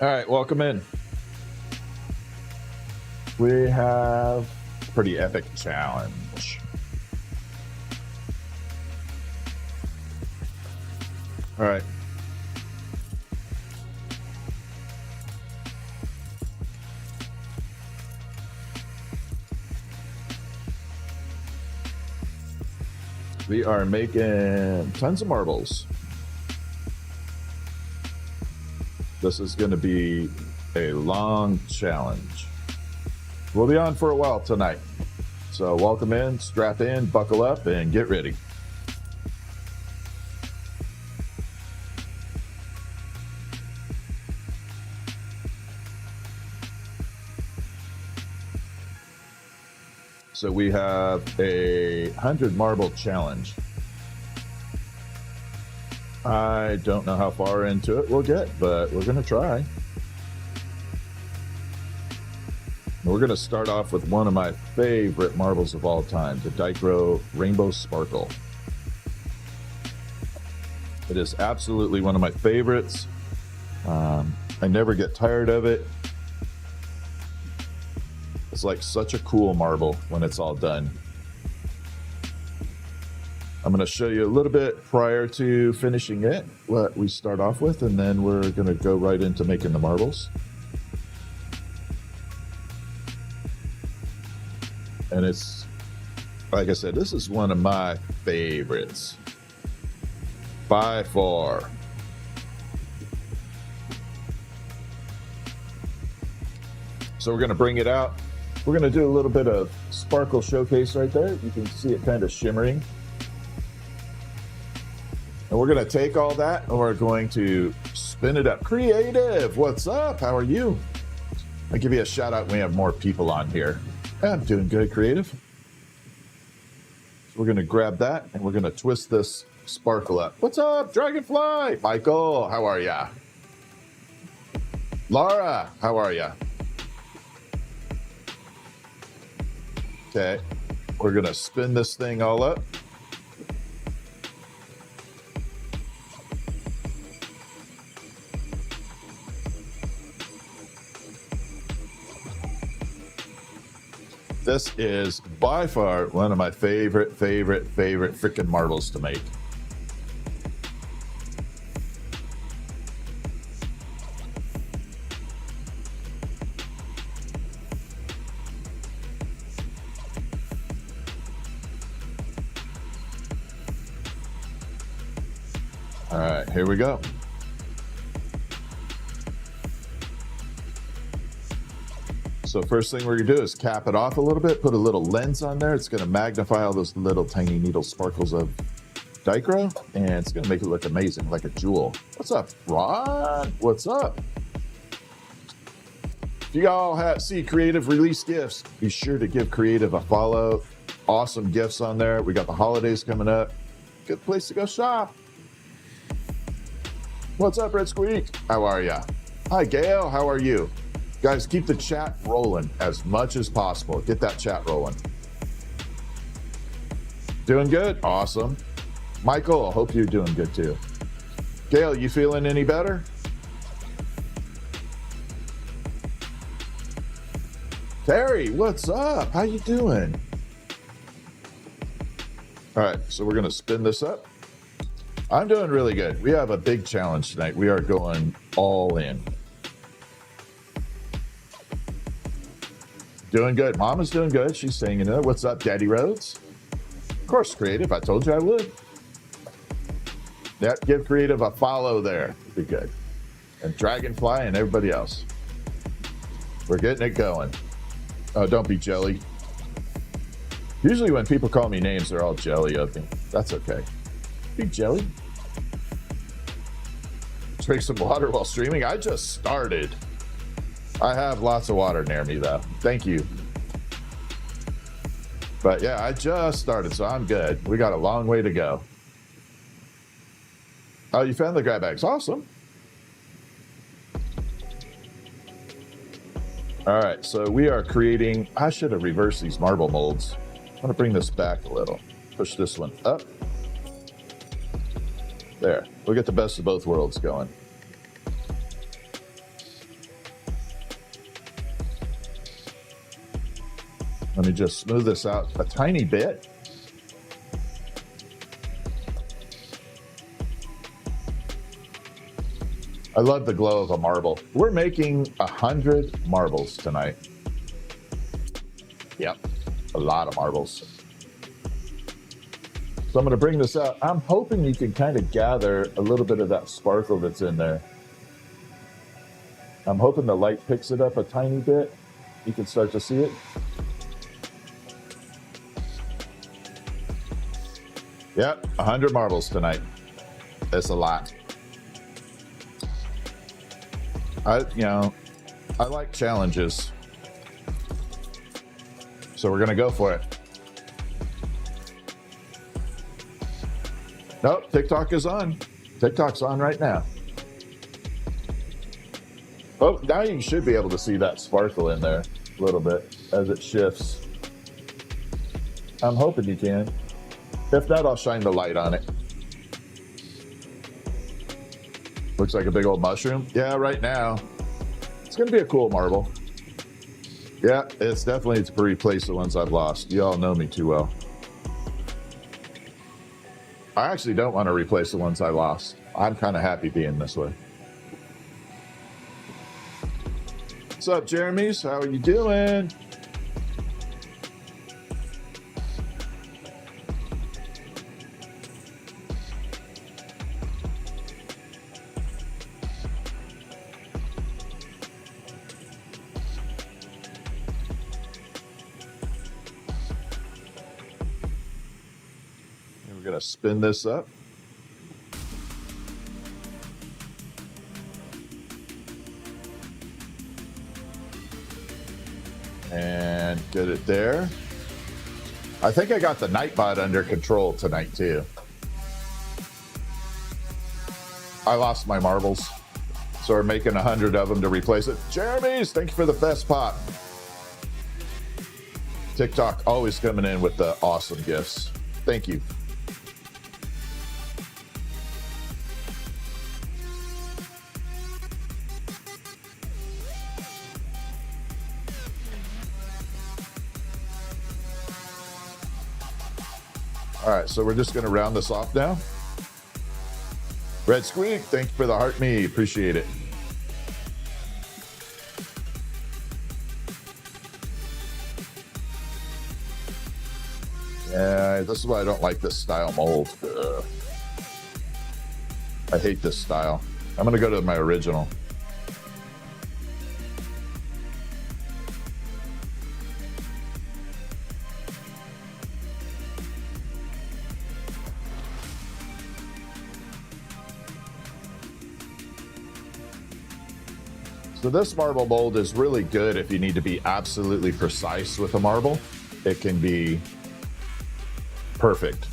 All right, welcome in. We have a pretty epic challenge. All right. We are making tons of marbles. This is going to be a long challenge. We'll be on for a while tonight. So welcome in, strap in, buckle up, and get ready. So we have a 100 marble challenge. I don't know how far into it we'll get, but we're going to try. We're going to start off with one of my favorite marbles of all time, the Dichro Rainbow Sparkle. It is absolutely one of my favorites. I never get tired of it. It's like such a cool marble when it's all done. I'm going to show you a little bit prior to finishing it, what we start off with, and then we're going to go right into making the marbles. And it's, like I said, this is one of my favorites by far. So we're going to bring it out. We're going to do a little bit of sparkle showcase right there. You can see it kind of shimmering. And we're going to take all that and we're going to spin it up. Creative, what's up? How are you? I'll give you a shout out when we have more people on here. I'm doing good, Creative. So we're going to grab that and we're going to twist this sparkle up. What's up, Dragonfly? Michael, how are ya? Laura, how are ya? Okay, we're going to spin this thing all up. This is by far one of my favorite freaking marbles to make. All right, here we go. So first thing we're gonna do is cap it off a little bit, put a little lens on there. It's gonna magnify all those little tiny needle sparkles of Dichro, and it's gonna make it look amazing, like a jewel. What's up, Ron? What's up? If you all see Creative release gifts, be sure to give Creative a follow. Awesome gifts on there. We got the holidays coming up. Good place to go shop. What's up, Red Squeak? How are ya? Hi, Gail. How are you? Guys, keep the chat rolling as much as possible. Get that chat rolling. Doing good? Awesome. Michael, I hope you're doing good too. Gail, you feeling any better? Terry, what's up? How you doing? All right, so we're gonna spin this up. I'm doing really good. We have a big challenge tonight. We are going all in. Doing good. Mama's doing good. She's saying, you know, what's up, Daddy Rhodes? Of course, Creative. I told you I would. Yeah, give Creative a follow there. Be good. And Dragonfly and everybody else. We're getting it going. Oh, don't be jelly. Usually when people call me names, they're all jelly of me. That's okay. Be jelly. Drink some water while streaming. I just started. I have lots of water near me, though. Thank you. But yeah, I just started, so I'm good. We got a long way to go. Oh, you found the grab bags. Awesome. All right, so we are creating, I should have reversed these marble molds. I'm gonna bring this back a little. Push this one up. There, we'll get the best of both worlds going. Let me just smooth this out a tiny bit. I love the glow of a marble. We're making 100 marbles tonight. Yep, a lot of marbles. So I'm going to bring this out. I'm hoping you can kind of gather a little bit of that sparkle that's in there. I'm hoping the light picks it up a tiny bit. You can start to see it. Yep, 100 marbles tonight. That's a lot. I like challenges. So we're going to go for it. Nope, TikTok is on. TikTok's on right now. Oh, now you should be able to see that sparkle in there a little bit as it shifts. I'm hoping you can. If not, I'll shine the light on it. Looks like a big old mushroom. Yeah, right now. It's going to be a cool marble. Yeah, it's definitely to replace the ones I've lost. You all know me too well. I actually don't want to replace the ones I lost. I'm kind of happy being this way. What's up, Jeremy's? How are you doing? We're going to spin this up. And get it there. I think I got the Nightbot under control tonight too. I lost my marbles, so we're making 100 of them to replace it. Jeremy's, thank you for the best pop. TikTok always coming in with the awesome gifts. Thank you. All right, so we're just going to round this off now. Red Squeak, thank you for the heart me. Appreciate it. Yeah, this is why I don't like this style mold. Ugh. I hate this style. I'm going to go to my original. So this marble mold is really good if you need to be absolutely precise with a marble. It can be perfect.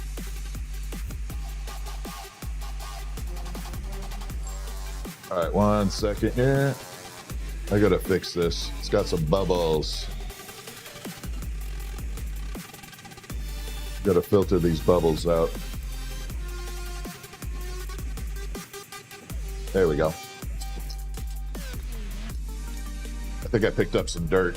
All right, 1 second here. I gotta fix this. It's got some bubbles. Gotta filter these bubbles out. There we go. I think I picked up some dirt.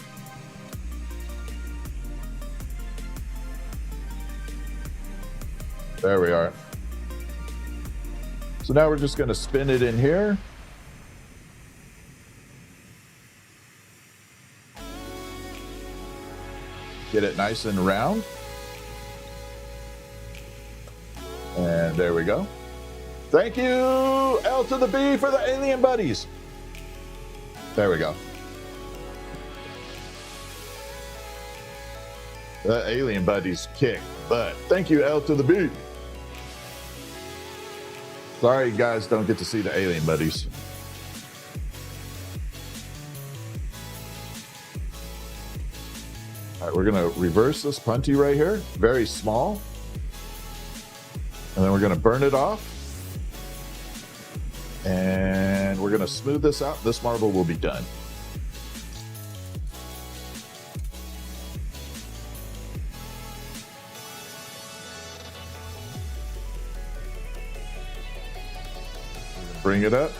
There we are. So now we're just going to spin it in here. Get it nice and round. And there we go. Thank you, L to the B, for the alien buddies. There we go. The alien buddies kick butt. Thank you, L to the B. Sorry, you guys don't get to see the alien buddies. All right, we're gonna reverse this punty right here, very small. And then we're gonna burn it off. And we're gonna smooth this out. This marble will be done. Bring it up.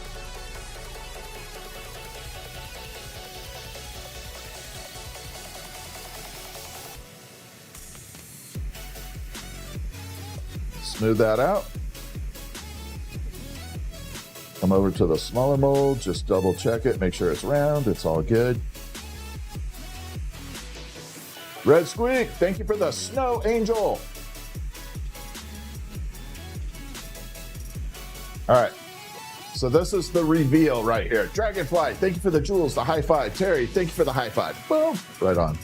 smooth that out. Come over to the smaller mold, just double check it, make sure it's round, it's all good. Red Squeak, thank you for the snow angel. All right, so this is the reveal right here. Dragonfly, thank you for the jewels, the high five. Terry, thank you for the high five. Boom, right on.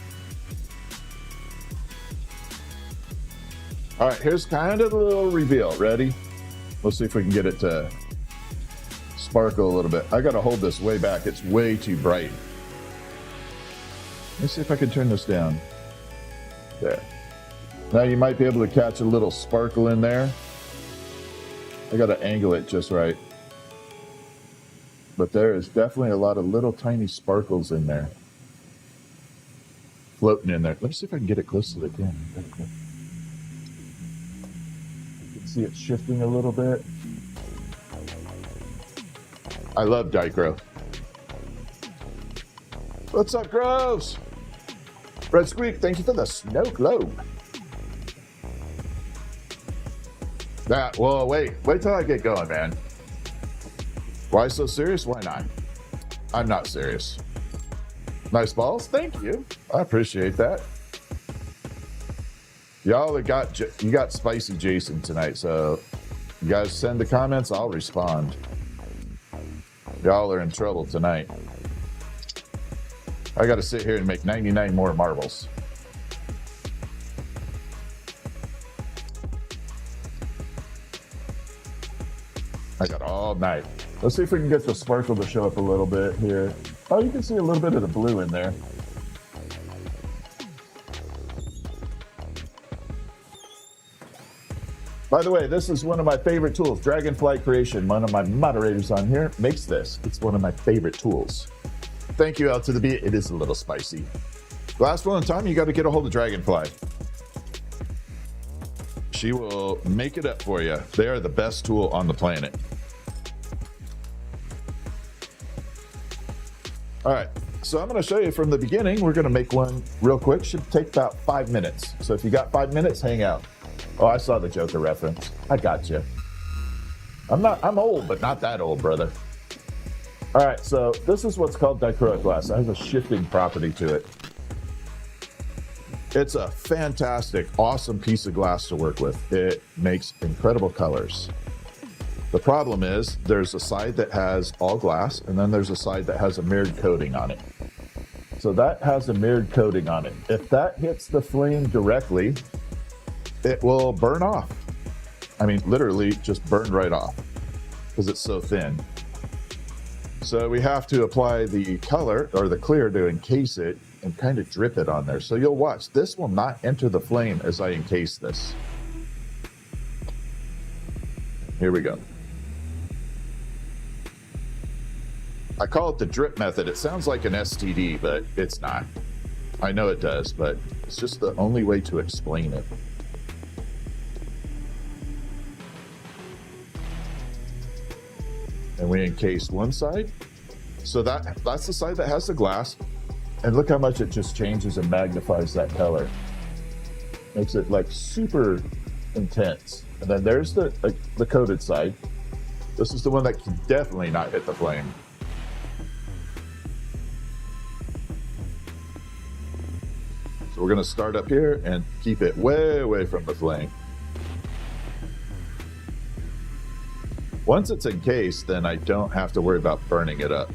All right, here's kind of the little reveal. Ready? Let's see if we can get it to sparkle a little bit. I gotta hold this way back. It's way too bright. Let's see if I can turn this down. There. Now you might be able to catch a little sparkle in there. I gotta angle it just right. But there is definitely a lot of little tiny sparkles in there. Floating in there. Let me see if I can get it close to the camera. You can see it shifting a little bit. I love Dichro. What's up, Groves? Red Squeak, thank you for the snow globe. Well, wait till I get going, man. Why so serious? Why not? I'm not serious. Nice balls, thank you. I appreciate that. Y'all got spicy Jason tonight, so you guys send the comments, I'll respond. Y'all are in trouble tonight. I gotta sit here and make 99 more marbles. I got all night. Let's see if we can get the sparkle to show up a little bit here. Oh, you can see a little bit of the blue in there. By the way, this is one of my favorite tools. Dragonfly Creation, one of my moderators on here, makes this. It's one of my favorite tools. Thank you, L to the B. It is a little spicy. Glassblowing time, you got to get a hold of Dragonfly. She will make it up for you. They are the best tool on the planet. All right, so I'm going to show you from the beginning. We're going to make one real quick. Should take about 5 minutes. So if you got 5 minutes, hang out. Oh, I saw the Joker reference. I got you. I'm old, but not that old, brother. All right, so this is what's called dichroic glass. It has a shifting property to it. It's a fantastic, awesome piece of glass to work with. It makes incredible colors. The problem is there's a side that has all glass, and then there's a side that has a mirrored coating on it. So that has a mirrored coating on it. If that hits the flame directly, it will burn off. I mean, literally just burn right off because it's so thin. So we have to apply the color or the clear to encase it and kind of drip it on there. So you'll watch, this will not enter the flame as I encase this. Here we go. I call it the drip method. It sounds like an STD, but it's not. I know it does, but it's just the only way to explain it. And we encase one side. So that's the side that has the glass. And look how much it just changes and magnifies that color. Makes it like super intense. And then there's the coated side. This is the one that can definitely not hit the flame. So we're gonna start up here and keep it way away from the flame. Once it's encased, then I don't have to worry about burning it up.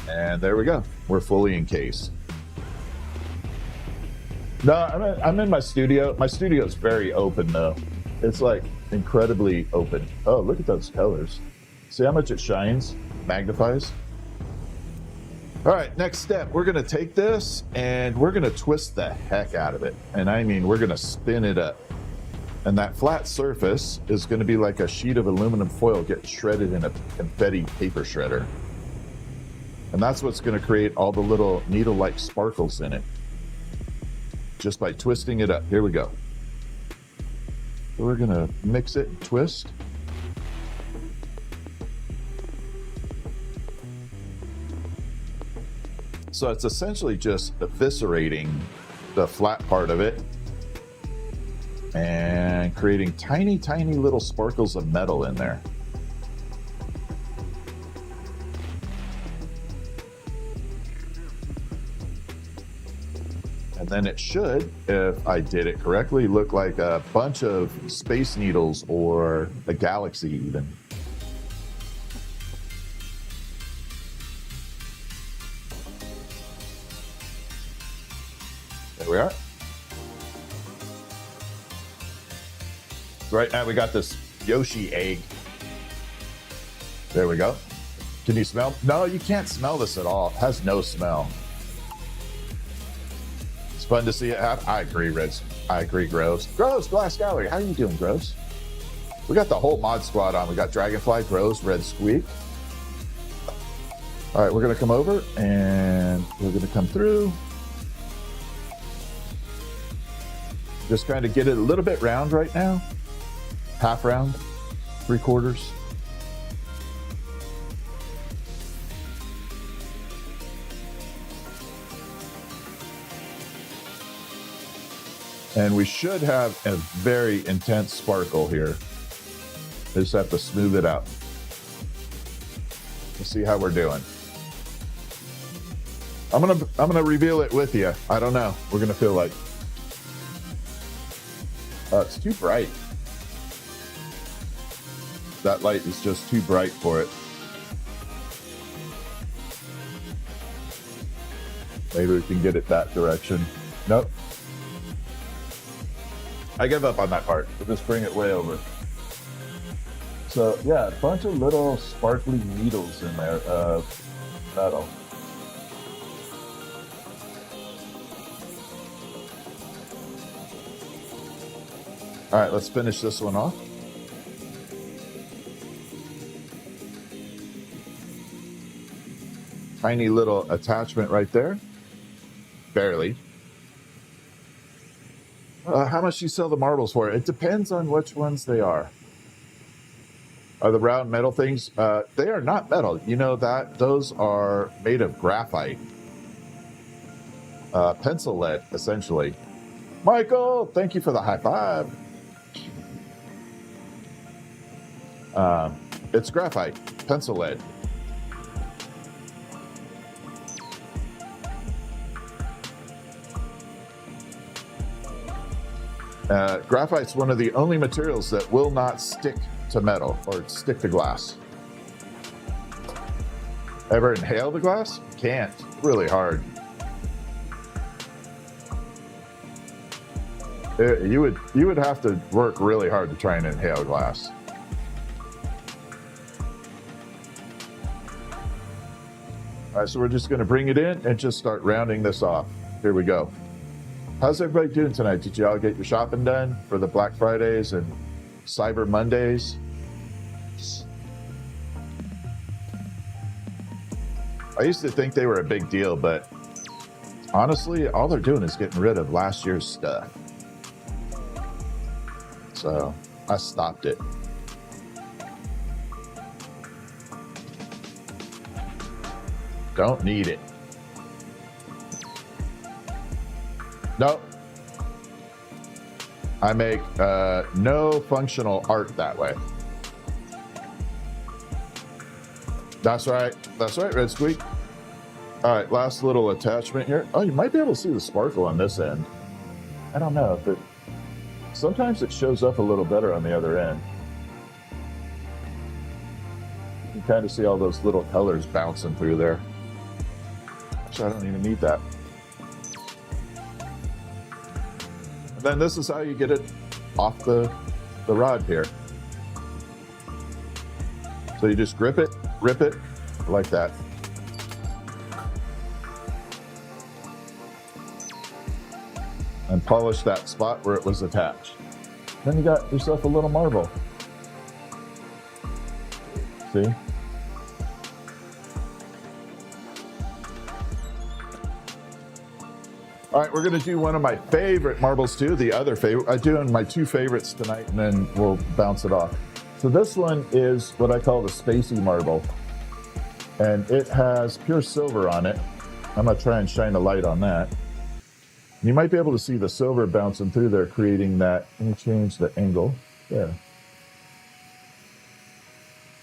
And there we go. We're fully encased. No, I'm in my studio. My studio is very open though. It's like incredibly open. Oh, look at those colors. See how much it shines, magnifies? All right, next step, we're gonna take this and we're gonna twist the heck out of it. And I mean, we're gonna spin it up. And that flat surface is gonna be like a sheet of aluminum foil get shredded in a confetti paper shredder. And that's what's gonna create all the little needle-like sparkles in it. Just by twisting it up. Here we go. So we're gonna mix it and twist. So it's essentially just eviscerating the flat part of it and creating tiny, tiny little sparkles of metal in there. And then it should, if I did it correctly, look like a bunch of space needles or a galaxy even. There we are. Right now we got this Yoshi egg. There we go. Can you smell? No, you can't smell this at all. It has no smell. It's fun to see it happen. I agree, Reds. I agree, Groves. Groves, Glass Gallery. How are you doing, Groves? We got the whole mod squad on. We got Dragonfly, Groves, Red Squeak. All right, we're going to come over and we're going to come through. Just kind of get it a little bit round right now. Half round, 3/4. And we should have a very intense sparkle here. I just have to smooth it out. Let's see how we're doing. I'm gonna reveal it with you. I don't know. We're gonna feel like it's too bright. That light is just too bright for it. Maybe we can get it that direction. Nope. I give up on that part. We'll just bring it way over. So yeah, a bunch of little sparkly needles in there of metal. All right, let's finish this one off. Tiny little attachment right there. Barely. How much do you sell the marbles for? It depends on which ones they are. Are the round metal things? They are not metal. You know that those are made of graphite. Pencil lead, essentially. Michael, thank you for the high five. It's graphite, pencil lead. Graphite's one of the only materials that will not stick to metal or stick to glass. Ever inhale the glass? Can't. Really hard. You would have to work really hard to try and inhale glass. All right, so we're just going to bring it in and just start rounding this off. Here we go. How's everybody doing tonight? Did you all get your shopping done for the Black Fridays and Cyber Mondays? I used to think they were a big deal, but honestly, all they're doing is getting rid of last year's stuff. So I stopped it. Don't need it. Nope. I make no functional art that way. That's right. That's right, Red Squeak. All right, last little attachment here. Oh, you might be able to see the sparkle on this end. I don't know if it... Sometimes it shows up a little better on the other end. You can kind of see all those little colors bouncing through there. Actually, I don't even need that. Then this is how you get it off the rod here. So you just grip it, rip it like that. And polish that spot where it was attached. Then you got yourself a little marble. See? All right, we're gonna do one of my favorite marbles too, the other favorite. I'm doing my two favorites tonight and then we'll bounce it off. So this one is what I call the spacey marble. And it has pure silver on it. I'm going to try and shine a light on that. You might be able to see the silver bouncing through there, creating that. Let me change the angle. There.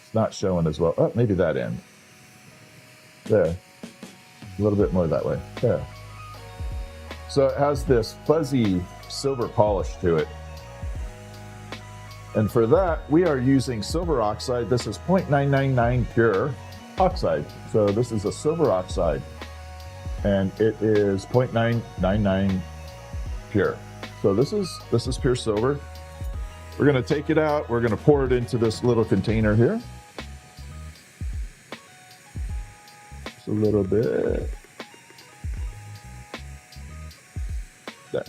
It's not showing as well. Oh, maybe that end. There. A little bit more that way. There. So it has this fuzzy silver polish to it. And for that, we are using silver oxide. This is 0.999 pure oxide. So this is a silver oxide. And it is 0.999 pure. So this is pure silver. We're going to take it out. We're going to pour it into this little container here. Just a little bit. There.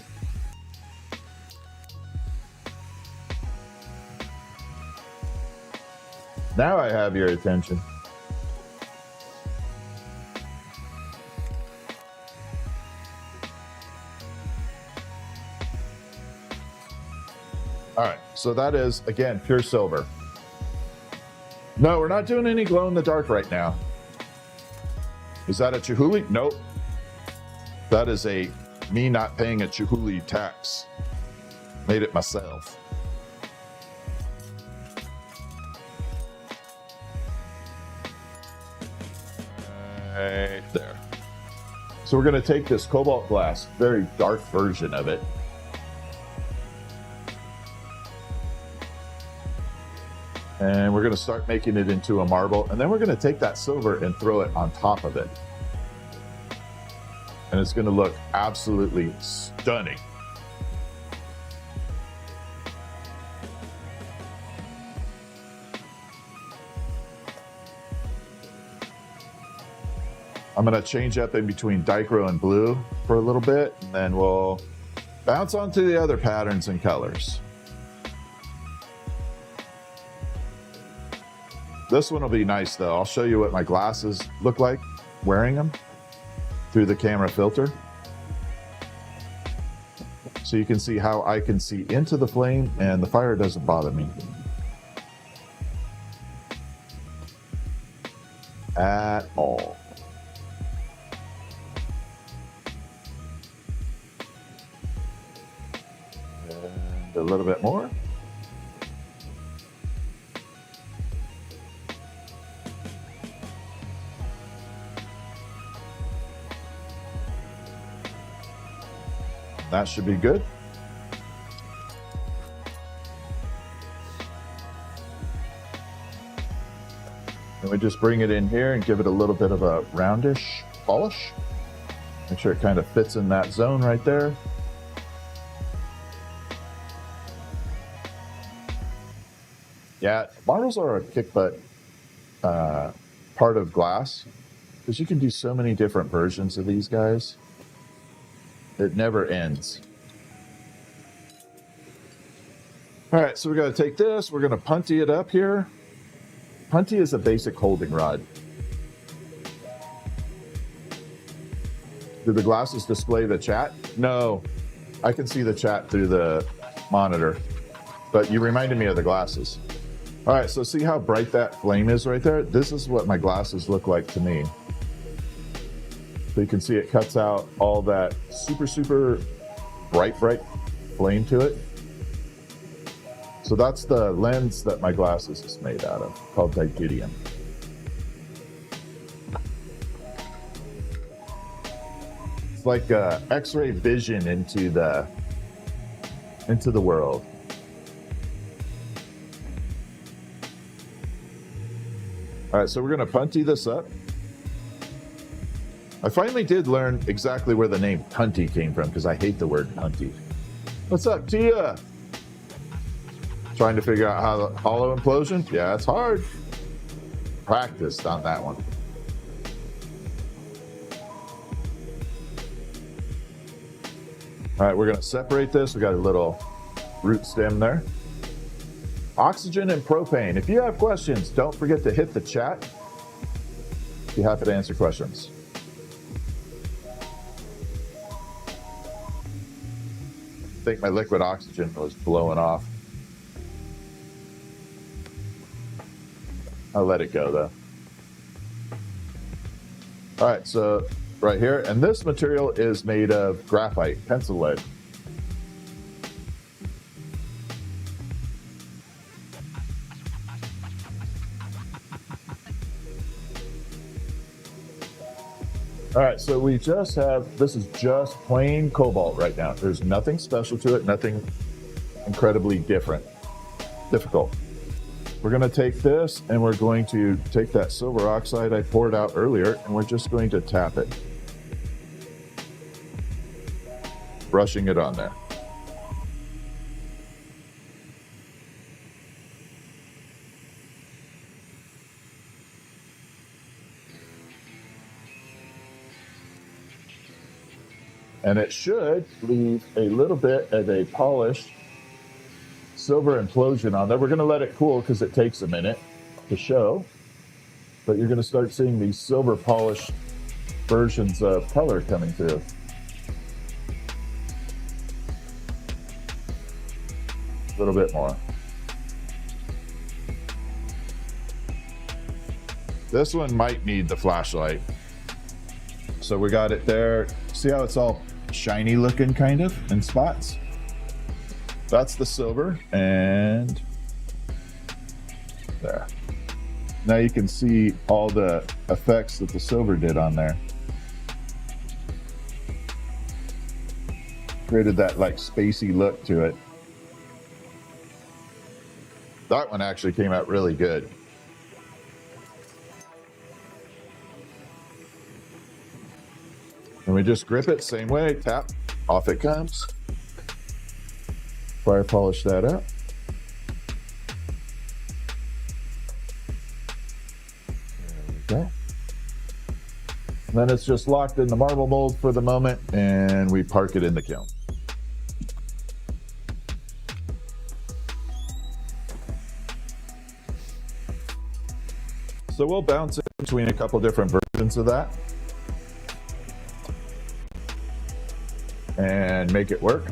Now I have your attention. All right, so that is, again, pure silver. No, we're not doing any glow in the dark right now. Is that a Chihuly? Nope. That is me not paying a Chihuly tax. Made it myself. Right there. So we're going to take this cobalt glass, very dark version of it. And we're going to start making it into a marble. And then we're going to take that silver and throw it on top of it. And it's going to look absolutely stunning. I'm going to change up in between dichro and blue for a little bit. And then we'll bounce onto the other patterns and colors. This one will be nice though. I'll show you what my glasses look like wearing them through the camera filter. So you can see how I can see into the flame and the fire doesn't bother me at all. And a little bit more. That should be good. And we just bring it in here and give it a little bit of a roundish polish. Make sure it kind of fits in that zone right there. Yeah, marbles are a kick butt part of glass because you can do so many different versions of these guys. It never ends. All right, so we're going to take this. We're going to punty it up here. Punty is a basic holding rod. Do the glasses display the chat? No, I can see the chat through the monitor, but you reminded me of the glasses. All right, so see how bright that flame is right there? This is what my glasses look like to me. So you can see it cuts out all that super, super bright flame to it. So that's the lens that my glasses is made out of, called digydium. It's like X-ray vision into the world. All right, so we're gonna punty this up. I finally did learn exactly where the name punty came from because I hate the word punty. What's up, Tia? Trying to figure out how the hollow implosion? Yeah, it's hard. Practiced on that one. All right, we're gonna separate this. We got a little root stem there. Oxygen and propane. If you have questions, don't forget to hit the chat. Be happy to answer questions. I think my liquid oxygen was blowing off. I'll let it go though. All right, so right here. And this material is made of graphite, pencil lead. All right, so we just have, this is just plain cobalt right now. There's nothing special to it, nothing incredibly difficult. We're gonna take this and we're going to take that silver oxide I poured out earlier and we're just going to tap it. Brushing it on there. And it should leave a little bit of a polished silver implosion on there. We're going to let it cool because it takes a minute to show. But you're going to start seeing these silver polished versions of color coming through. A little bit more. This one might need the flashlight. So we got it there. See how it's all shiny looking kind of in spots? That's the silver, and there. Now you can see all the effects that the silver did on there. Created that like spacey look to it. That one actually came out really good. And we just grip it same way, tap, off it comes. Fire polish that up. There we go. And then it's just locked in the marble mold for the moment and we park it in the kiln. So we'll bounce it between a couple different versions of that and make it work.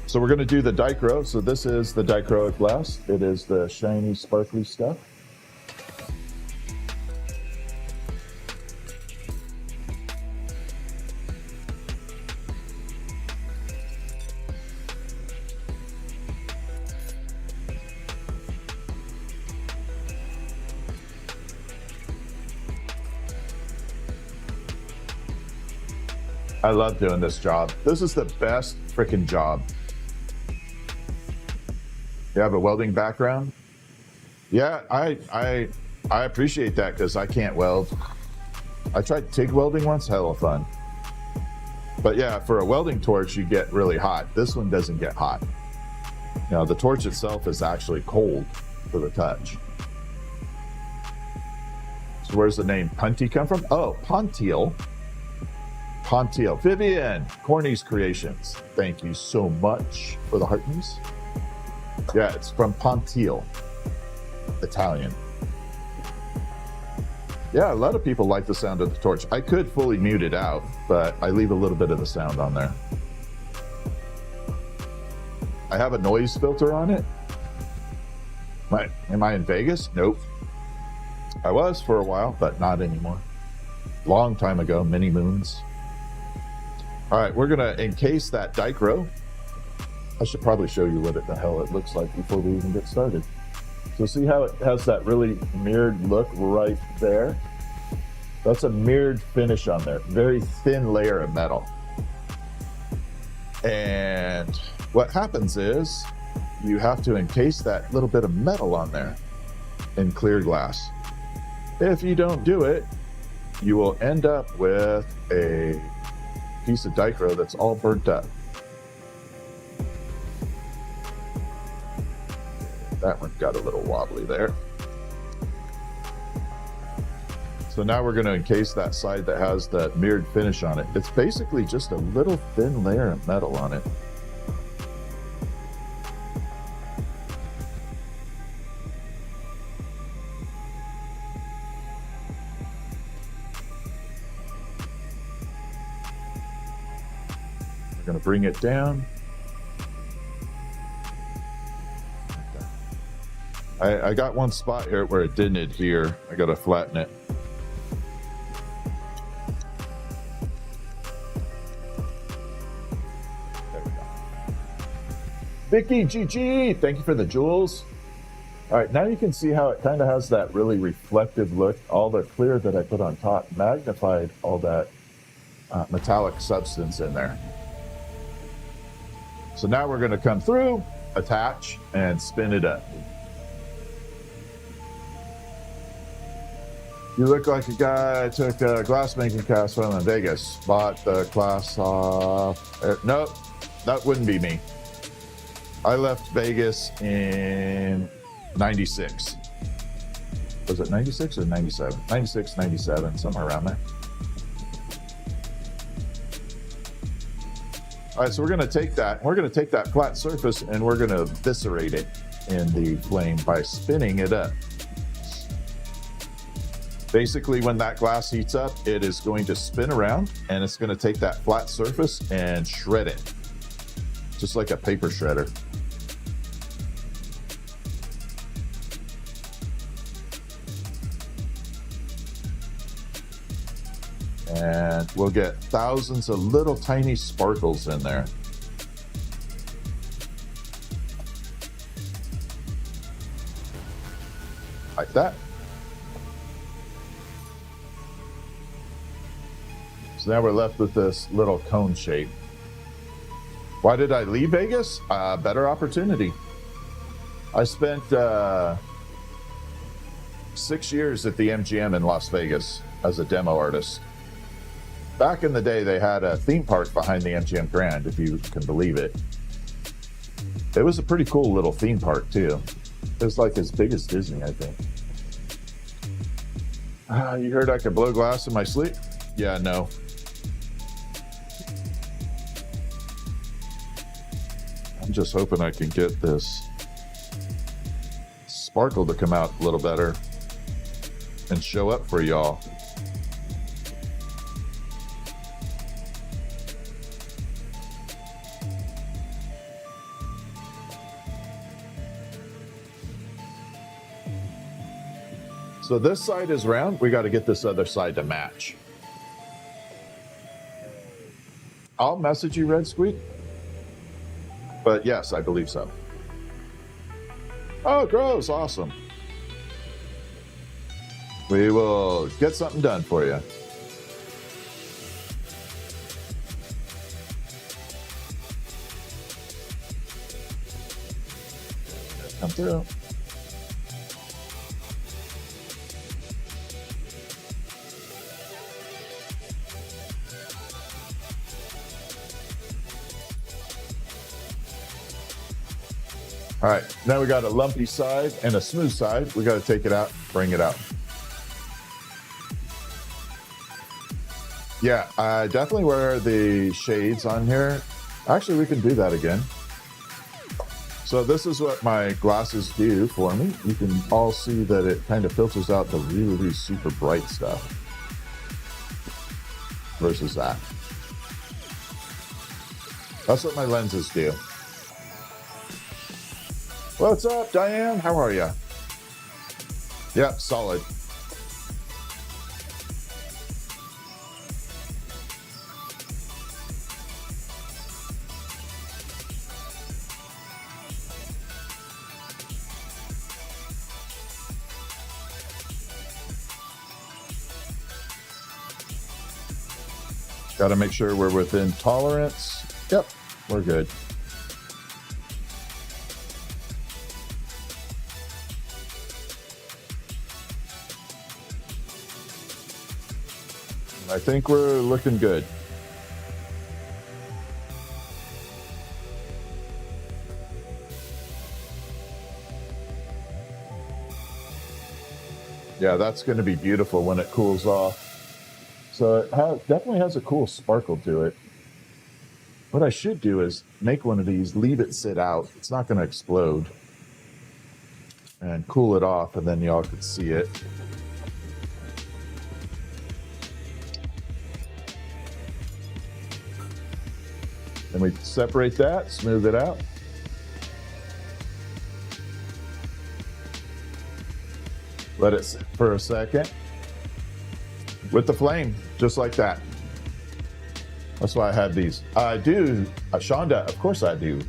So we're going to do the dichro. So this is the dichroic glass. It is the shiny, sparkly stuff. I love doing this job. This is the best freaking job. You have a welding background? Yeah, I appreciate that because I can't weld. I tried TIG welding once, hella fun. But yeah, for a welding torch, you get really hot. This one doesn't get hot. Now, the torch itself is actually cold for the touch. So where's the name Punty come from? Oh, Pontiel. Pontiel. Vivian, Corny's Creations. Thank you so much for the heartings. Yeah, it's from Pontiel, Italian. Yeah, a lot of people like the sound of the torch. I could fully mute it out, but I leave a little bit of the sound on there. I have a noise filter on it. Am I in Vegas? Nope. I was for a while, but not anymore. Long time ago, many moons. All right, we're gonna encase that dichro. I should probably show you what the hell it looks like before we even get started. So see how it has that really mirrored look right there? That's a mirrored finish on there. Very thin layer of metal. And what happens is you have to encase that little bit of metal on there in clear glass. If you don't do it, you will end up with a piece of dichro that's all burnt up. That one got a little wobbly there. So now we're going to encase that side that has that mirrored finish on it. It's basically just a little thin layer of metal on it. We're going to bring it down. I got one spot here where it didn't adhere. I got to flatten it. Vicky GG, thank you for the jewels. All right, now you can see how it kind of has that really reflective look. All the clear that I put on top magnified all that metallic substance in there. So now we're going to come through, attach, and spin it up. You look like a guy took a glass making class from in Vegas, bought the class off. Nope, that wouldn't be me. I left Vegas in 96. Was it 96 or 97? 96, 97, somewhere around there. All right, so we're going to take that flat surface and we're going to eviscerate it in the flame by spinning it up. Basically, when that glass heats up, it is going to spin around and it's going to take that flat surface and shred it, just like a paper shredder. And we'll get thousands of little tiny sparkles in there. Like that. So now we're left with this little cone shape. Why did I leave Vegas? Better opportunity. I spent 6 years at the MGM in Las Vegas as a demo artist. Back in the day, they had a theme park behind the MGM Grand, if you can believe it. It was a pretty cool little theme park, too. It was like as big as Disney, I think. You heard I could blow glass in my sleep? Yeah, no. I'm just hoping I can get this sparkle to come out a little better and show up for y'all. So this side is round. We got to get this other side to match. I'll message you, Red Squeak. But yes, I believe so. Oh, gross. Awesome. We will get something done for you. Come through. All right, now we got a lumpy side and a smooth side. We got to take it out, bring it out. Yeah, I definitely wear the shades on here. Actually, we can do that again. So this is what my glasses do for me. You can all see that it kind of filters out the really, really super bright stuff versus that. That's what my lenses do. What's up, Diane? How are you? Yep, solid. Got to make sure we're within tolerance. Yep, we're good. I think we're looking good. Yeah, that's going to be beautiful when it cools off. So it definitely has a cool sparkle to it. What I should do is make one of these, leave it sit out. It's not going to explode. And cool it off, and then y'all can see it. Then we separate that, smooth it out. Let it sit for a second with the flame, just like that. That's why I have these. I do, Shonda, of course I do.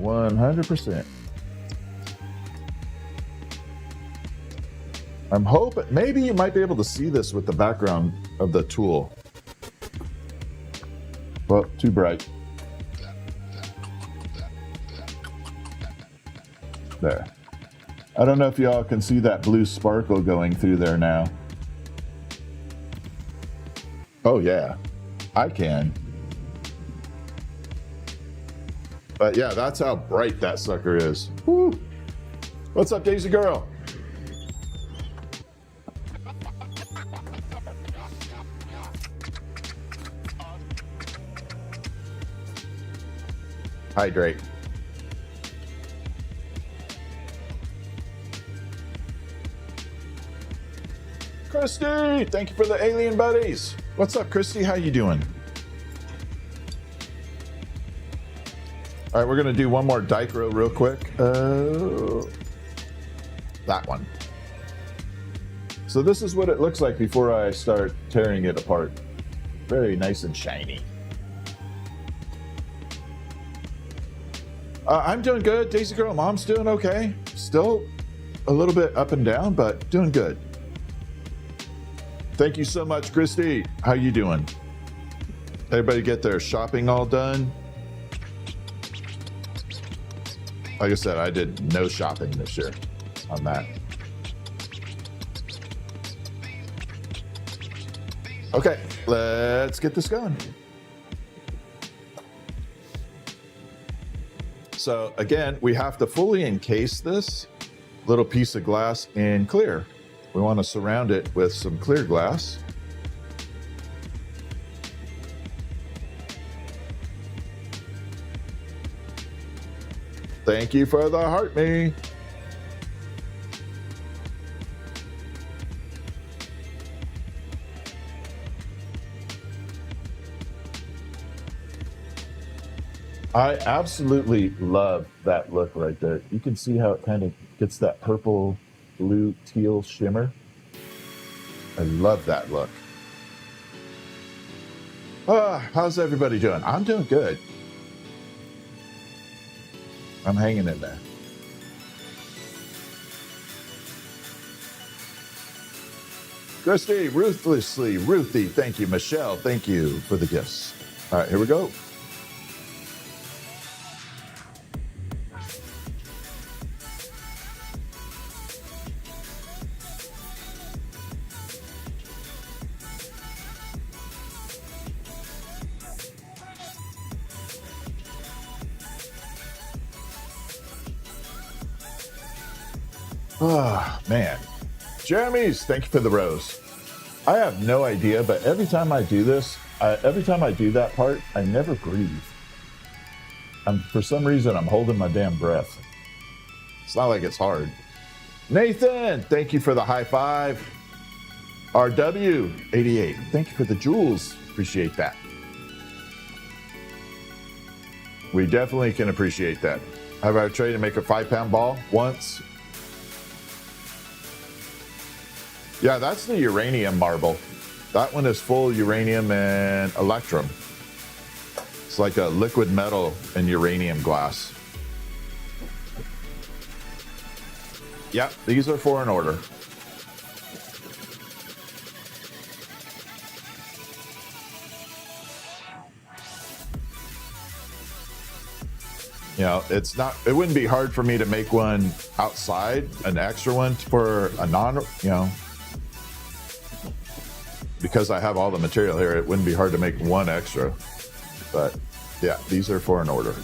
100%. I'm hoping maybe you might be able to see this with the background of the tool. Well, too bright. There. I don't know if y'all can see that blue sparkle going through there now. Oh yeah, I can. But yeah, that's how bright that sucker is. Woo. What's up, Daisy Girl? Hydrate. Christy, thank you for the alien buddies. What's up, Christy? How you doing? All right, we're gonna do one more dichro real quick. That one. So this is what it looks like before I start tearing it apart. Very nice and shiny. I'm doing good. Daisy Girl, Mom's doing okay. Still a little bit up and down, but doing good. Thank you so much, Christy. How you doing? Everybody get their shopping all done? Like I said, I did no shopping this year on that. Okay, let's get this going. So again, we have to fully encase this little piece of glass in clear. We want to surround it with some clear glass. Thank you for the heart me. I absolutely love that look right there. You can see how it kind of gets that purple, blue, teal shimmer. I love that look. How's everybody doing? I'm doing good. I'm hanging in there. Christy, ruthlessly, Ruthie, thank you. Michelle, thank you for the gifts. All right, here we go. Oh, man. Jeremy's, thank you for the rose. I have no idea, but every time I do this, every time I do that part, I never breathe. For some reason, I'm holding my damn breath. It's not like it's hard. Nathan, thank you for the high five. RW88, thank you for the jewels. Appreciate that. We definitely can appreciate that. Have I tried to make a 5-pound ball once? Yeah, that's the uranium marble. That one is full uranium and electrum. It's like a liquid metal and uranium glass. Yeah, these are for an order. You know, it wouldn't be hard for me to make one outside, an extra one for a because I have all the material here, it wouldn't be hard to make one extra. But yeah, these are for an order.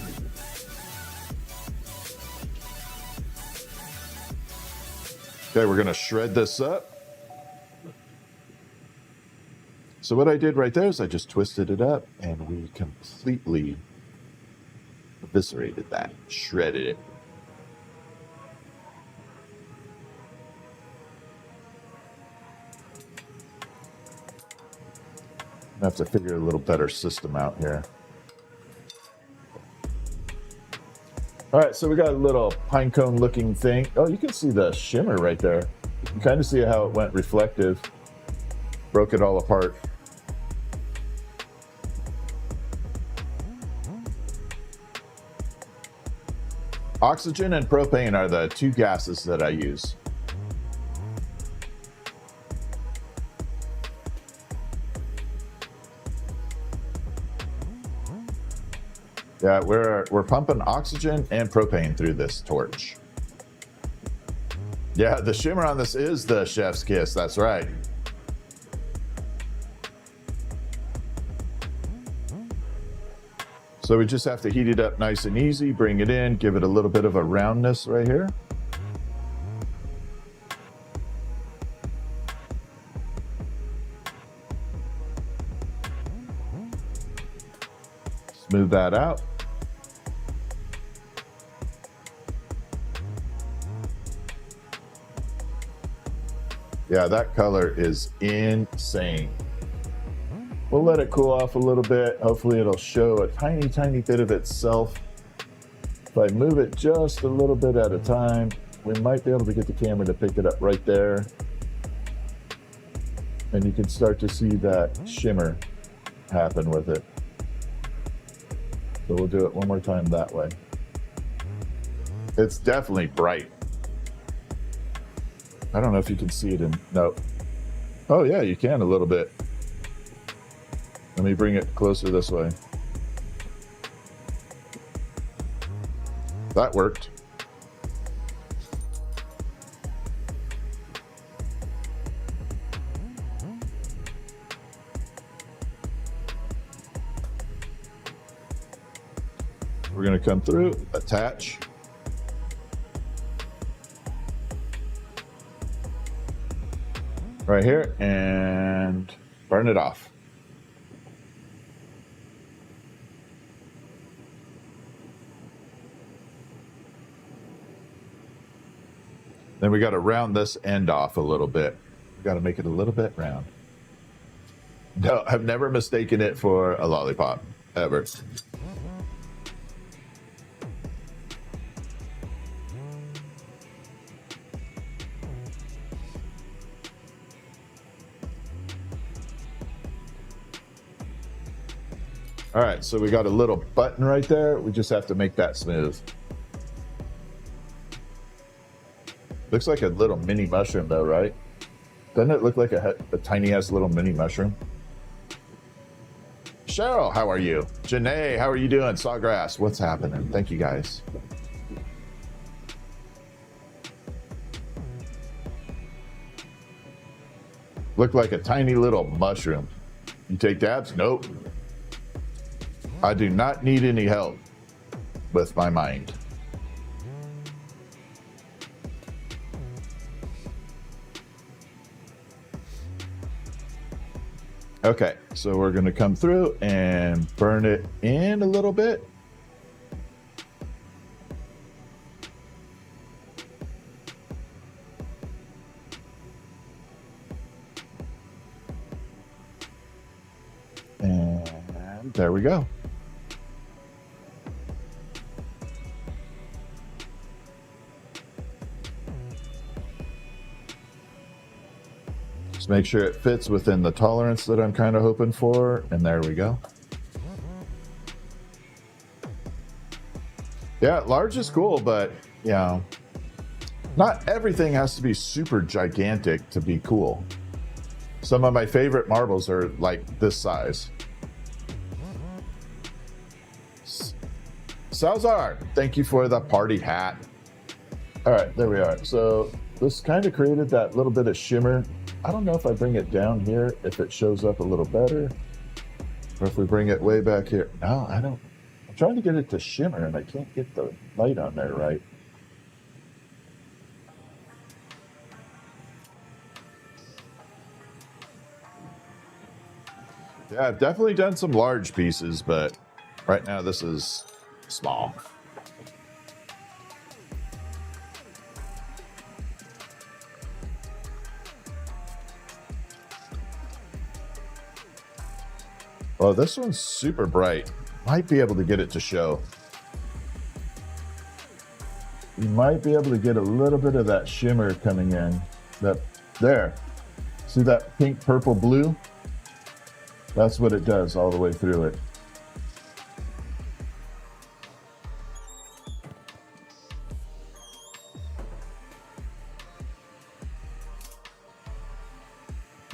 Okay, we're gonna shred this up. So what I did right there is I just twisted it up and we completely eviscerated that, shredded it. I have to figure a little better system out here. All right, so we got a little pine cone looking thing. Oh, you can see the shimmer right there. You can kind of see how it went reflective. Broke it all apart. Oxygen and propane are the two gases that I use. Yeah, we're pumping oxygen and propane through this torch. Yeah, the shimmer on this is the chef's kiss. That's right. So we just have to heat it up nice and easy, bring it in, give it a little bit of a roundness right here. Smooth that out. Yeah, that color is insane. We'll let it cool off a little bit. Hopefully it'll show a tiny, tiny bit of itself. If I move it just a little bit at a time, we might be able to get the camera to pick it up right there. And you can start to see that shimmer happen with it. So we'll do it one more time that way. It's definitely bright. I don't know if you can see it in, no. Oh yeah, you can a little bit. Let me bring it closer this way. That worked. We're going to come through, attach. Right here, and burn it off. Then we got to round this end off a little bit. We got to make it a little bit round. No, I've never mistaken it for a lollipop, ever. All right, so we got a little button right there. We just have to make that smooth. Looks like a little mini mushroom though, right? Doesn't it look like a tiny ass little mini mushroom? Cheryl, how are you? Janae, how are you doing? Sawgrass, what's happening? Thank you guys. Look like a tiny little mushroom. You take dabs? Nope. I do not need any help with my mind. Okay, so we're going to come through and burn it in a little bit. And there we go. Make sure it fits within the tolerance that I'm kind of hoping for, and there we go. Yeah, large is cool, but you know, not everything has to be super gigantic to be cool. Some of my favorite marbles are like this size. Salzar, thank you for the party hat. All right, there we are. So this kind of created that little bit of shimmer. I don't know if I bring it down here, if it shows up a little better, or if we bring it way back here. No, I don't. I'm trying to get it to shimmer and I can't get the light on there right. Yeah, I've definitely done some large pieces, but right now this is small. Oh, this one's super bright. Might be able to get it to show. You might be able to get a little bit of that shimmer coming in. There. See that pink, purple, blue? That's what it does all the way through it.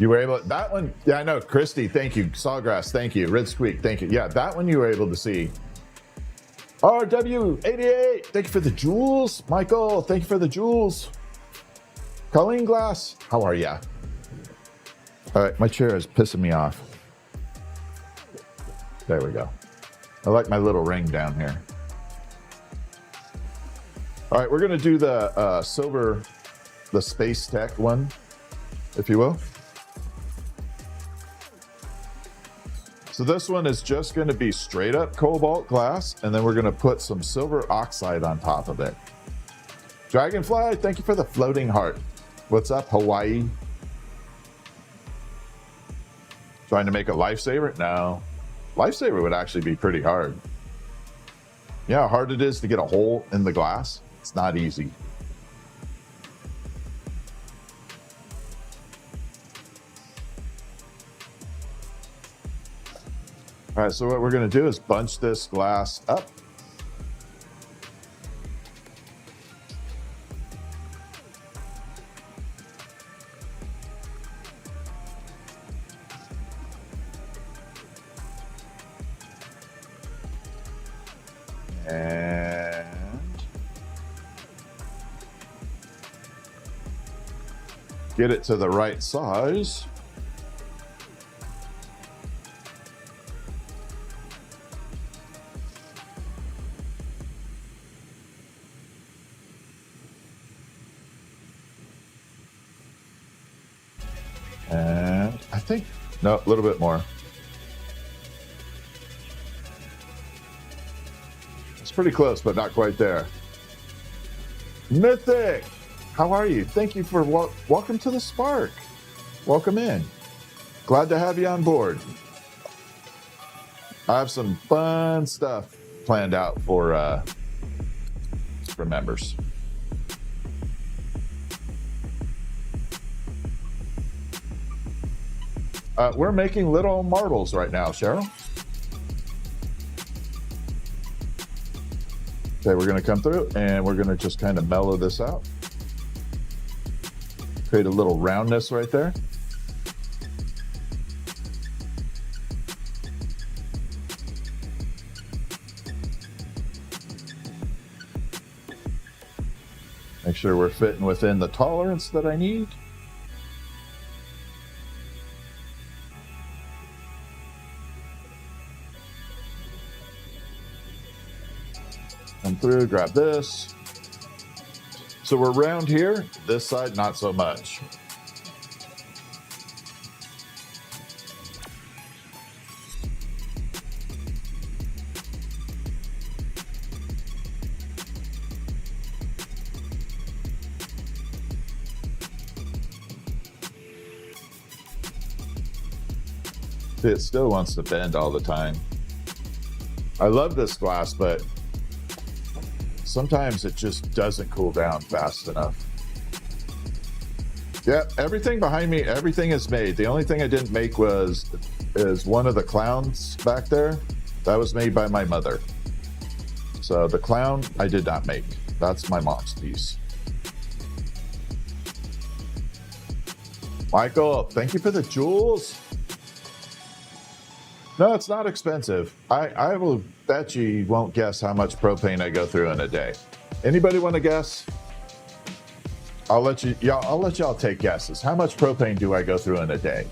You were able, that one, yeah, I know, Christy, thank you. Sawgrass, thank you. Red Squeak, thank you. Yeah, that one you were able to see. RW88, thank you for the jewels. Michael, thank you for the jewels. Colleen Glass, how are ya? All right, my chair is pissing me off. There we go. I like my little ring down here. All right, we're gonna do the silver, the space tech one, if you will. So this one is just going to be straight up cobalt glass, and then we're going to put some silver oxide on top of it. Dragonfly, thank you for the floating heart. What's up, Hawaii? Trying to make a lifesaver? No. Lifesaver would actually be pretty hard. Yeah, how hard it is to get a hole in the glass. It's not easy. All right, so what we're going to do is bunch this glass up. And get it to the right size. And I think, no, a little bit more. It's pretty close, but not quite there. Mythic, how are you? Thank you for welcome to the Spark. Welcome in. Glad to have you on board. I have some fun stuff planned out for members. We're making little marbles right now, Cheryl. Okay, we're going to come through and we're going to just kind of mellow this out. Create a little roundness right there. Make sure we're fitting within the tolerance that I need. Come through, grab this. So we're round here, this side not so much. It still wants to bend all the time. I love this glass, but sometimes it just doesn't cool down fast enough. Yeah, everything behind me, everything is made. The only thing I didn't make is one of the clowns back there. That was made by my mother. So the clown I did not make. That's my mom's piece. Michael, thank you for the jewels. No, it's not expensive. I will bet you won't guess how much propane I go through in a day. Anybody want to guess? I'll let y'all take guesses. How much propane do I go through in a day?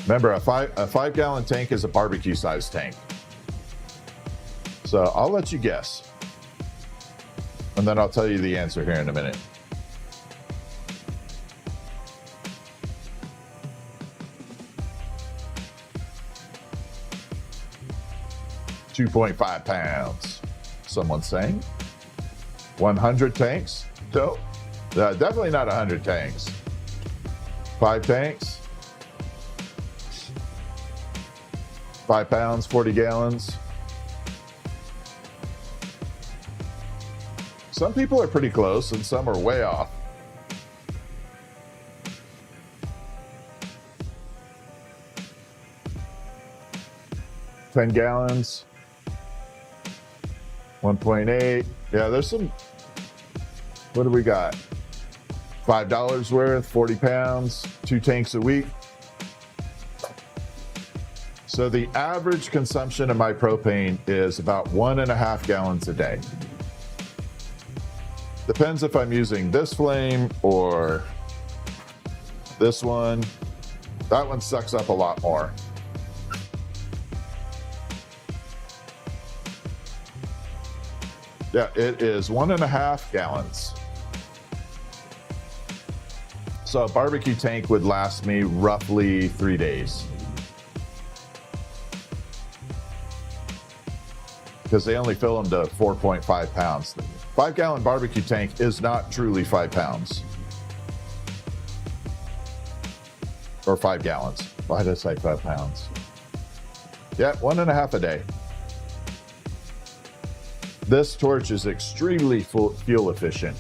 Remember, a 5-gallon tank is a barbecue size tank. So I'll let you guess. And then I'll tell you the answer here in a minute. $2.5 pounds. Someone's saying. 100 tanks? No, definitely not 100 tanks. 5 tanks. 5 pounds, 40 gallons. Some people are pretty close and some are way off. $10 gallons. 1.8. Yeah, there's some. What do we got? $5 worth, 40 pounds, 2 tanks a week. So the average consumption of my propane is about 1.5 gallons a day. Depends if I'm using this flame or this one. That one sucks up a lot more. Yeah, it is 1.5 gallons. So a barbecue tank would last me roughly 3 days. Because they only fill them to 4.5 pounds. 5-gallon barbecue tank is not truly 5 pounds. Or 5 gallons. Why did I say 5 pounds? Yeah, 1.5 a day. This torch is extremely fuel efficient.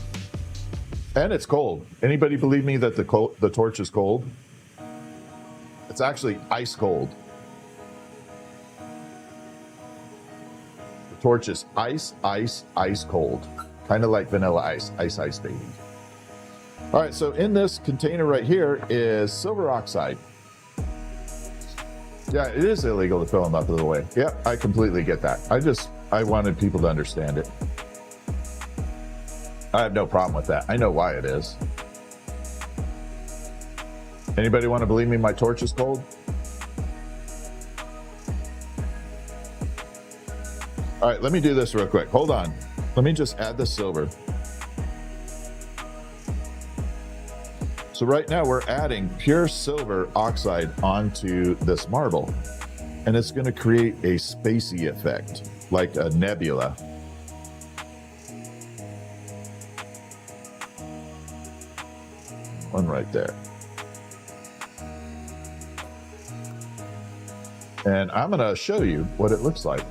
And it's cold. Anybody believe me that the torch is cold? It's actually ice cold. The torch is ice cold. Kind of like vanilla ice, ice, baby. All right, so in this container right here is silver oxide. Yeah, it is illegal to fill them up the way. Yeah, I completely get that. I wanted people to understand it. I have no problem with that. I know why it is. Anybody want to believe me my torch is cold? All right, let me do this real quick. Hold on. Let me just add the silver. So right now we're adding pure silver oxide onto this marble, and it's going to create a spacey effect, like a nebula. One right there. And I'm going to show you what it looks like.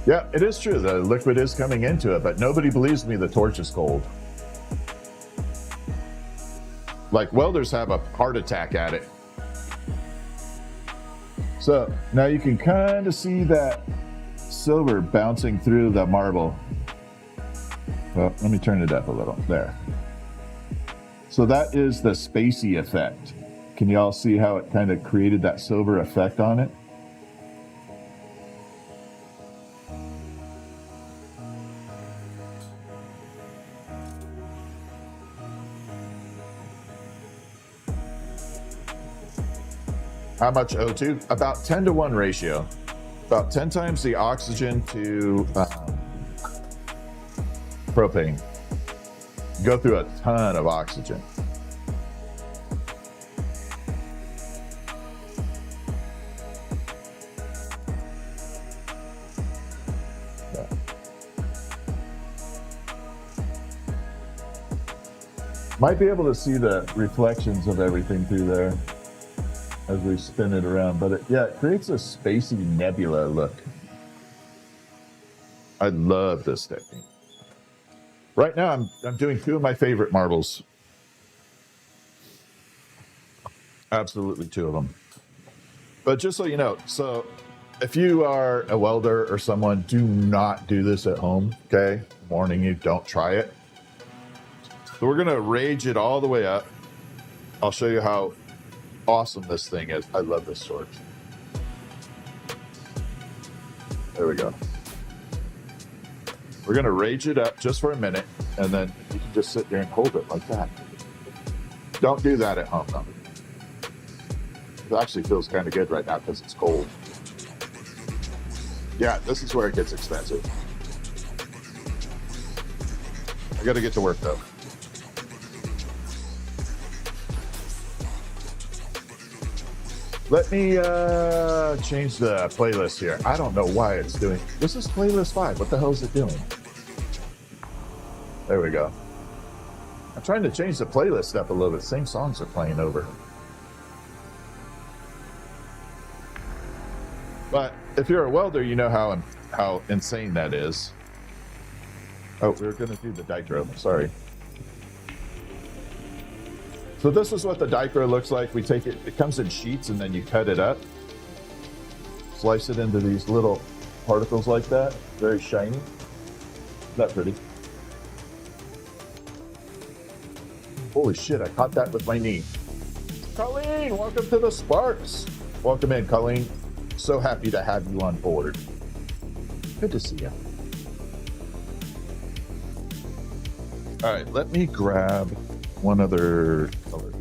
Yeah, it is true. The liquid is coming into it, but nobody believes me the torch is cold. Like welders have a heart attack at it. So now you can kind of see that silver bouncing through the marble. Well, let me turn it up a little. There. So that is the spacey effect. Can you all see how it kind of created that silver effect on it? How much O2? About 10-to-1 ratio. About 10 times the oxygen to propane. Go through a ton of oxygen. Yeah. Might be able to see the reflections of everything through there as we spin it around, but it creates a spacey nebula look. I love this technique. Right now I'm doing 2 of my favorite marbles. Absolutely 2 of them. But just so you know, so if you are a welder or someone, do not do this at home, okay? Warning you, don't try it. So we're gonna rage it all the way up. I'll show you how awesome this thing is. I love this torch. There we go. We're gonna rage it up just for a minute, and then you can just sit there and hold it like that. Don't do that at home though. It actually feels kind of good right now because it's cold. Yeah, this is where it gets expensive. I gotta get to work though. Let me change the playlist here. I don't know why it's doing. This is playlist 5. What the hell is it doing? There we go. I'm trying to change the playlist up a little bit. Same songs are playing over. But if you're a welder, you know how insane that is. Oh, we were going to do the dicro. Sorry. So this is what the dicro looks like. We take it, it comes in sheets and then you cut it up. slice it into these little particles like that. Very shiny. Isn't that pretty? Holy shit, I caught that with my knee. Colleen, welcome to the Sparks. Welcome in, Colleen. So happy to have you on board. Good to see you. All right, let me grab one other color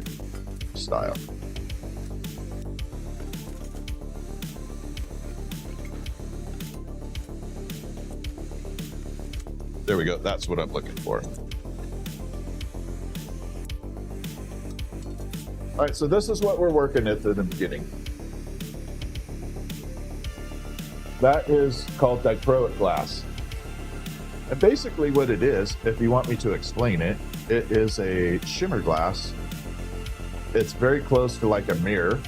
style. There we go. That's what I'm looking for. All right, so this is what we're working at the beginning. That is called dichroic glass. And basically what it is, if you want me to explain it, it is a shimmer glass. It's very close to like a mirror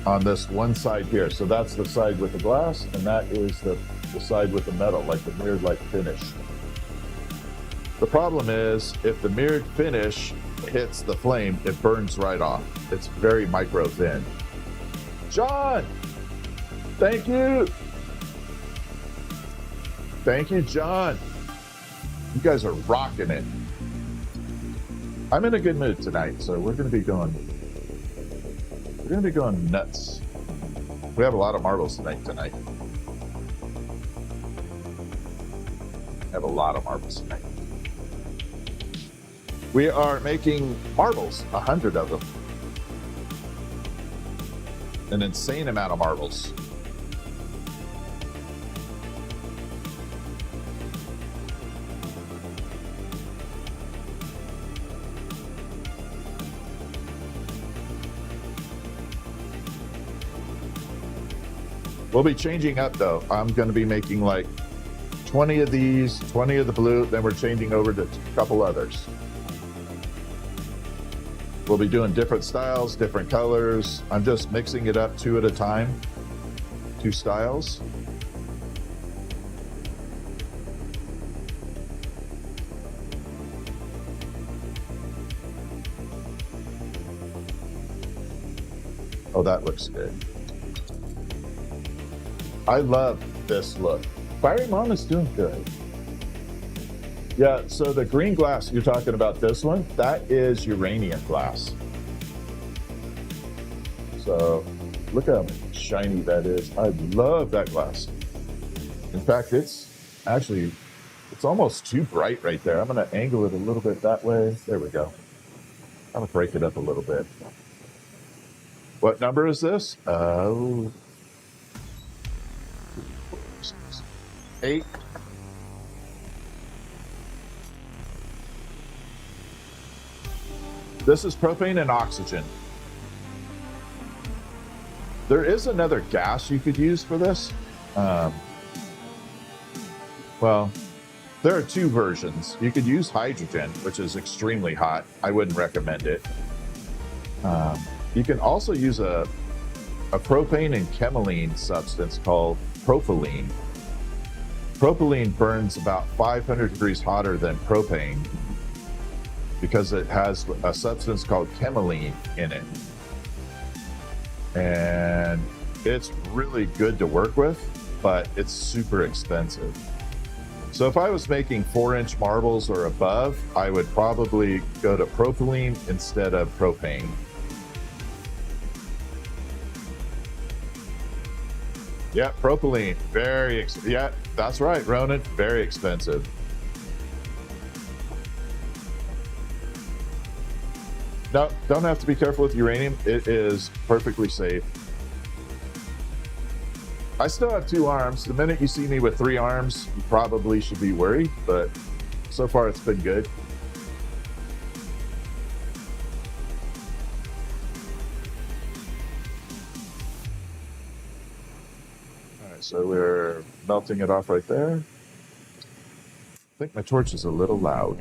on this one side here. So that's the side with the glass, and that is the side with the metal, like the mirrored like finish. The problem is, if the mirrored finish hits the flame, it burns right off. It's very micro thin. John, thank you. Thank you, John. You guys are rocking it. I'm in a good mood tonight, so we're gonna be going nuts. We have a lot of marbles tonight. Have a lot of marbles tonight. We are making marbles, 100 of them. An insane amount of marbles. We'll be changing up though. I'm going to be making like 20 of these, 20 of the blue, then we're changing over to a couple others. We'll be doing different styles, different colors. I'm just mixing it up 2 at a time, 2 styles. Oh, that looks good. I love this look. Fiery Mom is doing good. Yeah, so the green glass, you're talking about this one, that is uranium glass. So look how shiny that is. I love that glass. In fact, it's almost too bright right there. I'm gonna angle it a little bit that way. There we go. I'm gonna break it up a little bit. What number is this? 8. This is propane and oxygen. There is another gas you could use for this. Well, there are 2 versions. You could use hydrogen, which is extremely hot. I wouldn't recommend it. You can also use a propane and chemylene substance called propylene. Propylene burns about 500 degrees hotter than propane because it has a substance called chemylene in it. And it's really good to work with, but it's super expensive. So if I was making 4-inch marbles or above, I would probably go to propylene instead of propane. Yeah, propylene, yeah, that's right, Ronan, very expensive. No, don't have to be careful with uranium. It is perfectly safe. I still have 2 arms. The minute you see me with 3 arms, you probably should be worried, but so far it's been good. All right, so we're melting it off right there. I think my torch is a little loud.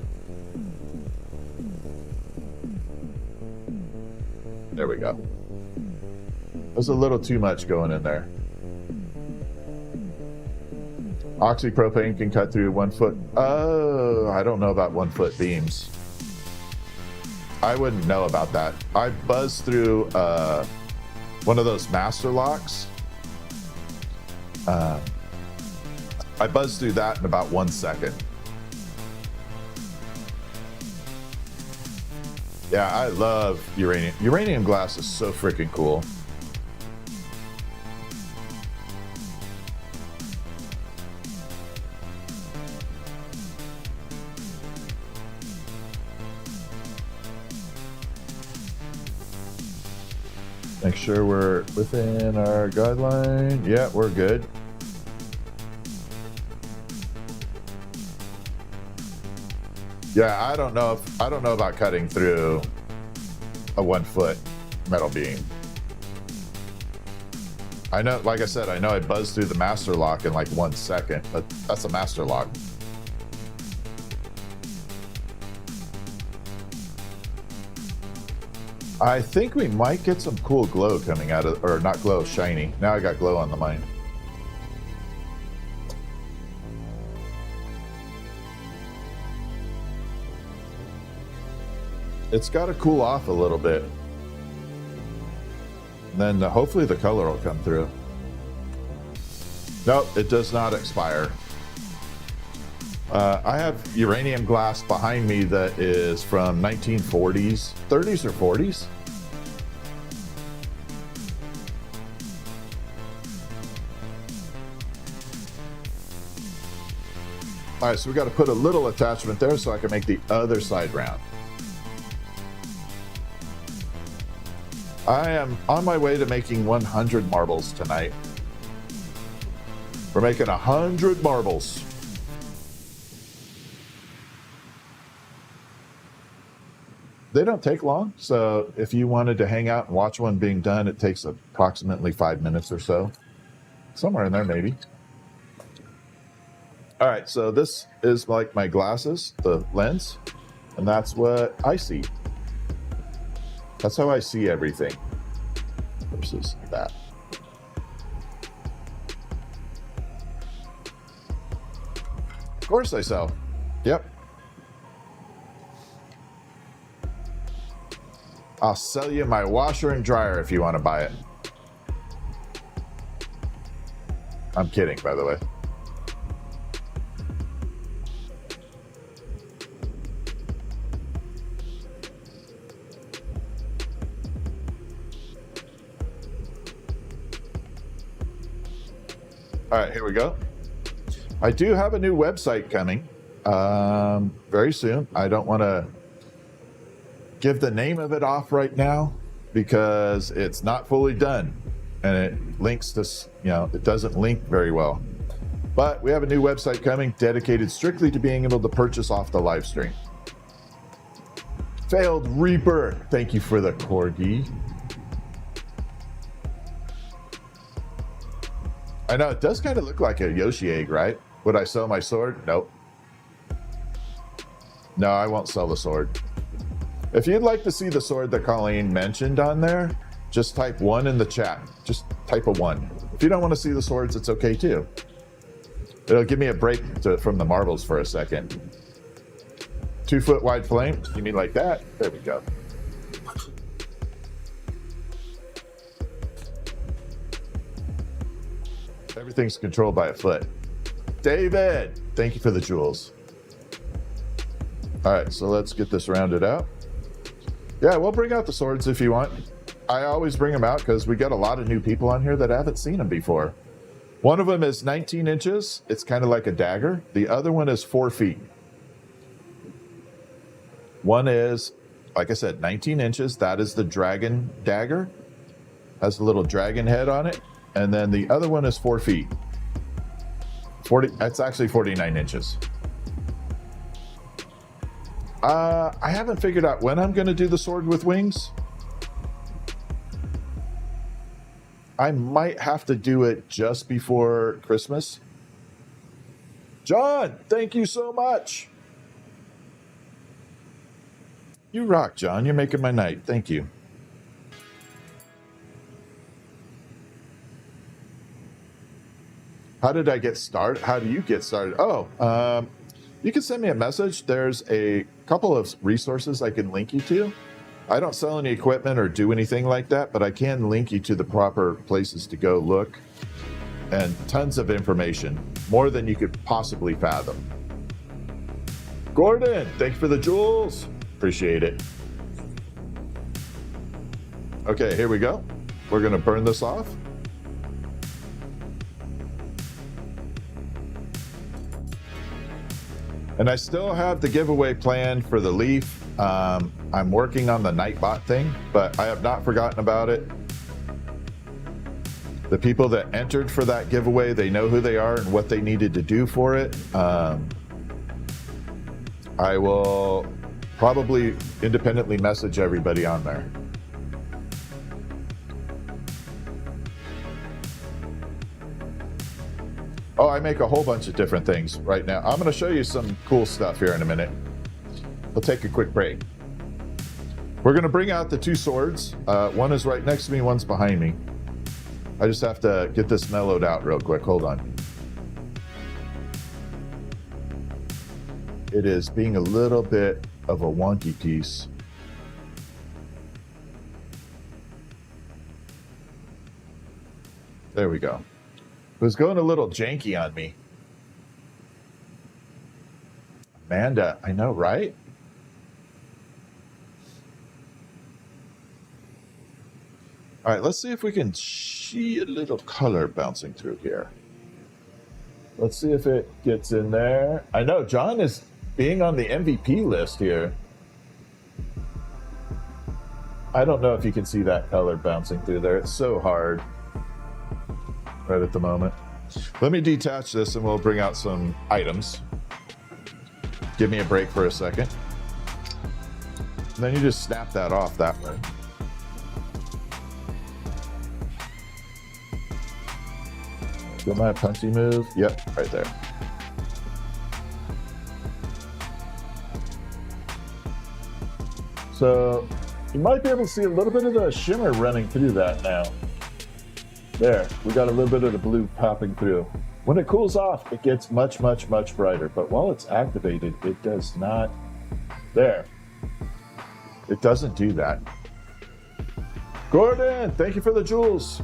There we go. There's a little too much going in there. Oxypropane can cut through 1 foot. Oh, I don't know about 1 foot beams. I wouldn't know about that. I buzzed through one of those master locks, I buzzed through that in about 1 second. Yeah, I love uranium. Uranium glass is so freaking cool. Make sure we're within our guideline. Yeah, we're good. Yeah, I don't know about cutting through a 1 foot metal beam. I know, like I said, I know I buzzed through the master lock in like 1 second, but that's a master lock. I think we might get some cool glow coming out of, or not glow, shiny. Now I got glow on the mine. It's got to cool off a little bit. And then hopefully the color will come through. Nope, it does not expire. I have uranium glass behind me that is from 1940s, 30s or 40s. All right, so we got to put a little attachment there so I can make the other side round. I am on my way to making 100 marbles tonight. We're making 100 marbles. They don't take long, so if you wanted to hang out and watch one being done, it takes approximately 5 minutes or so. Somewhere in there, maybe. All right, so this is like my glasses, the lens, and that's what I see. That's how I see everything versus that. Of course I sell. Yep. I'll sell you my washer and dryer if you want to buy it. I'm kidding, by the way. All right, here we go. I do have a new website coming very soon. I don't want to give the name of it off right now because it's not fully done and it links to, it doesn't link very well. But we have a new website coming dedicated strictly to being able to purchase off the live stream. Failed Reaper, thank you for the corgi. I know it does kind of look like a Yoshi egg, right? Would I sell my sword? Nope. No, I won't sell the sword. If you'd like to see the sword that Colleen mentioned on there, just type 1 in the chat. Just type a 1. If you don't want to see the swords, it's okay too. It'll give me a break from the marbles for a second. 2 foot wide flame? You mean like that? There we go. Everything's controlled by a foot. David, thank you for the jewels. All right, so let's get this rounded out. Yeah, we'll bring out the swords if you want. I always bring them out because we got a lot of new people on here that haven't seen them before. One of them is 19 inches. It's kind of like a dagger. The other one is 4 feet. One is, like I said, 19 inches. That is the dragon dagger. Has a little dragon head on it. And then the other one is 4 feet. That's actually 49 inches. I haven't figured out when I'm going to do the sword with wings. I might have to do it just before Christmas. John, thank you so much. You rock, John. You're making my night. Thank you. How did I get started? How do you get started? Oh, you can send me a message. There's a couple of resources I can link you to. I don't sell any equipment or do anything like that, but I can link you to the proper places to go look. and tons of information, more than you could possibly fathom. Gordon, thank you for the jewels. Appreciate it. Okay, here we go. We're gonna burn this off. And I still have the giveaway plan for the leaf. I'm working on the Nightbot thing, but I have not forgotten about it. The people that entered for that giveaway, they know who they are and what they needed to do for it. I will probably independently message everybody on there. Oh, I make a whole bunch of different things right now. I'm going to show you some cool stuff here in a minute. We'll take a quick break. We're going to bring out the two swords. One is right next to me, one's behind me. I just have to get this mellowed out real quick. Hold on. It is being a little bit of a wonky piece. There we go. It was going a little janky on me. Amanda, I know, right? All right, let's see if we can see a little color bouncing through here. Let's see if it gets in there. I know John is being on the MVP list here. I don't know if you can see that color bouncing through there. It's so hard right at the moment. Let me detach this and we'll bring out some items. Give me a break for a second. And then you just snap that off that way. Do my punchy move? Yep, right there. So you might be able to see a little bit of the shimmer running through that now. There, we got a little bit of the blue popping through. When it cools off, it gets much, much, much brighter. But while it's activated, it does not. There. It doesn't do that. Gordon, thank you for the jewels.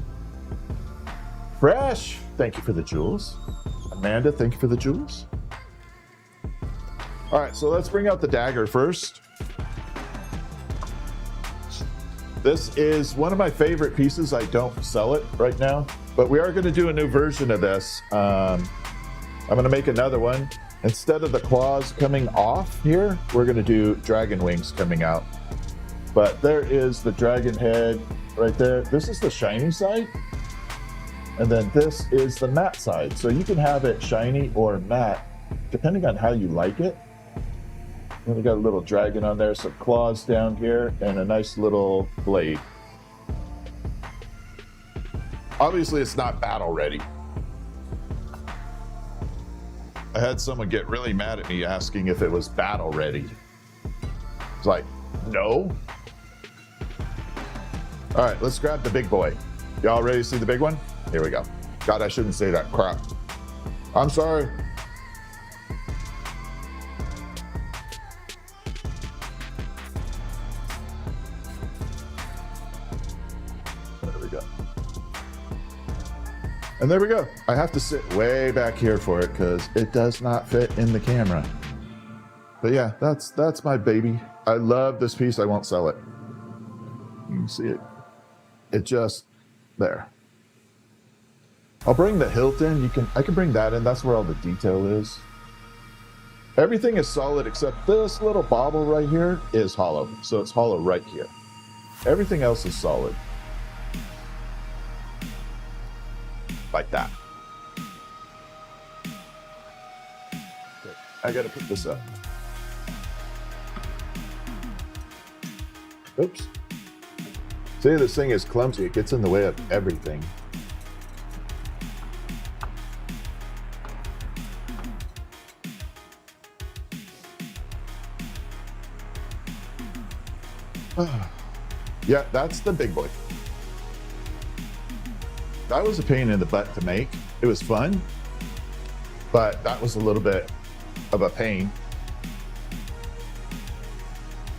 Fresh, thank you for the jewels. Amanda, thank you for the jewels. All right, so let's bring out the dagger first. This is one of my favorite pieces. I don't sell it right now, but we are going to do a new version of this. I'm going to make another one. Instead of the claws coming off here, we're going to do dragon wings coming out. But there is the dragon head right there. This is the shiny side. And then this is the matte side. So you can have it shiny or matte, depending on how you like it. And we got a little dragon on there, some claws down here, and a nice little blade. Obviously, it's not battle ready. I had someone get really mad at me asking if it was battle ready. It's like, no. All right, let's grab the big boy. Y'all ready to see the big one? Here we go. God, I shouldn't say that crap. I'm sorry. There we go. And there we go. I have to sit way back here for it because it does not fit in the camera. But yeah, that's my baby. I love this piece. I won't sell it. You can see it. It just, there. I'll bring the hilt in. I can bring that in. That's where all the detail is. Everything is solid except this little bauble right here is hollow. So it's hollow right here. Everything else is solid. Like that. Okay, I gotta put this up. Oops. See, this thing is clumsy. It gets in the way of everything. Yeah, that's the big boy. That was a pain in the butt to make. It was fun, but that was a little bit of a pain.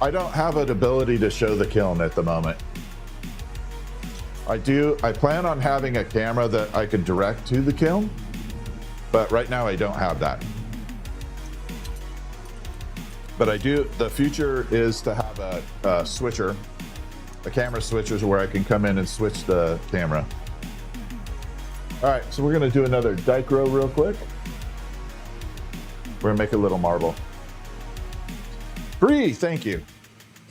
I don't have an ability to show the kiln at the moment. I plan on having a camera that I could direct to the kiln, but right now I don't have that. But I do, the future is to have a switcher, a camera switcher where I can come in and switch the camera. All right, so we're gonna do another dichro real quick. We're gonna make a little marble. Bree, thank you.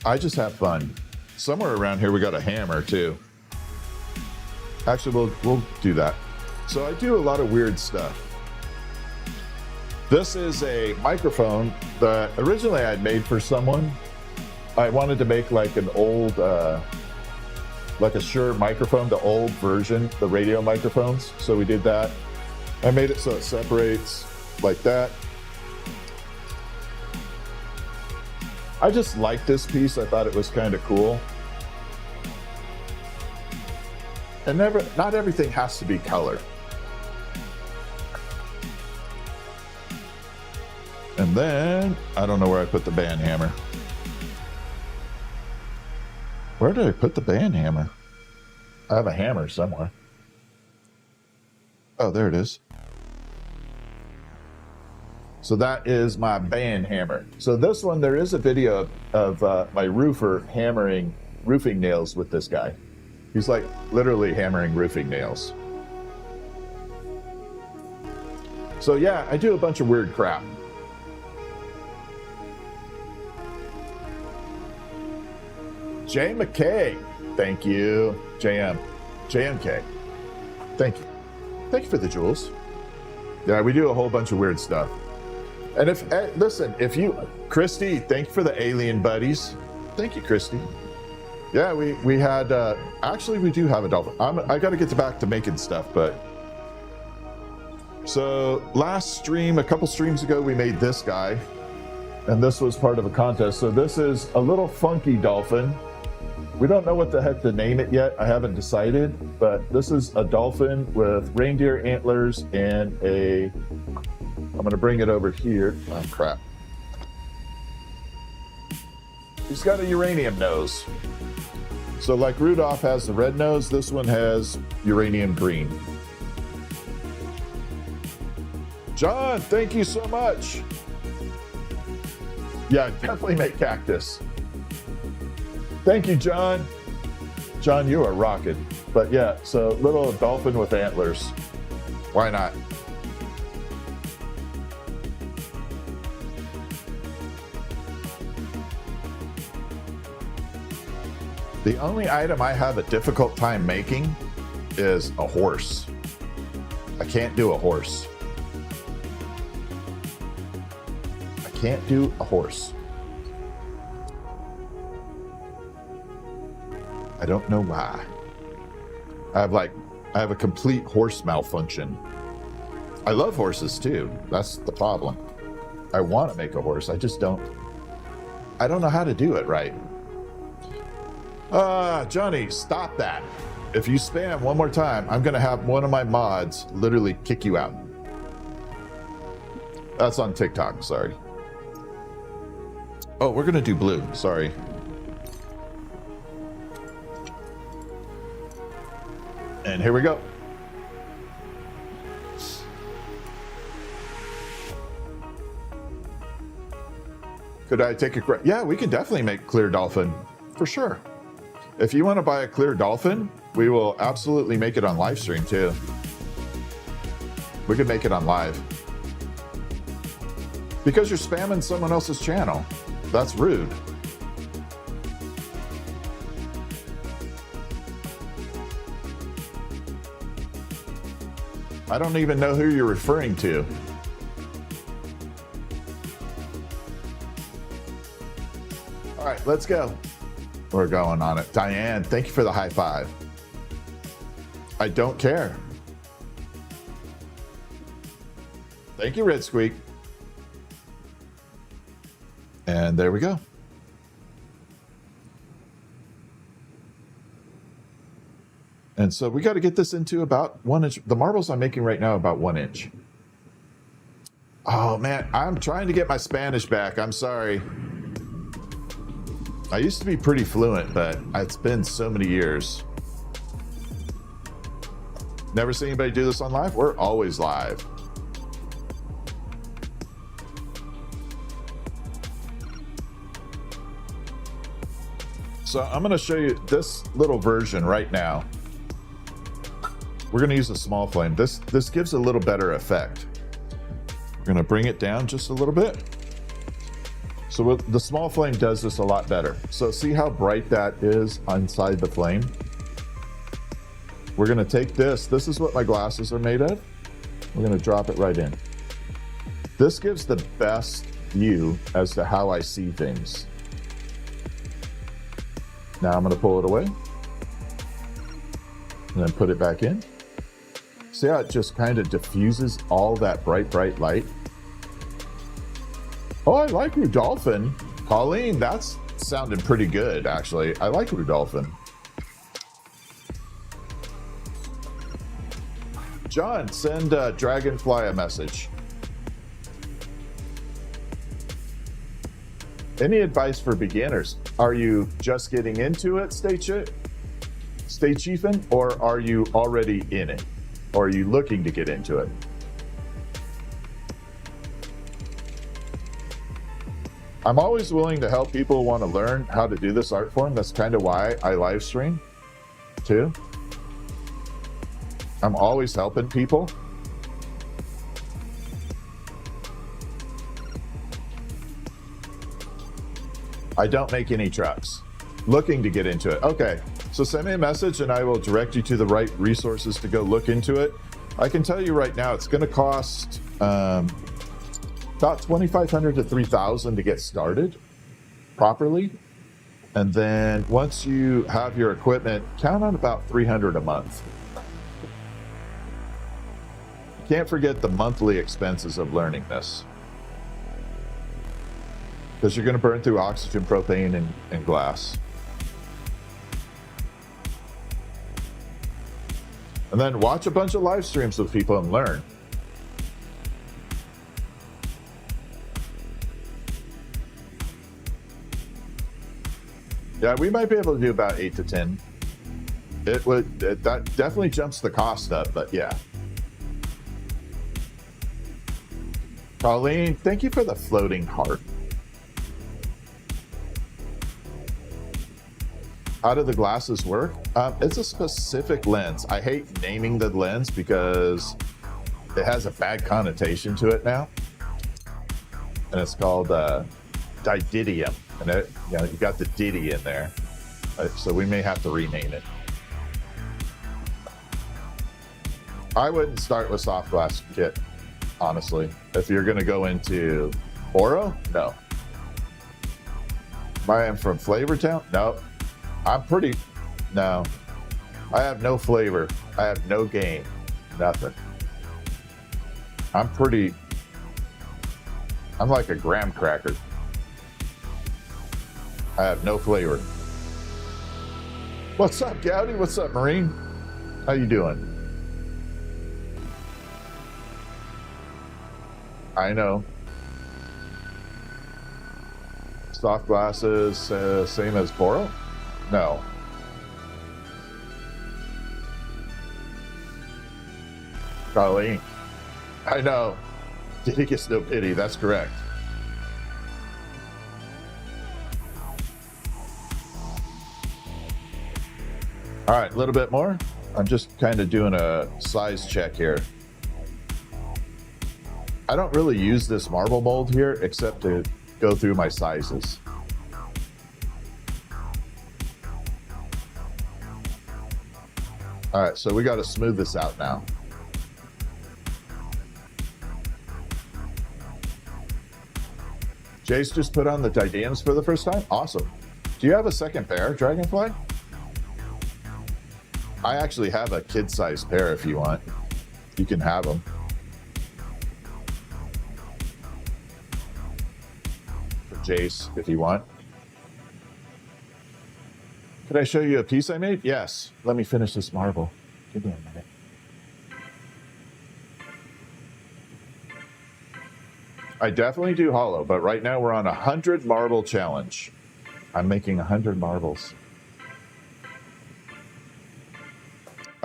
I just have fun. Somewhere around here we got a hammer too. Actually, we'll do that. So I do a lot of weird stuff. This is a microphone that originally I'd made for someone. I wanted to make like an old, like a Shure microphone, the old version, the radio microphones. So we did that. I made it so it separates like that. I just liked this piece. I thought it was kind of cool. And not everything has to be color. And then, I don't know where I put the band hammer. Where did I put the band hammer? I have a hammer somewhere. Oh, there it is. So that is my band hammer. So this one, there is a video of my roofer hammering roofing nails with this guy. He's like literally hammering roofing nails. So yeah, I do a bunch of weird crap. Jay McKay, thank you. JMK, thank you. Thank you for the jewels. Yeah, we do a whole bunch of weird stuff. And listen, Christy, thank you for the alien buddies. Thank you, Christy. Yeah, we had, actually we do have a dolphin. I gotta get back to making stuff, but. So last stream, a couple streams ago, we made this guy. And this was part of a contest. So this is a little funky dolphin. We don't know what the heck to name it yet. I haven't decided, but this is a dolphin with reindeer antlers and I'm gonna bring it over here. Oh crap. He's got a uranium nose. So like Rudolph has the red nose, this one has uranium green. John, thank you so much. Yeah, definitely make cactus. Thank you, John. John, you are rocking. But yeah, so little dolphin with antlers. Why not? The only item I have a difficult time making is a horse. I can't do a horse. I can't do a horse. I don't know why. I have a complete horse malfunction. I love horses too. That's the problem. I want to make a horse. I just don't. I don't know how to do it right. Johnny, stop that. If you spam one more time, I'm going to have one of my mods literally kick you out. That's on TikTok, sorry. Oh, we're going to do blue, sorry. And here we go. Could I take a... Yeah, we can definitely make clear dolphin, for sure. If you want to buy a clear dolphin, we will absolutely make it on live stream too. We could make it on live. Because you're spamming someone else's channel. That's rude. I don't even know who you're referring to. All right, let's go. We're going on it. Diane, thank you for the high five. I don't care. Thank you, Red Squeak. And there we go. And so we got to get this into about 1 inch. The marbles I'm making right now about 1 inch. Oh man, I'm trying to get my Spanish back. I'm sorry. I used to be pretty fluent, but it's been so many years. Never seen anybody do this on live? We're always live. So I'm going to show you this little version right now. We're going to use a small flame. This gives a little better effect. We're going to bring it down just a little bit. So the small flame does this a lot better. So see how bright that is inside the flame? We're going to take this. This is what my glasses are made of. We're going to drop it right in. This gives the best view as to how I see things. Now I'm going to pull it away and then put it back in. See how it just kind of diffuses all that bright light? Oh, I like Rudolphin. Colleen, that's sounded pretty good, actually. I like Rudolphin. John, send Dragonfly a message. Any advice for beginners? Are you just getting into it, Stay Chiefin, or are you already in it? Or are you looking to get into it? I'm always willing to help people who want to learn how to do this art form. That's kind of why I live stream too. I'm always helping people. I don't make any trucks. Looking to get into it. Okay, so send me a message and I will direct you to the right resources to go look into it. I can tell you right now, it's going to cost about $2,500 to $3,000 to get started properly. And then once you have your equipment, count on about $300 a month. Can't forget the monthly expenses of learning this, because you're going to burn through oxygen, propane, and glass. And then watch a bunch of live streams with people and learn. Yeah, we might be able to do about 8 to 10. That definitely jumps the cost up, but yeah. Colleen, thank you for the floating heart. How do the glasses work? It's a specific lens. I hate naming the lens because it has a bad connotation to it now. And it's called dididium. And it, you know, you got the diddy in there. So we may have to rename it. I wouldn't start with soft glass kit, honestly. If you're going to go into Oro, no. I am from Flavortown? No. No. I have no flavor. I have no game. Nothing. I'm like a graham cracker. I have no flavor. What's up, Gowdy? What's up, Marine? How you doing? I know. Soft glasses, same as Boro? No. Colleen. I know. Diddy gets no pity. That's correct. All right, a little bit more. I'm just kind of doing a size check here. I don't really use this marble mold here except to go through my sizes. All right, so we got to smooth this out now. Jace just put on the diadems for the first time. Awesome. Do you have a second pair, Dragonfly? I actually have a kid-sized pair if you want. You can have them. For Jace, if you want. Could I show you a piece I made? Yes. Let me finish this marble. Give me a minute. I definitely do hollow, but right now we're on a 100 marble challenge. I'm making 100 marbles.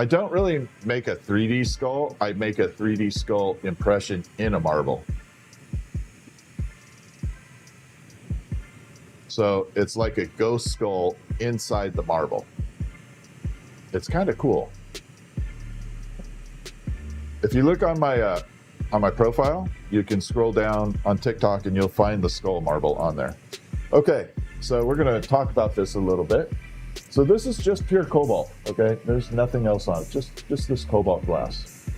I don't really make a 3D skull. I make a 3D skull impression in a marble. So it's like a ghost skull inside the marble. It's kind of cool. If you look on my profile, you can scroll down on TikTok and you'll find the skull marble on there. Okay, so we're gonna talk about this a little bit. So this is just pure cobalt, okay? There's nothing else on it, just this cobalt glass.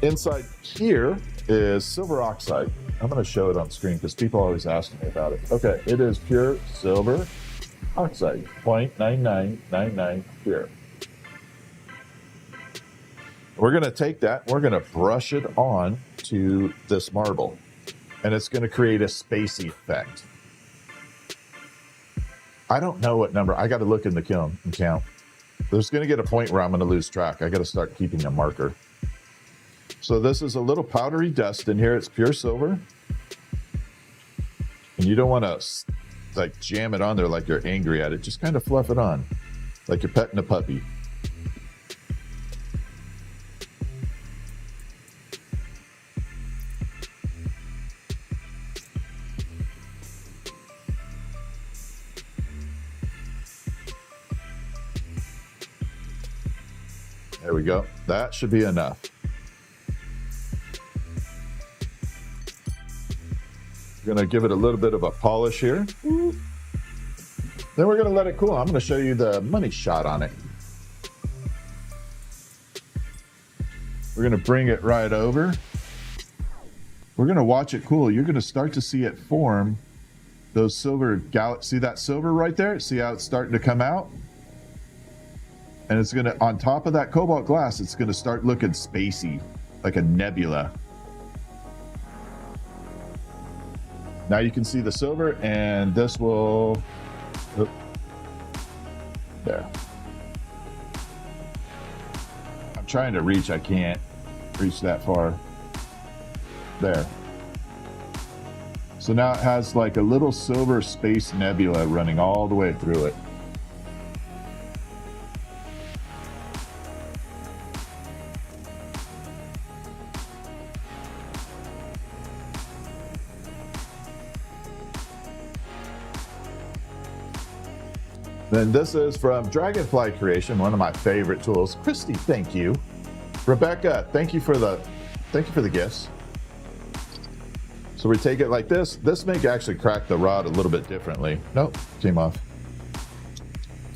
Inside here is silver oxide. I'm gonna show it on screen because people always ask me about it. Okay, it is pure silver oxide, 0.9999 pure. We're gonna take that, we're gonna brush it on to this marble, and it's gonna create a spacey effect. I don't know what number, I gotta look in the kiln and count. There's gonna get a point where I'm gonna lose track. I gotta start keeping a marker. So this is a little powdery dust in here. It's pure silver. And you don't wanna like jam it on there like you're angry at it. Just kind of fluff it on, like you're petting a puppy. There we go. That should be enough. We're gonna give it a little bit of a polish here. Then we're gonna let it cool. I'm gonna show you the money shot on it. We're gonna bring it right over. We're gonna watch it cool. You're gonna start to see it form those silver see that silver right there? See how it's starting to come out? And it's gonna, on top of that cobalt glass, it's gonna start looking spacey, like a nebula. Now you can see the silver, and this will, there. I'm trying to reach, I can't reach that far. There. So now it has like a little silver space nebula running all the way through it. Then this is from Dragonfly Creation, one of my favorite tools. Christy, thank you. Rebecca, thank you for the gifts. So we take it like this. This may actually crack the rod a little bit differently. Nope, came off.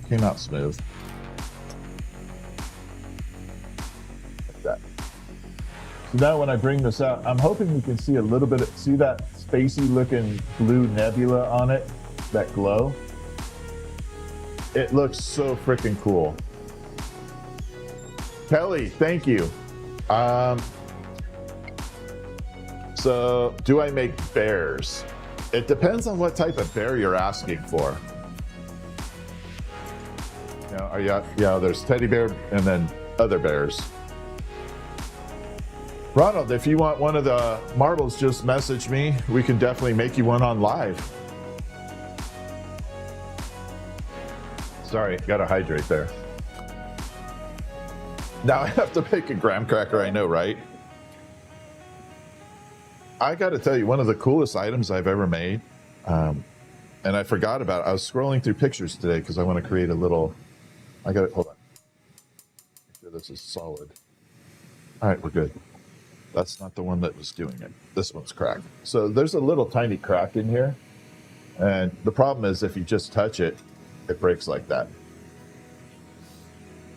Came out smooth. Like that. So now when I bring this out, I'm hoping you can see a little bit, see that spacey looking blue nebula on it, that glow? It looks so freaking cool. Kelly, thank you. So do I make bears? It depends on what type of bear you're asking for. You know, yeah, there's teddy bear and then other bears. Ronald, if you want one of the marbles, just message me. We can definitely make you one on live. Sorry, gotta hydrate there. Now I have to make a graham cracker, I know, right? I gotta tell you, one of the coolest items I've ever made, and I forgot about it. I was scrolling through pictures today because I want to create a little, I got it, hold on. Make sure this is solid. All right, we're good. That's not the one that was doing it. This one's cracked. So there's a little tiny crack in here. And the problem is if you just touch it, it breaks like that.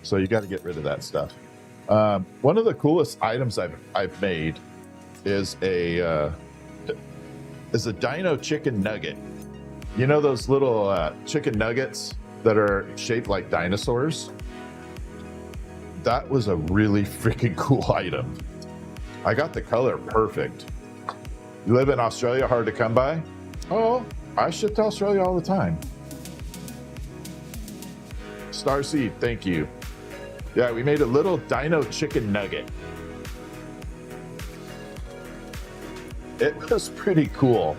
So you got to get rid of that stuff. One of the coolest items I've made is a dino chicken nugget. You know those little chicken nuggets that are shaped like dinosaurs? That was a really freaking cool item. I got the color perfect. You live in Australia, hard to come by? Oh, I ship to Australia all the time. Starseed, thank you. Yeah, we made a little dino chicken nugget. It was pretty cool.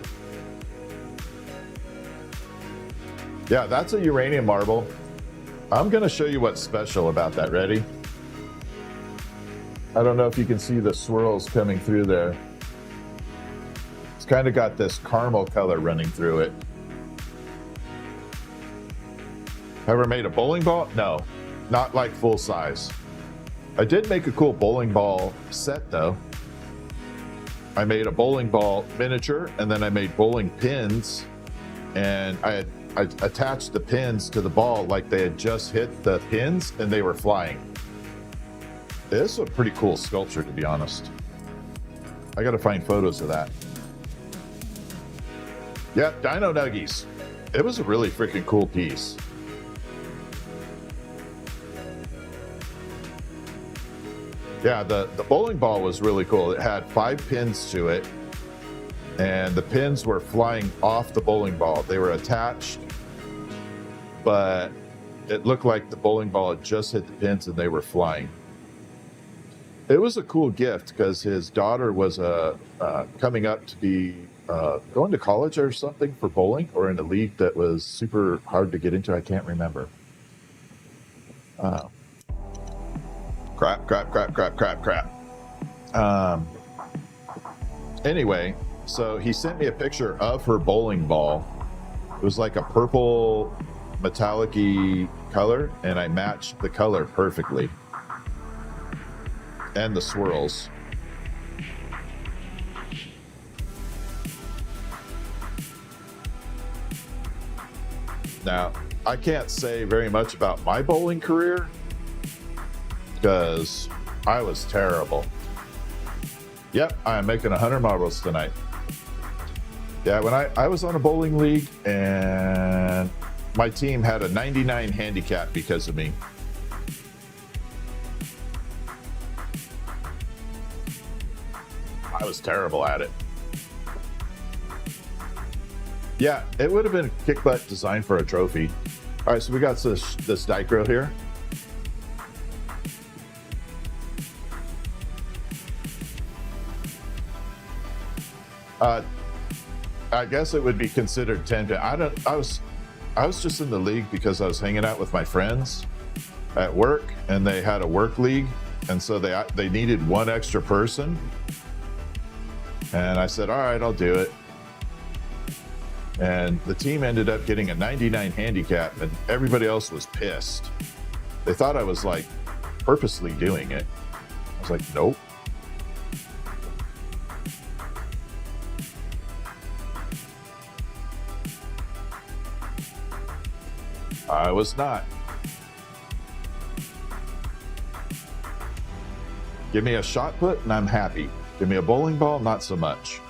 Yeah, that's a uranium marble. I'm gonna show you what's special about that. Ready? I don't know if you can see the swirls coming through there. It's kind of got this caramel color running through it. Ever made a bowling ball? No, not like full size. I did make a cool bowling ball set though. I made a bowling ball miniature, and then I made bowling pins, and I attached the pins to the ball like they had just hit the pins and they were flying. This is a pretty cool sculpture, to be honest. I gotta find photos of that. Yep, Dino Nuggies. It was a really freaking cool piece. Yeah, the bowling ball was really cool. It had 5 pins to it, and the pins were flying off the bowling ball. They were attached, but it looked like the bowling ball had just hit the pins and they were flying. It was a cool gift because his daughter was coming up to be going to college or something for bowling, or in a league that was super hard to get into. I can't remember. Crap. Anyway, so he sent me a picture of her bowling ball. It was like a purple metallic-y color, and I matched the color perfectly. And the swirls. Now, I can't say very much about my bowling career because I was terrible. Yep, I'm making 100 marbles tonight. Yeah, when I was on a bowling league, and my team had a 99 handicap because of me. I was terrible at it. Yeah, it would have been kick butt designed for a trophy. All right, so we got this dichro here. I guess it would be considered 10 pin. I was just in the league because I was hanging out with my friends at work, and they had a work league, and so they needed one extra person. And I said, all right, I'll do it. And the team ended up getting a 99 handicap, and everybody else was pissed. They thought I was like purposely doing it. I was like, nope. I was not. Give me a shot put and I'm happy. Give me a bowling ball, not so much.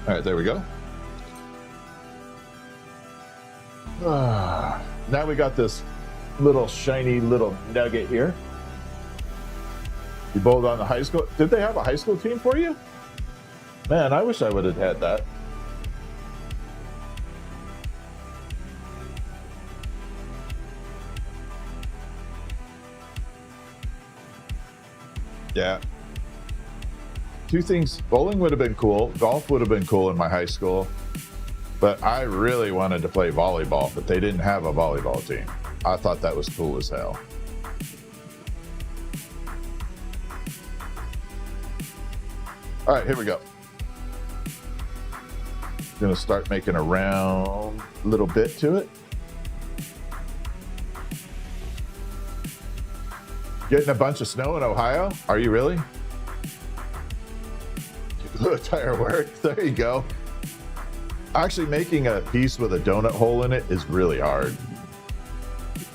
All right, there we go. Now we got this little shiny little nugget here. You bowled on the high school. Did they have a high school team for you? Man, I wish I would have had that. Yeah. Two things. Bowling would have been cool. Golf would have been cool in my high school. But I really wanted to play volleyball, but they didn't have a volleyball team. I thought that was cool as hell. All right, here we go. Gonna start making a round little bit to it. Getting a bunch of snow in Ohio? Are you really? Glue tire work. There you go. Actually, making a piece with a donut hole in it is really hard.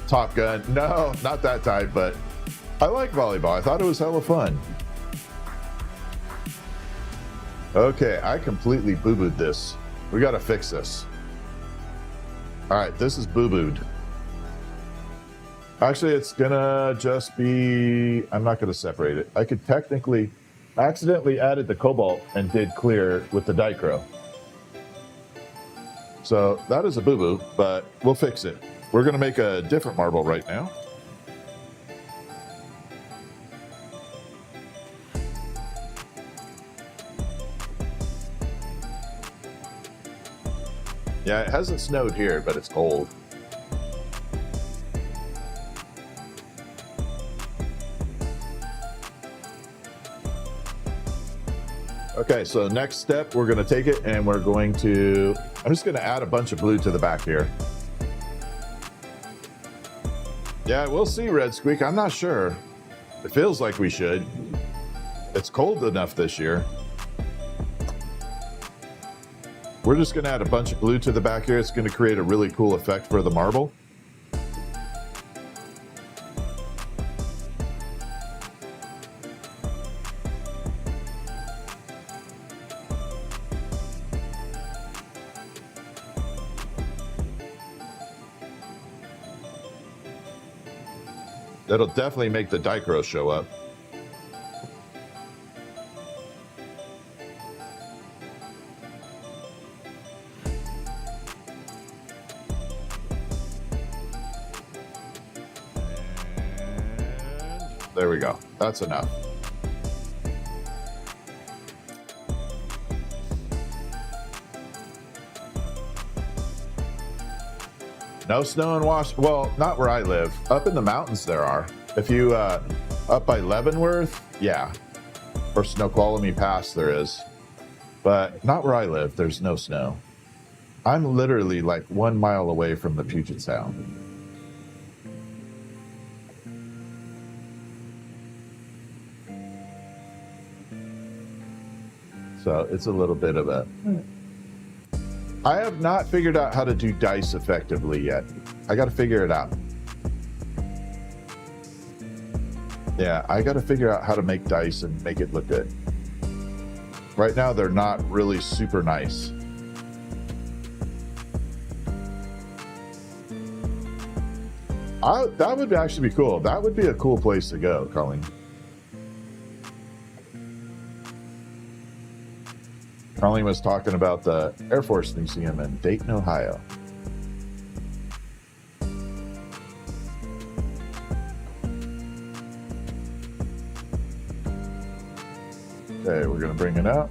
Top Gun. No, not that type, but I like volleyball. I thought it was hella fun. Okay, I completely boo-booed this. We got to fix this. All right, this is boo-booed. Actually, it's gonna just be, I'm not gonna separate it. I could technically, accidentally added the cobalt and did clear with the dichro. So that is a boo-boo, but we'll fix it. We're gonna make a different marble right now. Yeah, it hasn't snowed here, but it's cold. Okay, so next step, we're gonna take it and we're going to, I'm just gonna add a bunch of blue to the back here. Yeah, we'll see, Red Squeak, I'm not sure. It feels like we should. It's cold enough this year. We're just gonna add a bunch of blue to the back here. It's gonna create a really cool effect for the marble. That'll definitely make the dichro show up. And there we go. That's enough. No snow in well, not where I live. Up in the mountains there are. If you, up by Leavenworth, yeah. Or Snoqualmie Pass there is. But not where I live, there's no snow. I'm literally like 1 mile away from the Puget Sound. So it's a little bit of a... I have not figured out how to do dice effectively yet. I got to figure it out. Yeah, I got to figure out how to make dice and make it look good. Right now, they're not really super nice. That would actually be cool. That would be a cool place to go, Colleen. Colleen was talking about the Air Force Museum in Dayton, Ohio. Okay, we're going to bring it out.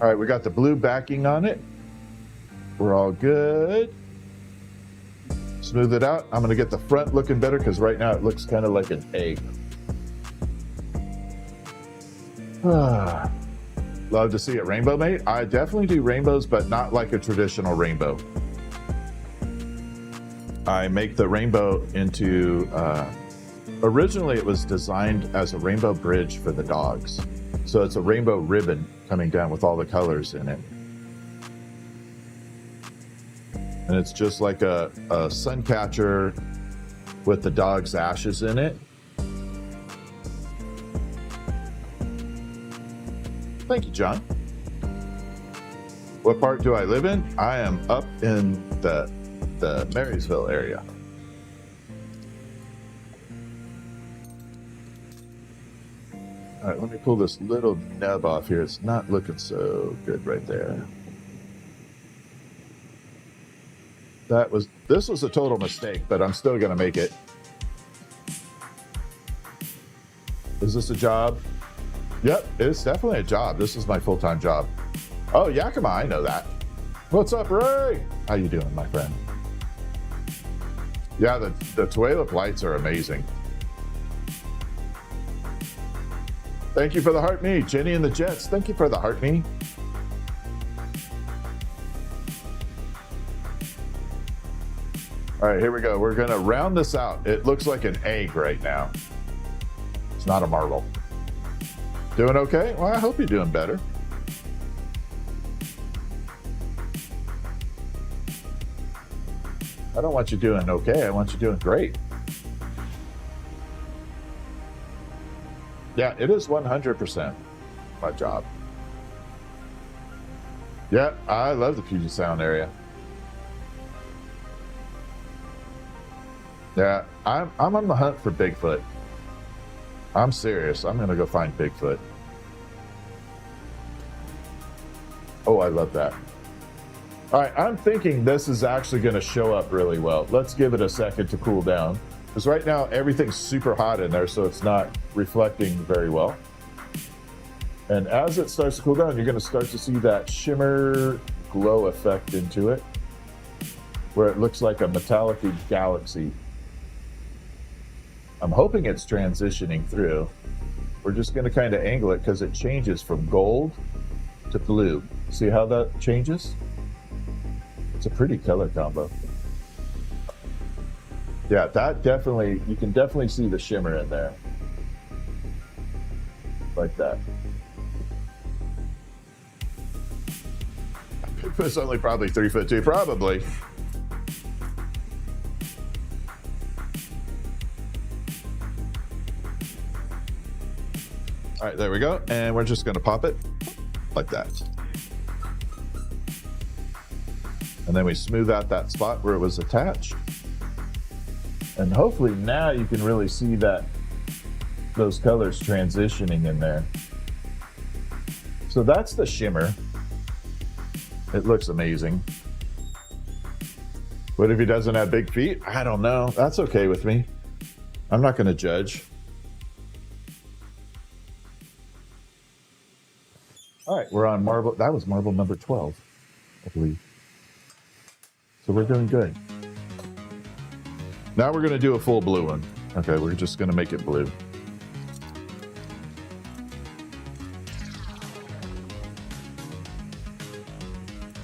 All right, we got the blue backing on it. We're all good. Smooth it out. I'm going to get the front looking better because right now it looks kind of like an egg. Love to see it rainbow mate. I definitely do rainbows, but not like a traditional rainbow. I make the rainbow into, originally it was designed as a rainbow bridge for the dogs. So it's a rainbow ribbon coming down with all the colors in it. And it's just like a sun catcher with the dog's ashes in it. Thank you, John. What part do I live in? I am up in the Marysville area. All right, let me pull this little nub off here. It's not looking so good right there. This was a total mistake, but I'm still gonna make it. Is this a job? Yep, it's definitely a job. This is my full-time job. Oh, Yakima, I know that. What's up, Ray? How you doing, my friend? Yeah, the Tualip lights are amazing. Thank you for the heart me, Jenny and the Jets. Thank you for the heart me. All right, here we go. We're gonna round this out. It looks like an egg right now. It's not a marble. Doing okay? Well, I hope you're doing better. I don't want you doing okay. I want you doing great. Yeah, it is 100% my job. Yeah, I love the Puget Sound area. Yeah, I'm on the hunt for Bigfoot. I'm serious. I'm gonna go find Bigfoot. Oh, I love that. All right, I'm thinking this is actually gonna show up really well. Let's give it a second to cool down. Because right now everything's super hot in there, so it's not reflecting very well. And as it starts to cool down, you're going to start to see that shimmer glow effect into it, where it looks like a metallic galaxy. I'm hoping it's transitioning through. We're just going to kind of angle it because it changes from gold to blue. See how that changes? It's a pretty color combo. Yeah, that definitely, you can definitely see the shimmer in there. Like that. It's only probably 3'2", probably. All right, there we go. And we're just gonna pop it like that. And then we smooth out that spot where it was attached. And hopefully now you can really see that those colors transitioning in there. So that's the shimmer. It looks amazing. What if he doesn't have big feet? I don't know. That's okay with me. I'm not gonna judge. All right, we're on marble. That was marble number 12, I believe. So we're doing good. Now we're gonna do a full blue one. Okay, we're just gonna make it blue.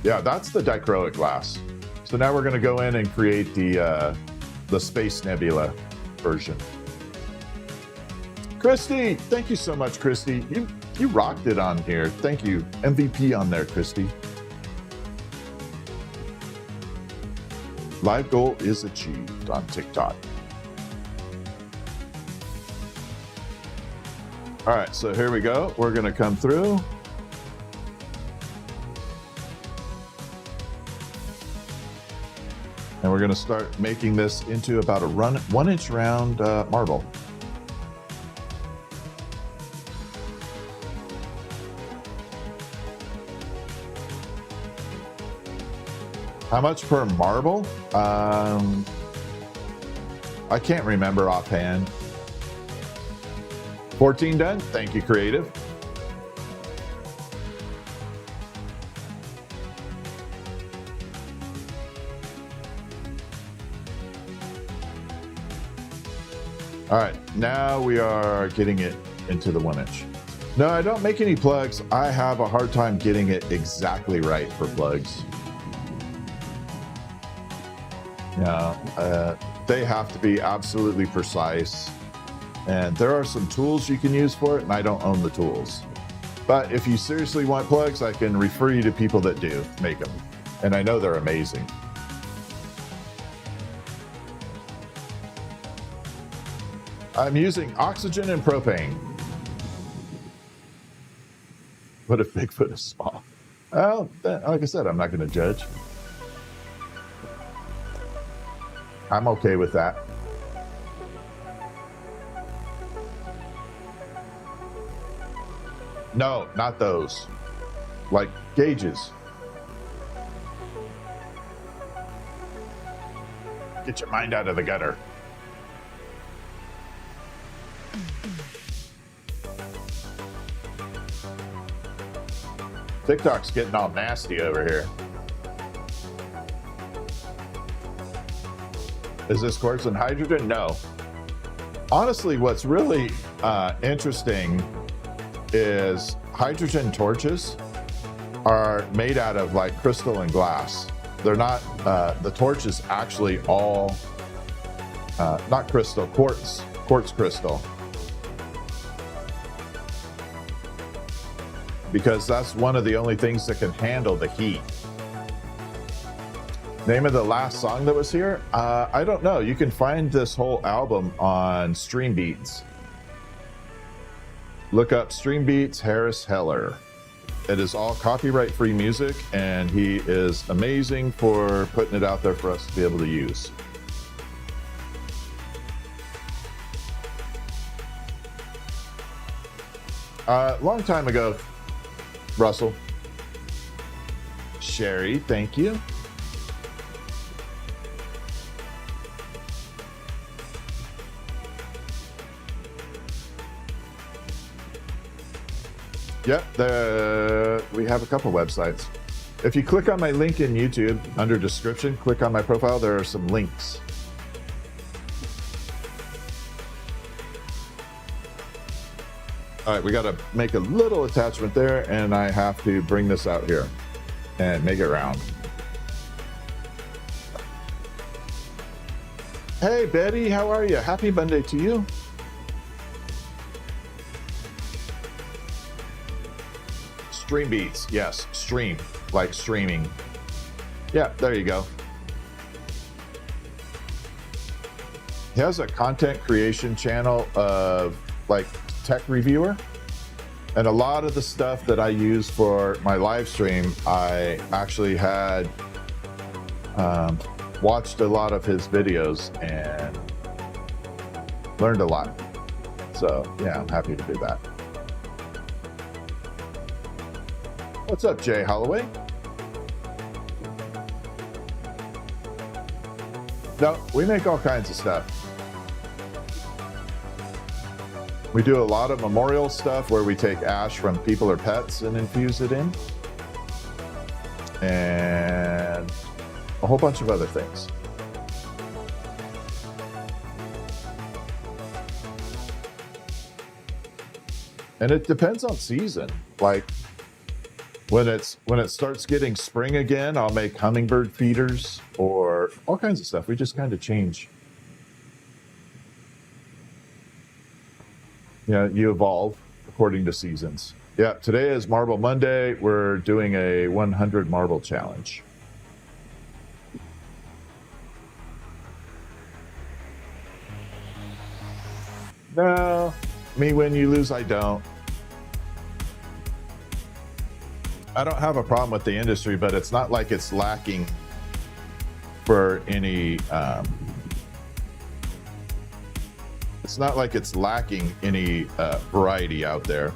Yeah, that's the dichroic glass. So now we're gonna go in and create the Space Nebula version. Christy, thank you so much, Christy. You rocked it on here. Thank you. MVP on there, Christy. Live goal is achieved on TikTok. All right, so here we go. We're gonna come through. And we're gonna start making this into about a 1 inch round marble. How much per marble? I can't remember offhand. 14 done. Thank you, Creative. All right, now we are getting it into the 1 inch. No, I don't make any plugs. I have a hard time getting it exactly right for plugs. Yeah, they have to be absolutely precise. And there are some tools you can use for it, and I don't own the tools. But if you seriously want plugs, I can refer you to people that do make them. And I know they're amazing. I'm using oxygen and propane. What if Bigfoot is small? Well, like I said, I'm not going to judge. I'm okay with that. No, not those. Like gauges. Get your mind out of the gutter. TikTok's getting all nasty over here. Is this quartz and hydrogen? No. Honestly, what's really interesting is hydrogen torches are made out of like crystal and glass. They're not, the torch is actually all, not crystal, quartz crystal. Because that's one of the only things that can handle the heat. Name of the last song that was here? I don't know. You can find this whole album on Stream Beats. Look up Stream Beats Harris Heller. It is all copyright-free music, and he is amazing for putting it out there for us to be able to use. Long time ago, Russell. Sherry, thank you. Yep, we have a couple websites. If you click on my link in YouTube under description, click on my profile, there are some links. All right, we got to make a little attachment there, and I have to bring this out here and make it round. Hey, Betty, how are you? Happy Monday to you. Stream beats, yes, stream, like streaming. Yeah, there you go. He has a content creation channel of like tech reviewer, and a lot of the stuff that I use for my live stream, I actually had watched a lot of his videos and learned a lot. So yeah, I'm happy to do that. What's up, Jay Holloway? No, we make all kinds of stuff. We do a lot of memorial stuff where we take ash from people or pets and infuse it in. And a whole bunch of other things. And it depends on season. Like when it starts getting spring again, I'll make hummingbird feeders or all kinds of stuff. We just kind of change. Yeah, you evolve according to seasons. Yeah, today is Marble Monday. We're doing a 100 marble challenge. No, me when you lose, I don't. I don't have a problem with the industry, but it's not like it's lacking for any, it's not like it's lacking any variety out there.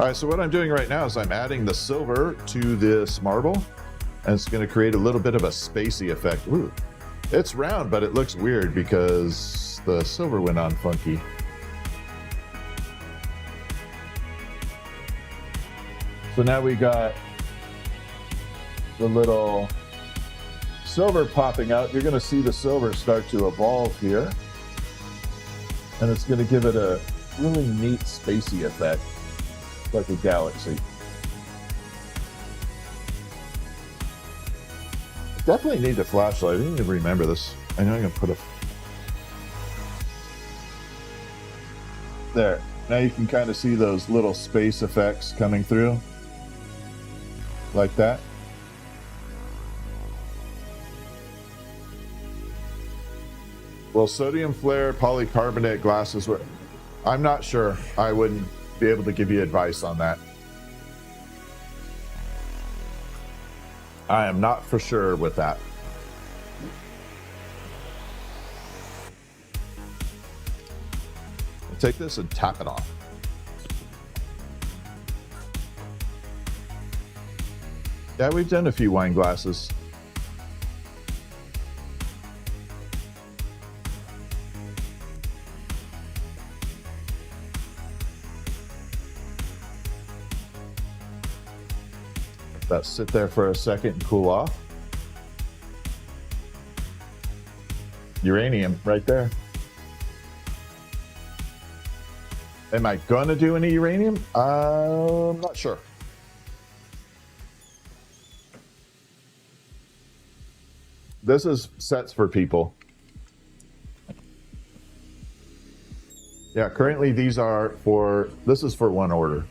All right, so what I'm doing right now is I'm adding the silver to this marble, and it's going to create a little bit of a spacey effect. Ooh, it's round, but it looks weird because the silver went on funky. So now we got the little silver popping out. You're going to see the silver start to evolve here. And it's going to give it a really neat spacey effect, like a galaxy. Definitely need a flashlight. I need to remember this. I know I'm going to put a... There. Now you can kind of see those little space effects coming through. Like that. Well, sodium flare polycarbonate glasses were... I'm not sure. I wouldn't be able to give you advice on that. I am not for sure with that. I'll take this and tap it off. Yeah, we've done a few wine glasses. Let that sit there for a second and cool off. Uranium right there. Am I gonna do any uranium? I'm not sure. This is sets for people. Yeah, currently these are for, this is for one order.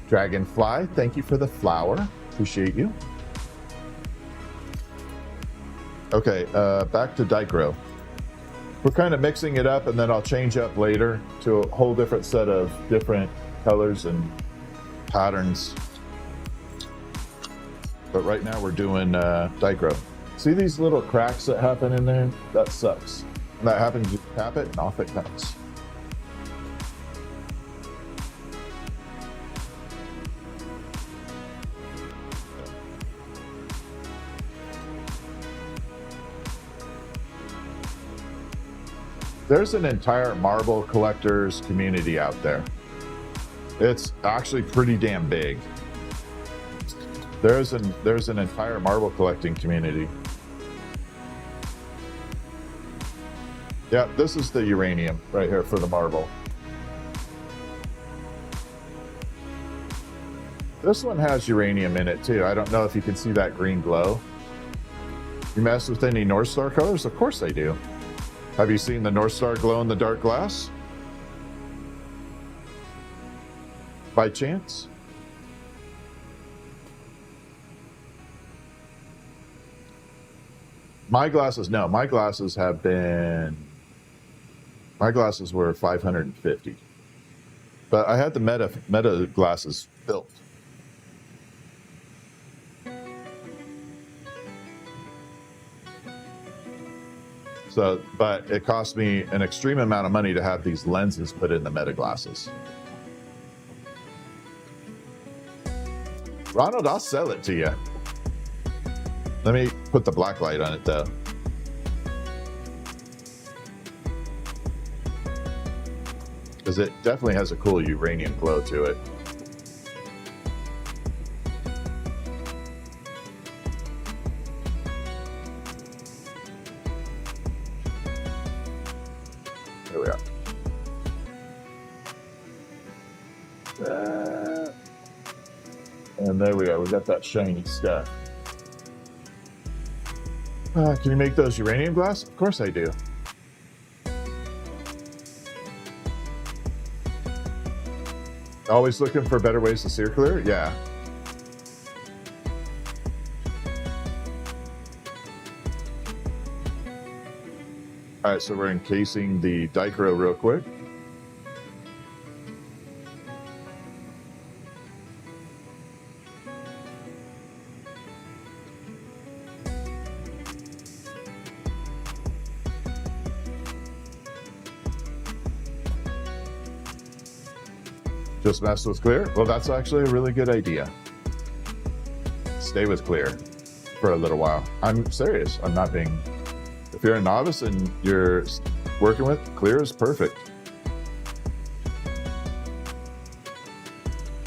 Dragonfly, thank you for the flower. Appreciate you. Okay, back to Dichro. We're kind of mixing it up, and then I'll change up later to a whole different set of different colors and patterns. But right now we're doing Dichro. See these little cracks that happen in there? That sucks. When that happens, you tap it and off it comes. There's an entire marble collectors community out there. It's actually pretty damn big. There's an entire marble collecting community. Yeah, this is the uranium right here for the marble. This one has uranium in it too. I don't know if you can see that green glow. You mess with any North Star colors? Of course I do. Have you seen the North Star glow in the dark glass? By chance? My glasses, no. My glasses have been... My glasses were 550. But I had the Meta glasses built. So, but it cost me an extreme amount of money to have these lenses put in the Meta glasses. Ronald, I'll sell it to you. Let me put the black light on it though. Because it definitely has a cool uranium glow to it. There we are. And there we go. We got that shiny stuff. Can you make those uranium glass? Of course I do. Always looking for better ways to steer clear? Yeah. All right, so we're encasing the dichro real quick. Just mess with clear? Well, that's actually a really good idea. Stay with clear for a little while. I'm serious. I'm not being... If you're a novice and you're working with, clear is perfect.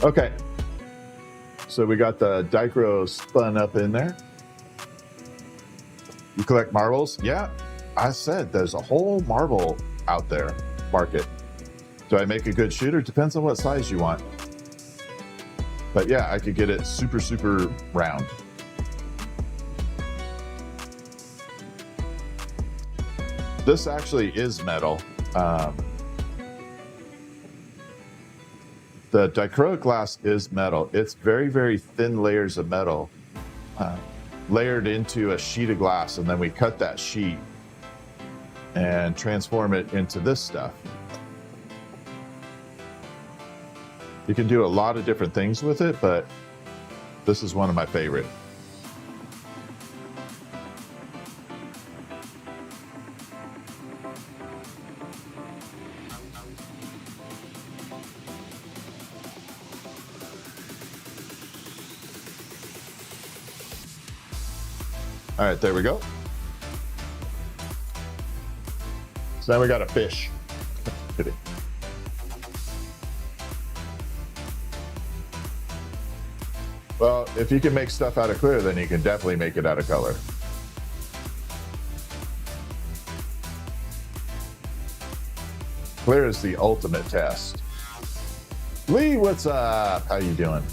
Okay. So we got the dichro spun up in there. You collect marbles? Yeah, I said there's a whole marble out there market. Do I make a good shooter? Depends on what size you want. But yeah, I could get it super, super round. This actually is metal. The dichroic glass is metal. It's very, very thin layers of metal layered into a sheet of glass, and then we cut that sheet and transform it into this stuff. You can do a lot of different things with it, but this is one of my favorite. All right, there we go. So now we got a fish. Kidding. Well, if you can make stuff out of clear, then you can definitely make it out of color. Clear is the ultimate test. Lee, what's up? How you doing?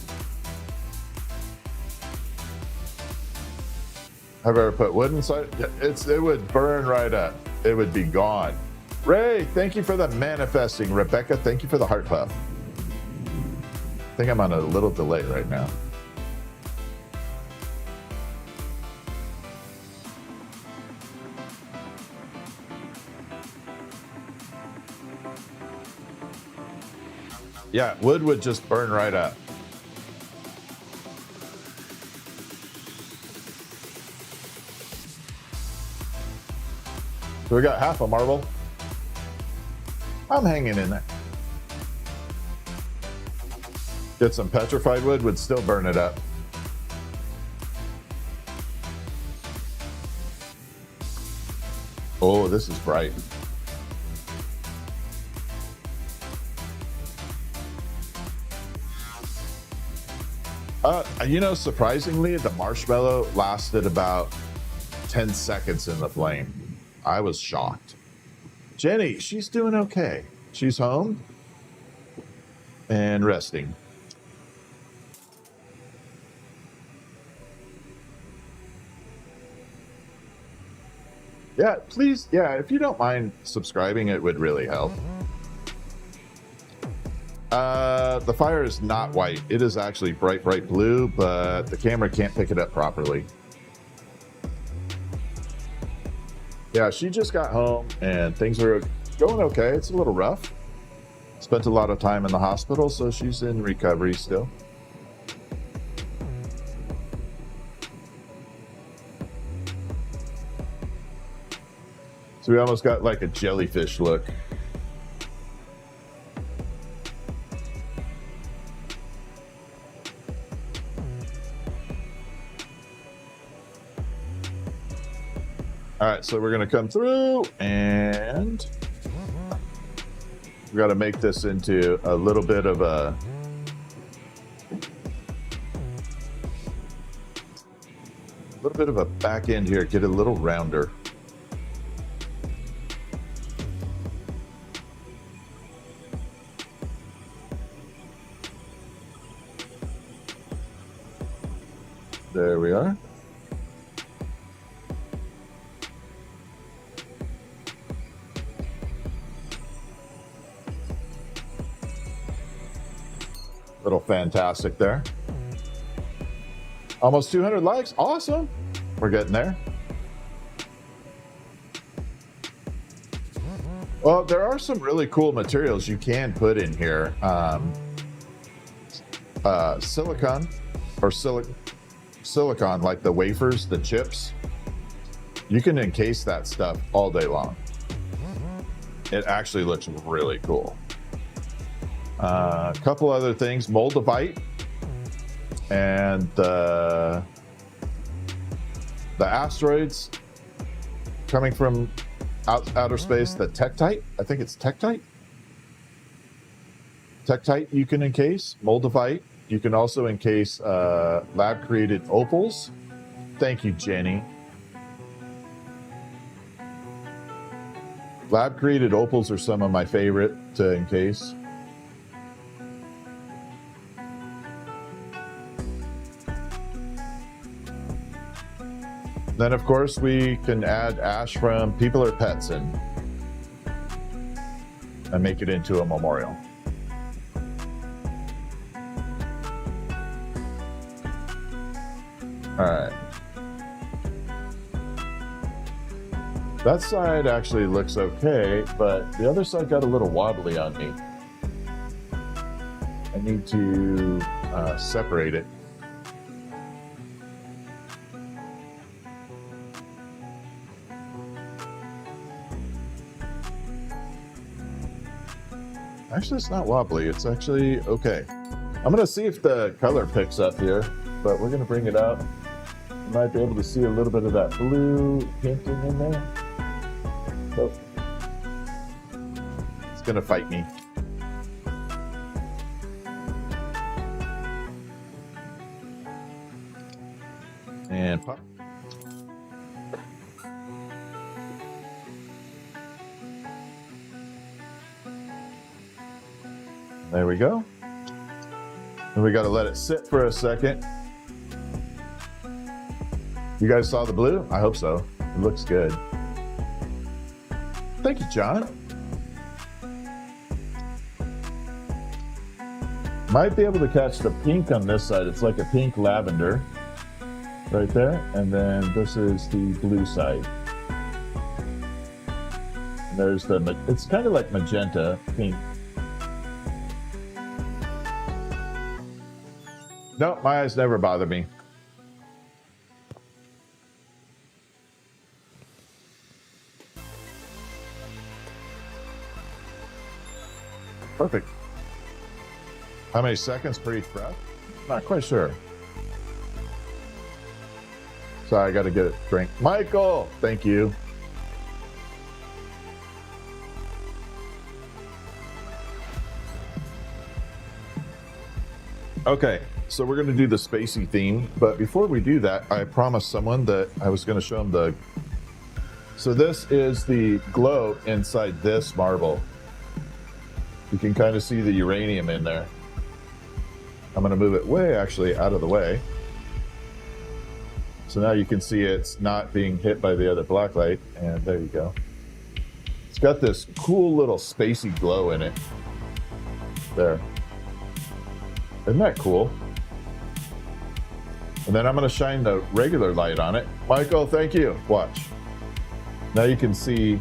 Have I ever put wood inside? It would burn right up. It would be gone. Ray, thank you for the manifesting. Rebecca, thank you for the heart puff. I think I'm on a little delay right now. Yeah, wood would just burn right up. So we got half a marble. I'm hanging in there. Get some petrified wood, would still burn it up. Oh, this is bright. You know, surprisingly, the marshmallow lasted about 10 seconds in the flame. I was shocked. Jenny, she's doing okay. She's home and resting. Yeah, please. Yeah, if you don't mind subscribing, it would really help. The fire is not white. It is actually bright, bright blue, but the camera can't pick it up properly. Yeah, she just got home and things are going okay. It's a little rough. Spent a lot of time in the hospital, so she's in recovery still. So we almost got like a jellyfish look. All right, so we're going to come through and we got to make this into a little bit of a back end here, get a little rounder. There we are. Little fantastic there. Almost 200 likes. Awesome. We're getting there. Well, there are some really cool materials you can put in here. Silicon or silicon, like the wafers, the chips. You can encase that stuff all day long. It actually looks really cool. A couple other things, moldavite and the asteroids coming from outer space, the tektite. I think it's tektite. Tektite you can encase, moldavite. You can also encase lab-created opals. Thank you, Jenny. Lab-created opals are some of my favorite to encase. Then, of course, we can add ash from people or pets in and make it into a memorial. All right. That side actually looks okay, but the other side got a little wobbly on me. I need to separate it. Actually, it's not wobbly. It's actually okay. I'm going to see if the color picks up here, but we're going to bring it out. You might be able to see a little bit of that blue hinting in there. Oh. It's going to fight me. And pop. There we go. And we got to let it sit for a second. You guys saw the blue? I hope so. It looks good. Thank you, John. Might be able to catch the pink on this side. It's like a pink lavender right there. And then this is the blue side. And there's the, it's kind of like magenta pink. No, my eyes never bother me. Perfect. How many seconds per each breath? Not quite sure. Sorry, I got to get a drink. Michael, thank you. Okay, so we're going to do the spacey theme, but before we do that, I promised someone that I was going to show them the... So this is the glow inside this marble. You can kind of see the uranium in there. I'm going to move it way, actually, out of the way. So now you can see it's not being hit by the other black light, and there you go. It's got this cool little spacey glow in it. There. Isn't that cool? And then I'm going to shine the regular light on it. Michael, thank you. Watch. Now you can see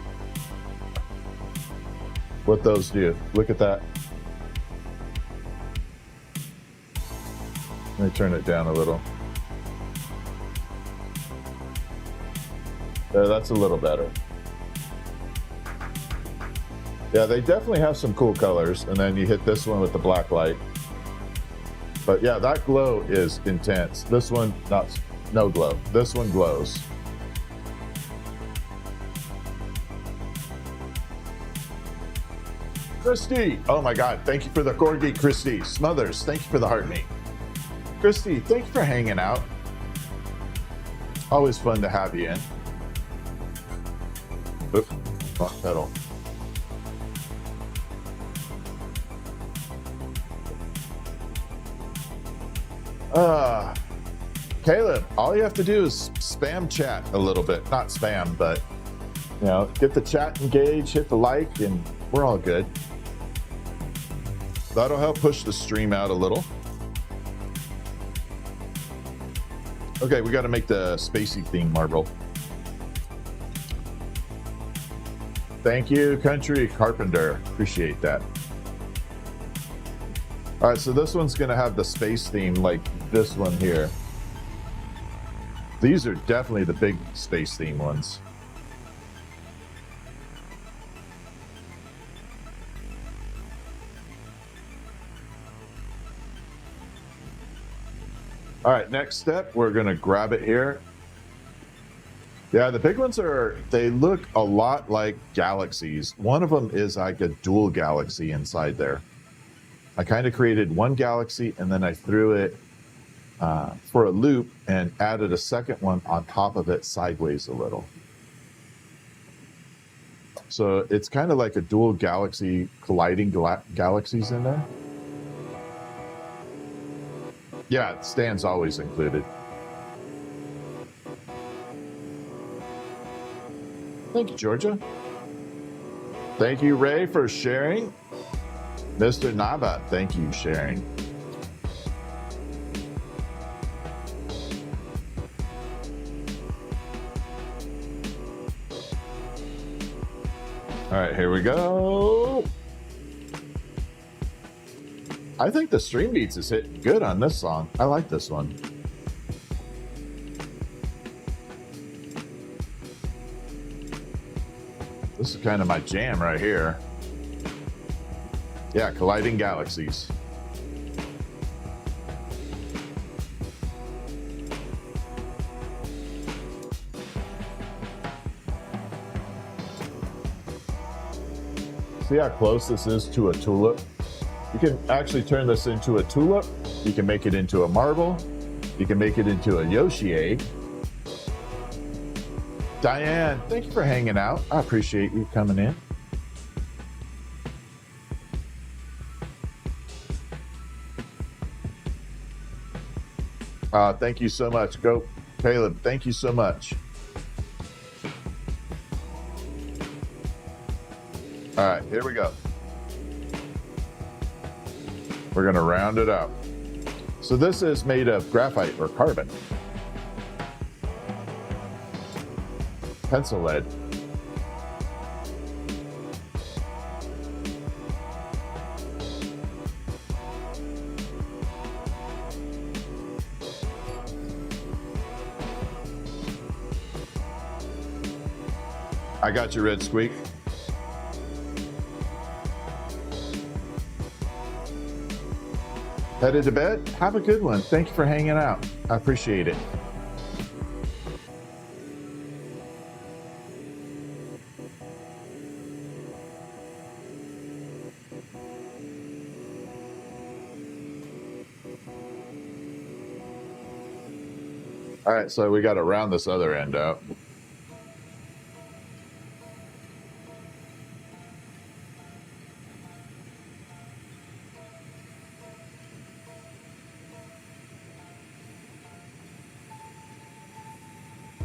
what those do. Look at that. Let me turn it down a little. There, that's a little better. Yeah, they definitely have some cool colors. And then you hit this one with the black light. But yeah, that glow is intense. This one, no glow. This one glows. Christy, oh my God, thank you for the corgi, Christy. Smothers, thank you for the heart me. Christy, thank you for hanging out. Always fun to have you in. Oop, wrong pedal. Caleb, all you have to do is spam chat a little bit. Not spam, but, you know, get the chat engaged, hit the like, and we're all good. That'll help push the stream out a little. Okay, we got to make the spacey theme marble. Thank you, Country Carpenter. Appreciate that. All right, so this one's going to have the space theme like this one here. These are definitely the big space theme ones. All right, next step, we're going to grab it here. Yeah, the big ones they look a lot like galaxies. One of them is like a dual galaxy inside there. I kind of created one galaxy and then I threw it for a loop and added a second one on top of it sideways a little. So it's kind of like a dual galaxy colliding galaxies in there. Yeah, stands always included. Thank you, Georgia. Thank you, Ray, for sharing. Mr. Nava, thank you, sharing. All right, here we go. I think the stream beats is hitting good on this song. I like this one. This is kind of my jam right here. Yeah, colliding galaxies. See how close this is to a tulip? You can actually turn this into a tulip. You can make it into a marble. You can make it into a Yoshi egg. Diane, thank you for hanging out. I appreciate you coming in. Thank you so much. Go, Caleb. Thank you so much. All right, here we go. We're going to round it out. So this is made of graphite or carbon. Pencil lead. I got you, Red Squeak. Headed to bed? Have a good one. Thank you for hanging out. I appreciate it. All right, so we got to round this other end out.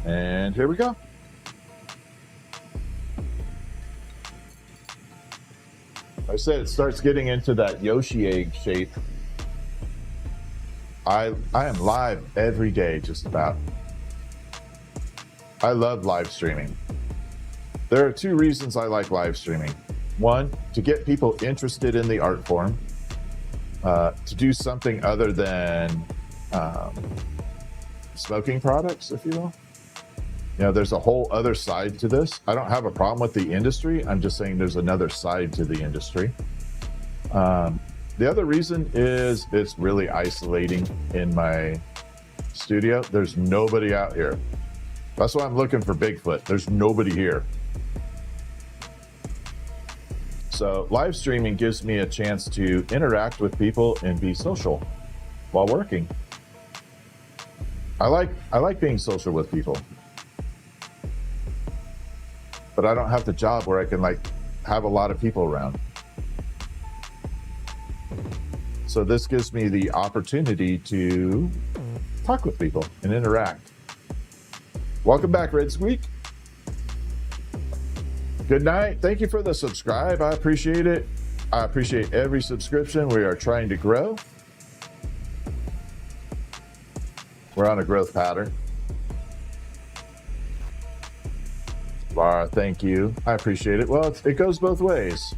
And here we go. I said it starts getting into that Yoshi egg shape. I am live every day, just about. I love live streaming. There are two reasons I like live streaming. One, to get people interested in the art form, to do something other than smoking products, if you will. You know, there's a whole other side to this. I don't have a problem with the industry. I'm just saying there's another side to the industry. The other reason is it's really isolating in my studio. There's nobody out here. That's why I'm looking for Bigfoot. There's nobody here. So live streaming gives me a chance to interact with people and be social while working. I like being social with people. But I don't have the job where I can like have a lot of people around. So this gives me the opportunity to talk with people and interact. Welcome back, Red Squeak. Good night. Thank you for the subscribe. I appreciate it. I appreciate every subscription. We are trying to grow. We're on a growth pattern. Laura, thank you. I appreciate it. Well, it goes both ways.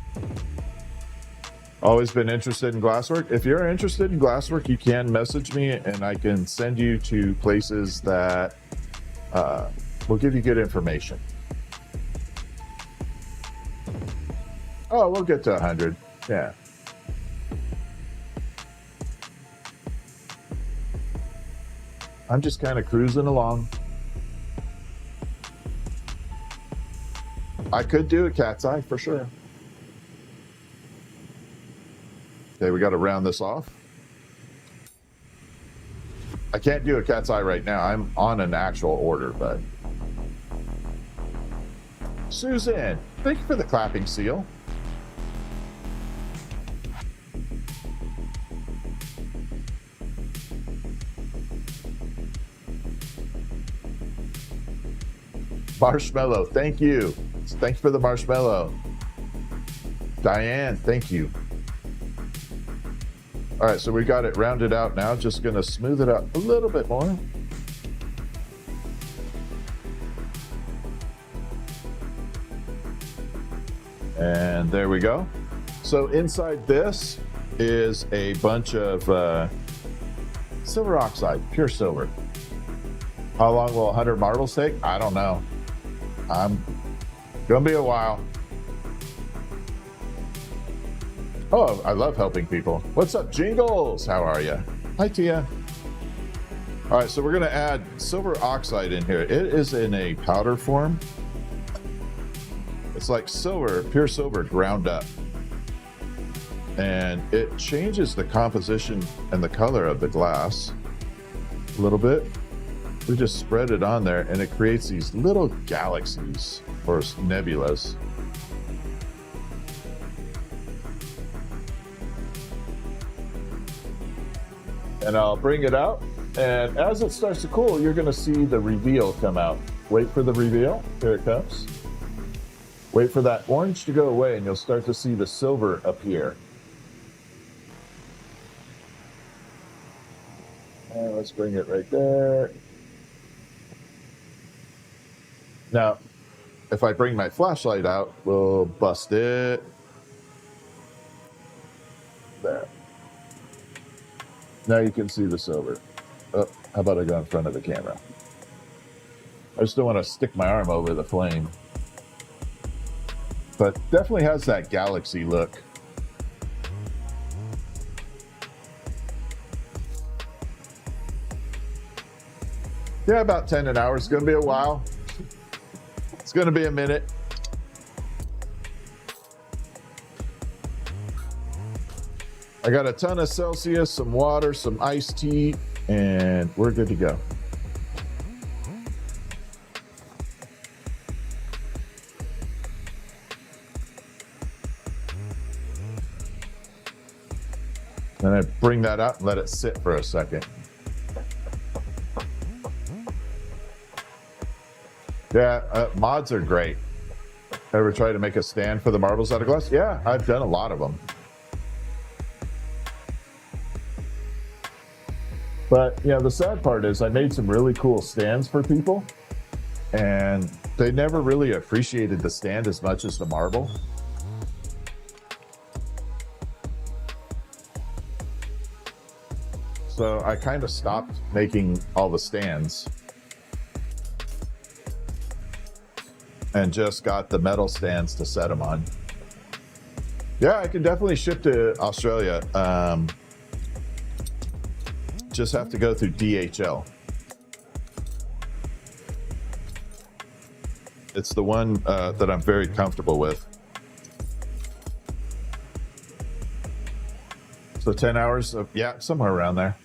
Always been interested in glasswork. If you're interested in glasswork, you can message me and I can send you to places that will give you good information. Oh, we'll get to 100. Yeah. I'm just kind of cruising along. I could do a cat's eye for sure. Okay, we got to round this off. I can't do a cat's eye right now. I'm on an actual order, but. Susan, thank you for the clapping seal. Marshmallow, thank you. Thanks for the marshmallow. Diane, thank you. All right, so we got it rounded out now. Just gonna smooth it out a little bit more. And there we go. So inside this is a bunch of silver oxide, pure silver. How long will 100 marbles take? I don't know. I'm gonna be a while. Oh, I love helping people. What's up, Jingles? How are you? Hi, Tia. All right, so we're gonna add silver oxide in here. It is in a powder form. It's like silver, pure silver ground up. And it changes the composition and the color of the glass a little bit. We just spread it on there and it creates these little galaxies or nebulas. And I'll bring it out. And as it starts to cool, you're gonna see the reveal come out. Wait for the reveal, here it comes. Wait for that orange to go away and you'll start to see the silver appear. And let's bring it right there. Now, if I bring my flashlight out, we'll bust it. There. Now you can see the silver. Oh, how about I go in front of the camera? I just don't want to stick my arm over the flame. But definitely has that galaxy look. Yeah, about 10 an hour. It's going to be a while. It's going to be a minute. I got a ton of Celsius, some water, some iced tea, and we're good to go. And then bring that out and let it sit for a second. Yeah, mods are great. Ever try to make a stand for the marbles out of glass? Yeah, I've done a lot of them. But yeah, the sad part is I made some really cool stands for people, and they never really appreciated the stand as much as the marble. So I kind of stopped making all the stands and just got the metal stands to set them on. Yeah, I can definitely ship to Australia. Just have to go through DHL. It's the one that I'm very comfortable with. So 10 hours of, yeah, somewhere around there.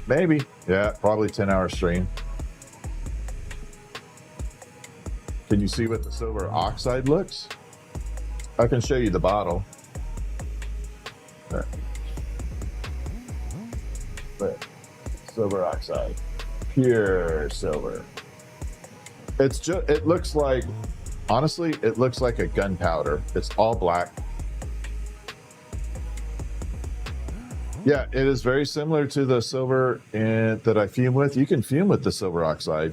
Maybe, yeah, probably 10-hour stream. Can you see what the silver oxide looks? I can show you the bottle. There. Silver oxide, pure silver. It's just, it looks like, honestly, it looks like a gunpowder. It's all black. Yeah, it is very similar to the silver that I fume with. You can fume with the silver oxide.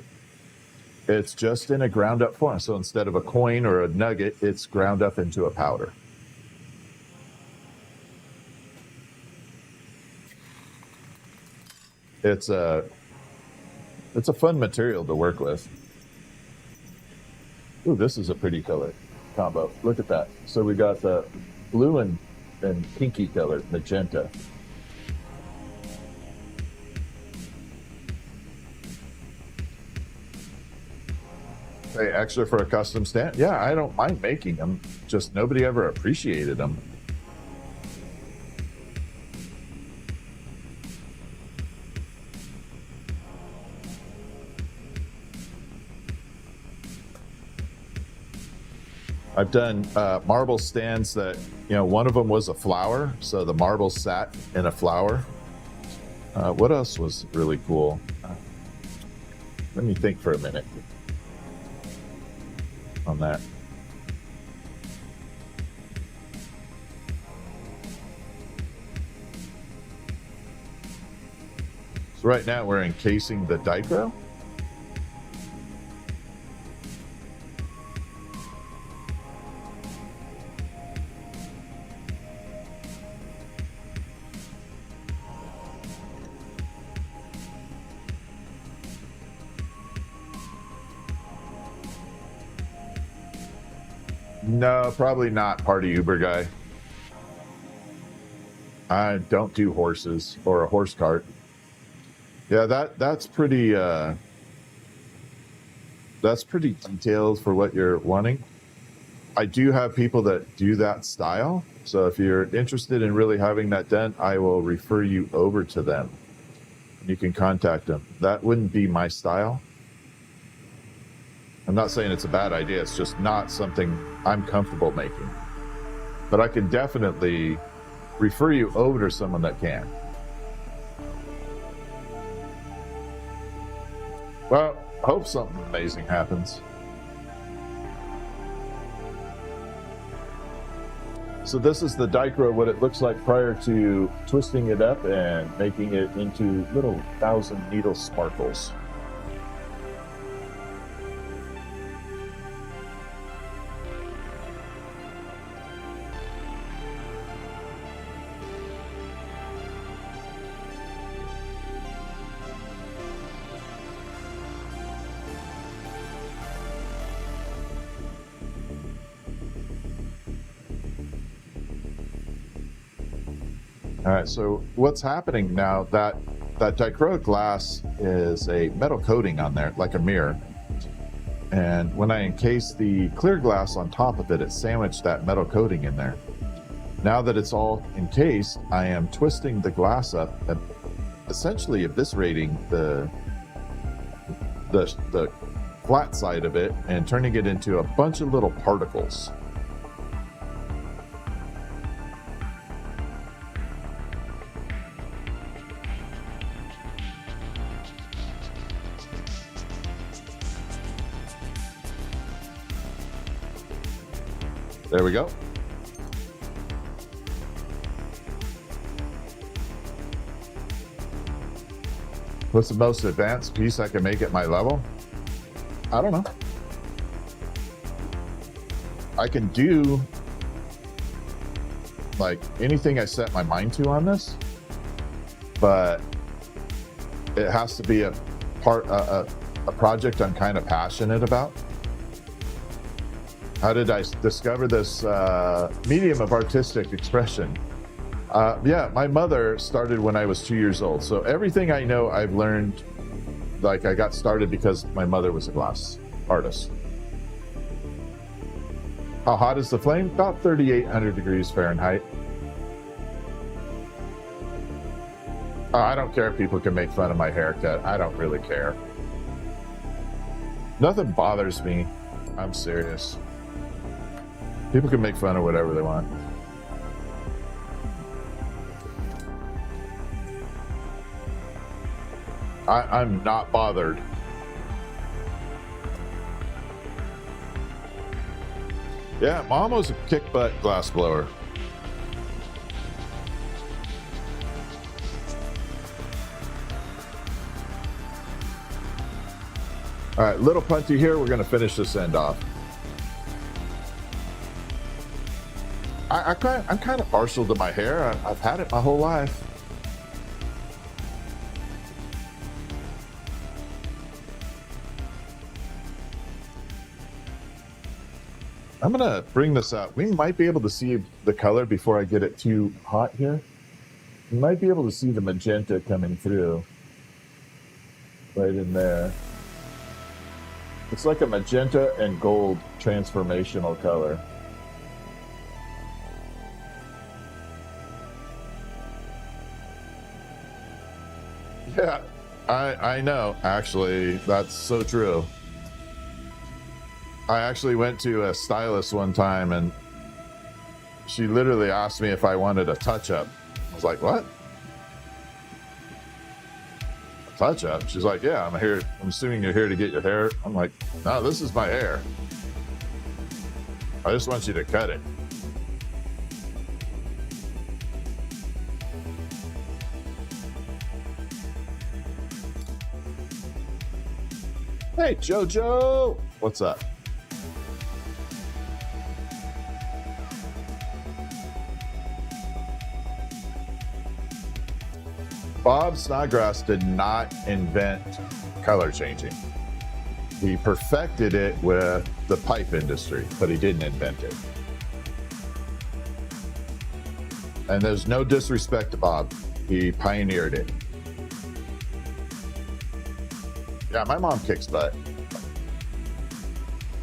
It's just in a ground up form. So instead of a coin or a nugget, it's ground up into a powder. It's a fun material to work with. Ooh, this is a pretty color combo. Look at that. So we got the blue and pinky color, magenta. Pay extra for a custom stand? Yeah, I don't mind making them. Just nobody ever appreciated them. I've done marble stands that, you know, one of them was a flower, so the marble sat in a flower. What else was really cool? Let me think for a minute on that. So right now we're encasing the dichro. No, probably not party Uber guy. I don't do horses or a horse cart. Yeah, that's pretty detailed for what you're wanting. I do have people that do that style. So if you're interested in really having that done, I will refer you over to them. You can contact them. That wouldn't be my style. I'm not saying it's a bad idea. It's just not something I'm comfortable making. But I can definitely refer you over to someone that can. Well, hope something amazing happens. So this is the dichro, what it looks like prior to twisting it up and making it into little 1,000 needle sparkles. All right, so what's happening now, that dichroic glass is a metal coating on there, like a mirror. And when I encase the clear glass on top of it, it sandwiched that metal coating in there. Now that it's all encased, I am twisting the glass up, and essentially eviscerating the flat side of it and turning it into a bunch of little particles. There we go. What's the most advanced piece I can make at my level? I don't know. I can do like anything I set my mind to on this, but it has to be a project I'm kind of passionate about. How did I discover this medium of artistic expression? Yeah, my mother started when I was 2 years old. So everything I know, I've learned, like I got started because my mother was a glass artist. How hot is the flame? About 3,800 degrees Fahrenheit. I don't care if people can make fun of my haircut. I don't really care. Nothing bothers me. I'm serious. People can make fun of whatever they want. I'm not bothered. Yeah, Mom was a kick-butt glass blower. All right, little punty here. We're going to finish this end off. I'm kind of partial to my hair. I've had it my whole life. I'm gonna bring this up. We might be able to see the color before I get it too hot here. You might be able to see the magenta coming through right in there. It's like a magenta and gold transformational color. Yeah, I know, actually, that's so true. I actually went to a stylist one time and she literally asked me if I wanted a touch-up. I was like, what? A touch-up? She's like, yeah, I'm here. I'm assuming you're here to get your hair. I'm like, no, this is my hair. I just want you to cut it. Hey, Jojo. What's up? Bob Snodgrass did not invent color changing. He perfected it with the pipe industry, but he didn't invent it. And there's no disrespect to Bob. He pioneered it. Yeah, my mom kicks butt.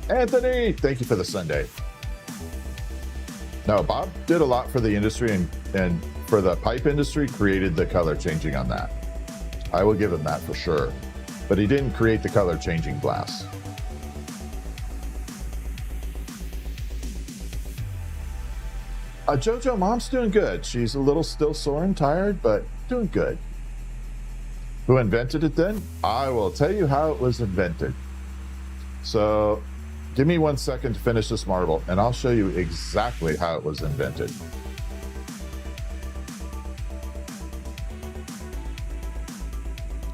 Anthony, thank you for the Sunday. No, Bob did a lot for the industry and for the pipe industry, created the color changing on that. I will give him that for sure. But he didn't create the color changing glass. Jojo, Mom's doing good. She's a little still sore and tired, but doing good. Who invented it then? I will tell you how it was invented. So give me 1 second to finish this marble, and I'll show you exactly how it was invented.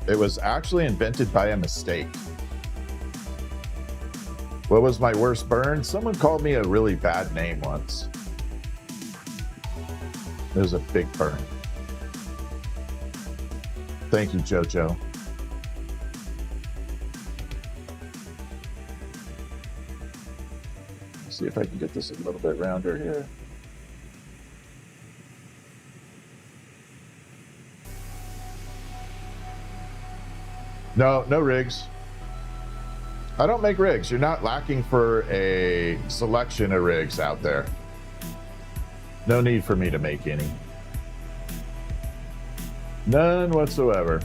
It was actually invented by a mistake. What was my worst burn? Someone called me a really bad name once. It was a big burn. Thank you, Jojo. See if I can get this a little bit rounder here. No rigs. I don't make rigs. You're not lacking for a selection of rigs out there. No need for me to make any. None whatsoever.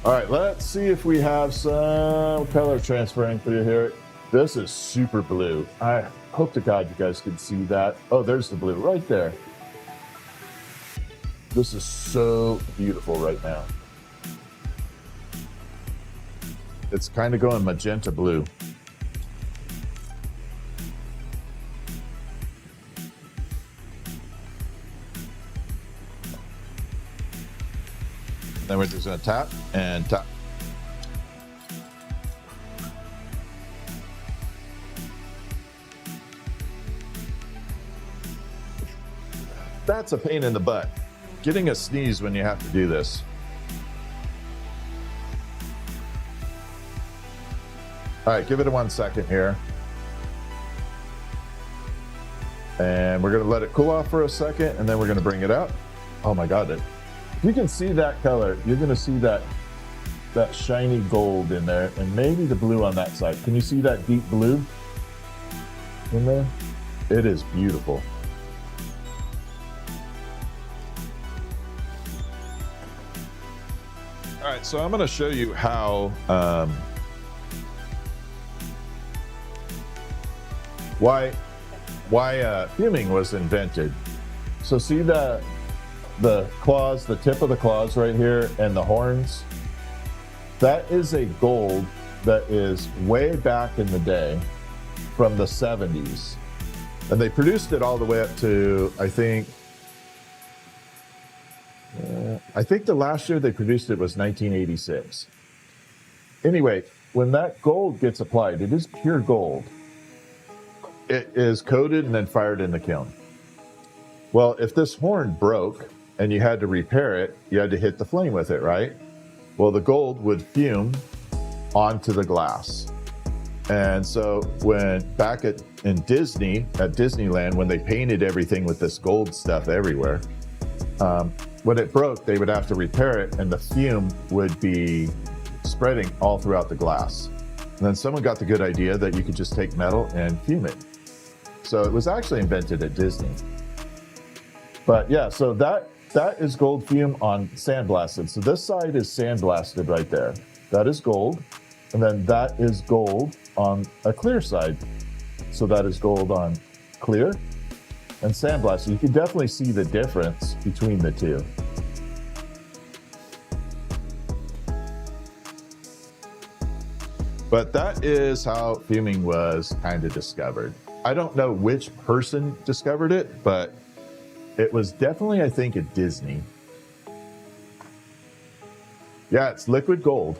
All right, let's see if we have some color transferring through here. This is super blue. I hope to God you guys can see that. Oh, there's the blue right there. This is so beautiful right now. It's kind of going magenta blue. Then we're just going to tap and tap. That's a pain in the butt. Getting a sneeze when you have to do this. All right, give it a 1 second here. And we're gonna let it cool off for a second, and then we're gonna bring it up. Oh my God, if you can see that color, you're gonna see that shiny gold in there, and maybe the blue on that side. Can you see that deep blue in there? It is beautiful. All right, so I'm gonna show you how why fuming was invented. So see the claws, the tip of the claws right here, and the horns? That is a gold that is way back in the day from the 70s. And they produced it all the way up to, I think the last year they produced it was 1986. Anyway, when that gold gets applied, it is pure gold. It is coated and then fired in the kiln. Well, if this horn broke and you had to repair it, you had to hit the flame with it, right? Well, the gold would fume onto the glass. And so when back in Disney, at Disneyland, when they painted everything with this gold stuff everywhere, when it broke, they would have to repair it, and the fume would be spreading all throughout the glass. And then someone got the good idea that you could just take metal and fume it. So it was actually invented at Disney. But yeah, so that is gold fume on sandblasted. So this side is sandblasted right there. That is gold. And then that is gold on a clear side. So that is gold on clear and sandblasted. You can definitely see the difference between the two. But that is how fuming was kind of discovered. I don't know which person discovered it, but it was definitely, I think, at Disney. Yeah, it's liquid gold.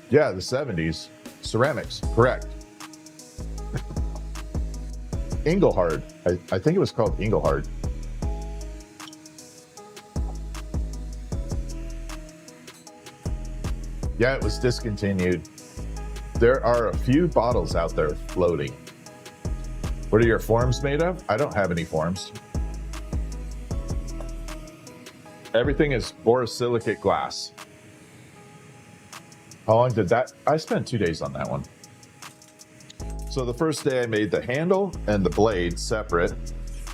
Yeah, the 70s. Ceramics, correct. Engelhard. I think it was called Engelhard. Yeah, it was discontinued. There are a few bottles out there floating. What are your forms made of? I don't have any forms. Everything is borosilicate glass. How long did that? I spent 2 days on that one. So the first day I made the handle and the blade separate,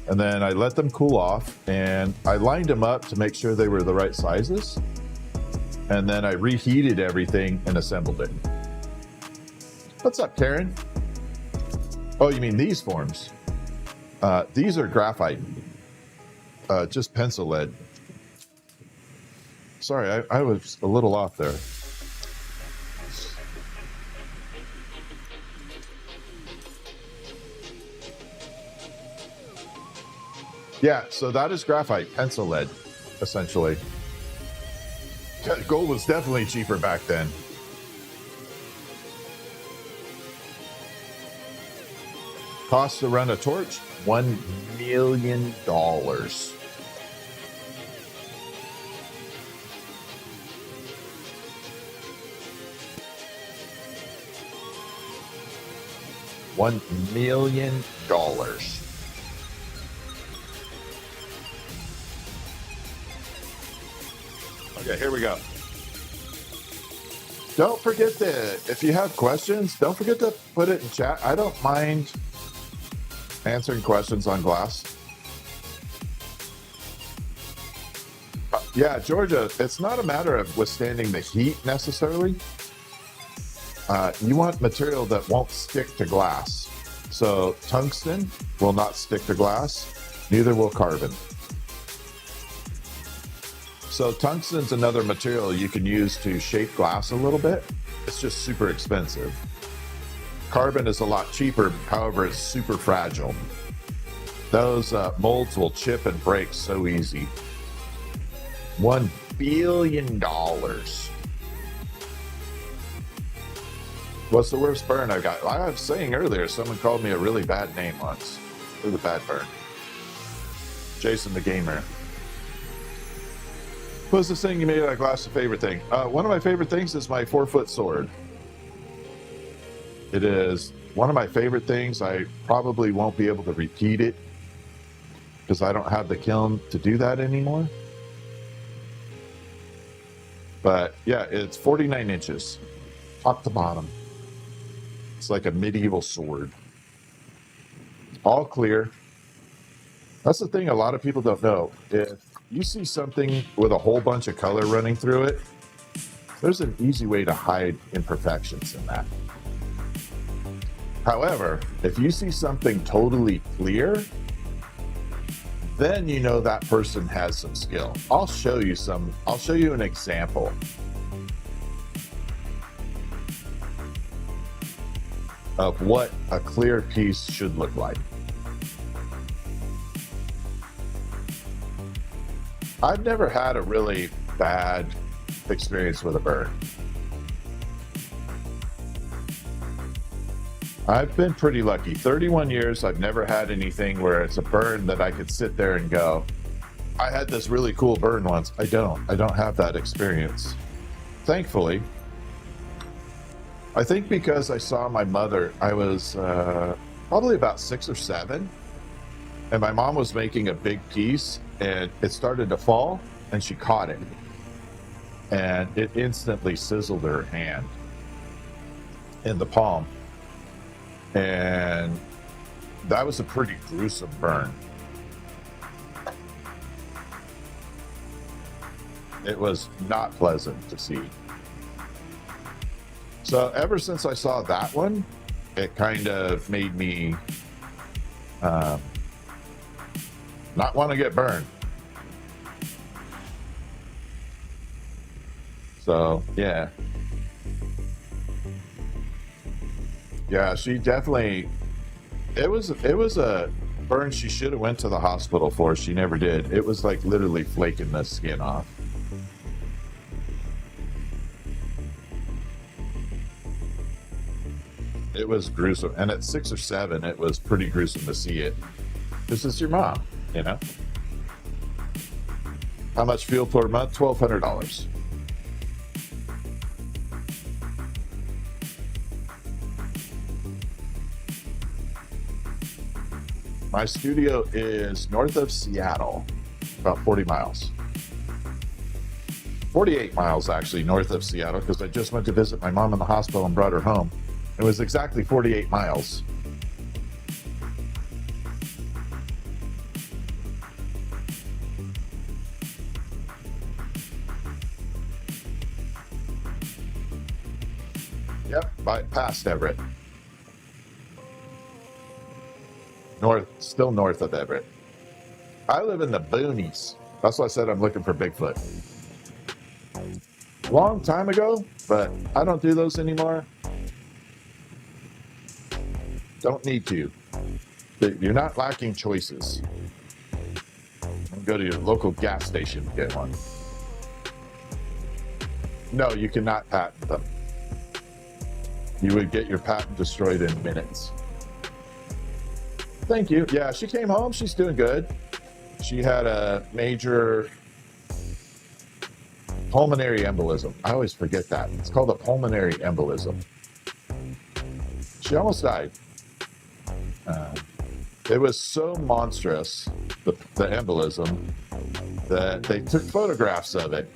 and then I let them cool off, and I lined them up to make sure they were the right sizes. And then I reheated everything and assembled it. What's up, Karen? Oh, you mean these forms? These are graphite, just pencil lead. Sorry, I was a little off there. Yeah, so that is graphite, pencil lead, essentially. Gold was definitely cheaper back then. Cost to run a torch? $1 million. $1 million. Okay, here we go. Don't forget if you have questions, don't forget to put it in chat. I don't mind answering questions on glass. Yeah, Georgia, it's not a matter of withstanding the heat necessarily. You want material that won't stick to glass. So tungsten will not stick to glass, neither will carbon. So tungsten's another material you can use to shape glass a little bit. It's just super expensive. Carbon is a lot cheaper, however, it's super fragile. Those molds will chip and break so easy. $1 billion. What's the worst burn I got? I was saying earlier, someone called me a really bad name once. It was a bad burn. Jason the Gamer. What's this thing you made out of glass? A favorite thing? One of my favorite things is my 4-foot sword. It is one of my favorite things. I probably won't be able to repeat it because I don't have the kiln to do that anymore. But yeah, it's 49 inches, top to bottom. It's like a medieval sword. All clear. That's the thing a lot of people don't know. If you see something with a whole bunch of color running through it, there's an easy way to hide imperfections in that. However, if you see something totally clear, then you know that person has some skill. I'll show you an example. Of what a clear piece should look like. I've never had a really bad experience with a burn. I've been pretty lucky. 31 years, I've never had anything where it's a burn that I could sit there and go, I had this really cool burn once. I don't have that experience. Thankfully. I think because I saw my mother, I was probably about 6 or 7, and my mom was making a big piece, and it started to fall, and she caught it, and it instantly sizzled her hand in the palm, and that was a pretty gruesome burn. It was not pleasant to see. So ever since I saw that one, it kind of made me not want to get burned. So yeah. Yeah, she definitely, it was a burn she should have went to the hospital for. She never did. It was like literally flaking the skin off. It was gruesome. And at 6 or 7, it was pretty gruesome to see it. This is your mom, you know? How much fuel per month? $1,200. My studio is north of Seattle, about 40 miles. 48 miles, actually, north of Seattle, because I just went to visit my mom in the hospital and brought her home. It was exactly 48 miles. Yep, past Everett. Still north of Everett. I live in the boonies. That's why I said I'm looking for Bigfoot. Long time ago, but I don't do those anymore. Don't need to. You're not lacking choices. Go to your local gas station and get one. No, you cannot patent them. You would get your patent destroyed in minutes. Thank you. Yeah, she came home. She's doing good. She had a major pulmonary embolism. I always forget that. It's called a pulmonary embolism. She almost died. It was so monstrous, the embolism, that they took photographs of it.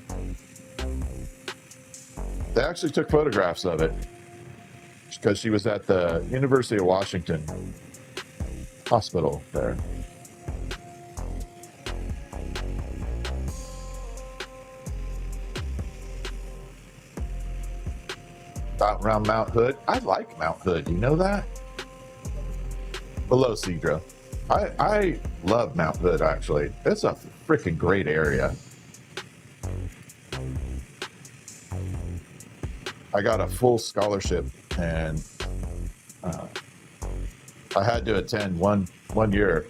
They actually took photographs of it because she was at the University of Washington hospital there. Around Mount Hood. I like Mount Hood. You know that? Below Cedro. I love Mount Hood, actually. It's a freaking great area. I got a full scholarship, and I had to attend one year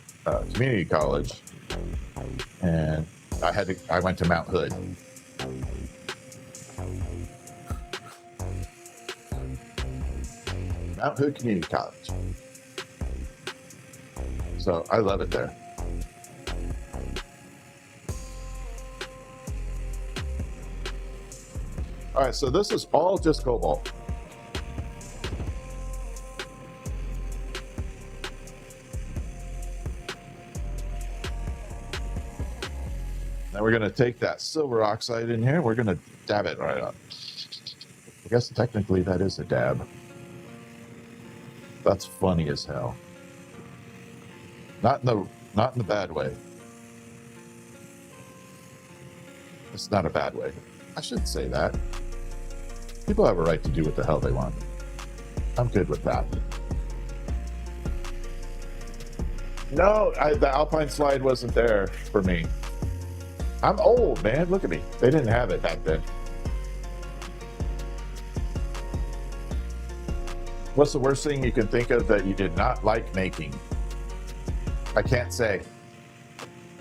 community college, and I went to Mount Hood. Mount Hood Community College. So I love it there. All right, so this is all just cobalt. Now we're going to take that silver oxide in here. We're going to dab it right on. I guess technically that is a dab. That's funny as hell. Not in the bad way. It's not a bad way. I shouldn't say that. People have a right to do what the hell they want. I'm good with that. No, the Alpine slide wasn't there for me. I'm old, man. Look at me. They didn't have it back then. What's the worst thing you can think of that you did not like making? I can't say.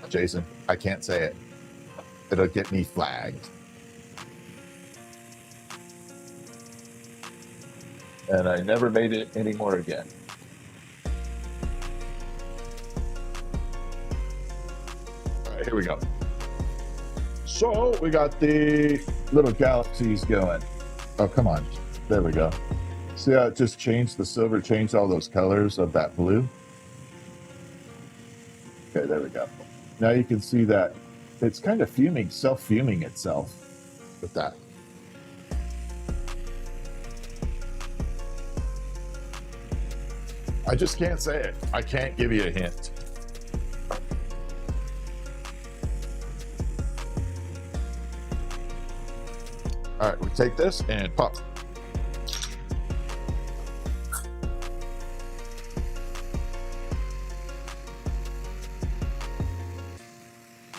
Jason, I can't say it. It'll get me flagged. And I never made it anymore again. All right, here we go. So we got the little galaxies going. Oh, come on. There we go. See how it just changed the silver, changed all those colors of that blue? Okay, there we go. Now you can see that it's kind of fuming, self-fuming itself with that. I just can't say it. I can't give you a hint. All right, we take this and pop.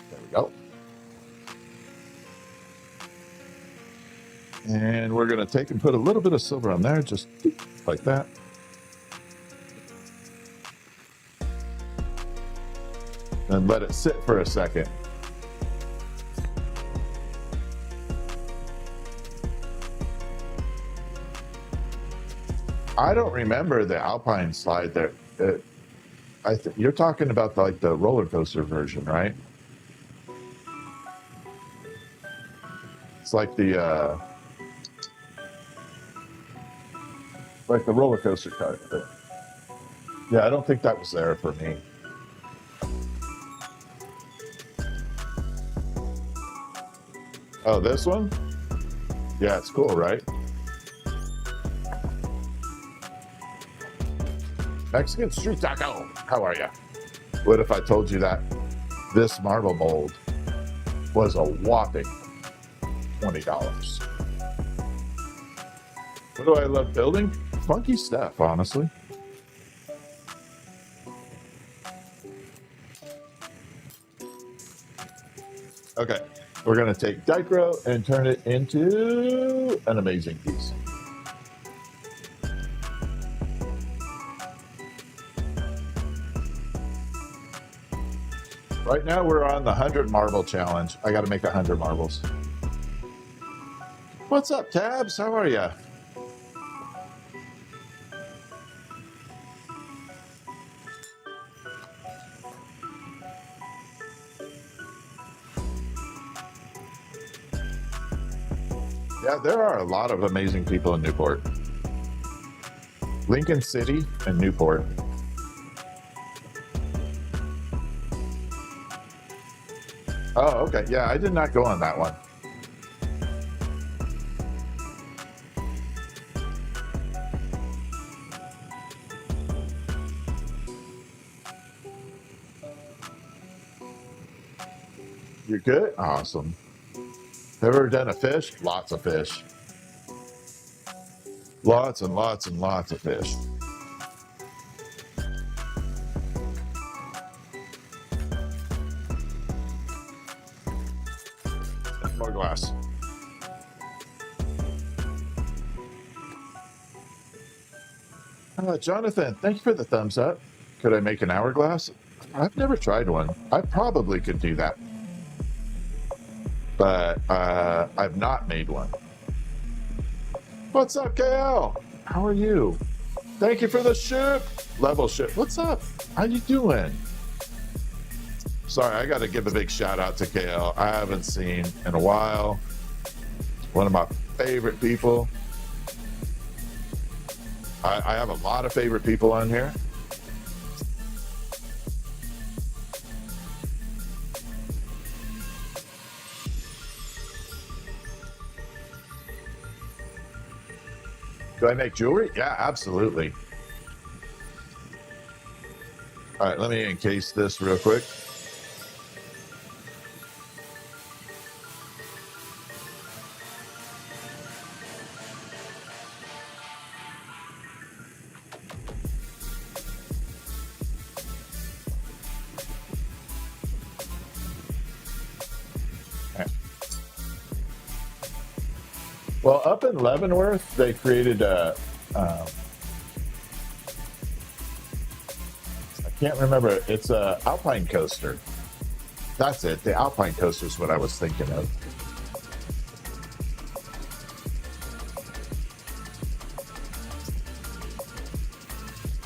There we go. And we're going to take and put a little bit of silver on there, just like that. And let it sit for a second. I don't remember the Alpine slide there. You're talking about the roller coaster version, right? It's like the roller coaster cart thing. Yeah, I don't think that was there for me. Oh, this one? Yeah, it's cool, right? Mexican street taco. How are you? What if I told you that this marble mold was a whopping $20? What do I love building? Funky stuff, honestly. Okay, we're going to take dichro and turn it into an amazing piece. Right now we're on the 100 marble challenge. I got to make 100 marbles. What's up, Tabs? How are you? Yeah, there are a lot of amazing people in Newport. Lincoln City and Newport. Oh, okay. Yeah, I did not go on that one. You're good? Awesome. Have you ever done a fish? Lots of fish. Lots and lots and lots of fish. More glass. Jonathan, thank you for the thumbs up. Could I make an hourglass? I've never tried one. I probably could do that, but I've not made one. What's up, KL? How are you? Thank you for the ship. Level ship. What's up? How you doing? Sorry, I got to give a big shout out to KL. I haven't seen in a while. One of my favorite people. I have a lot of favorite people on here. Do I make jewelry? Yeah, absolutely. All right, let me encase this real quick. Well, up in Leavenworth, they created a, I can't remember, it's a Alpine coaster. That's it, the Alpine coaster is what I was thinking of.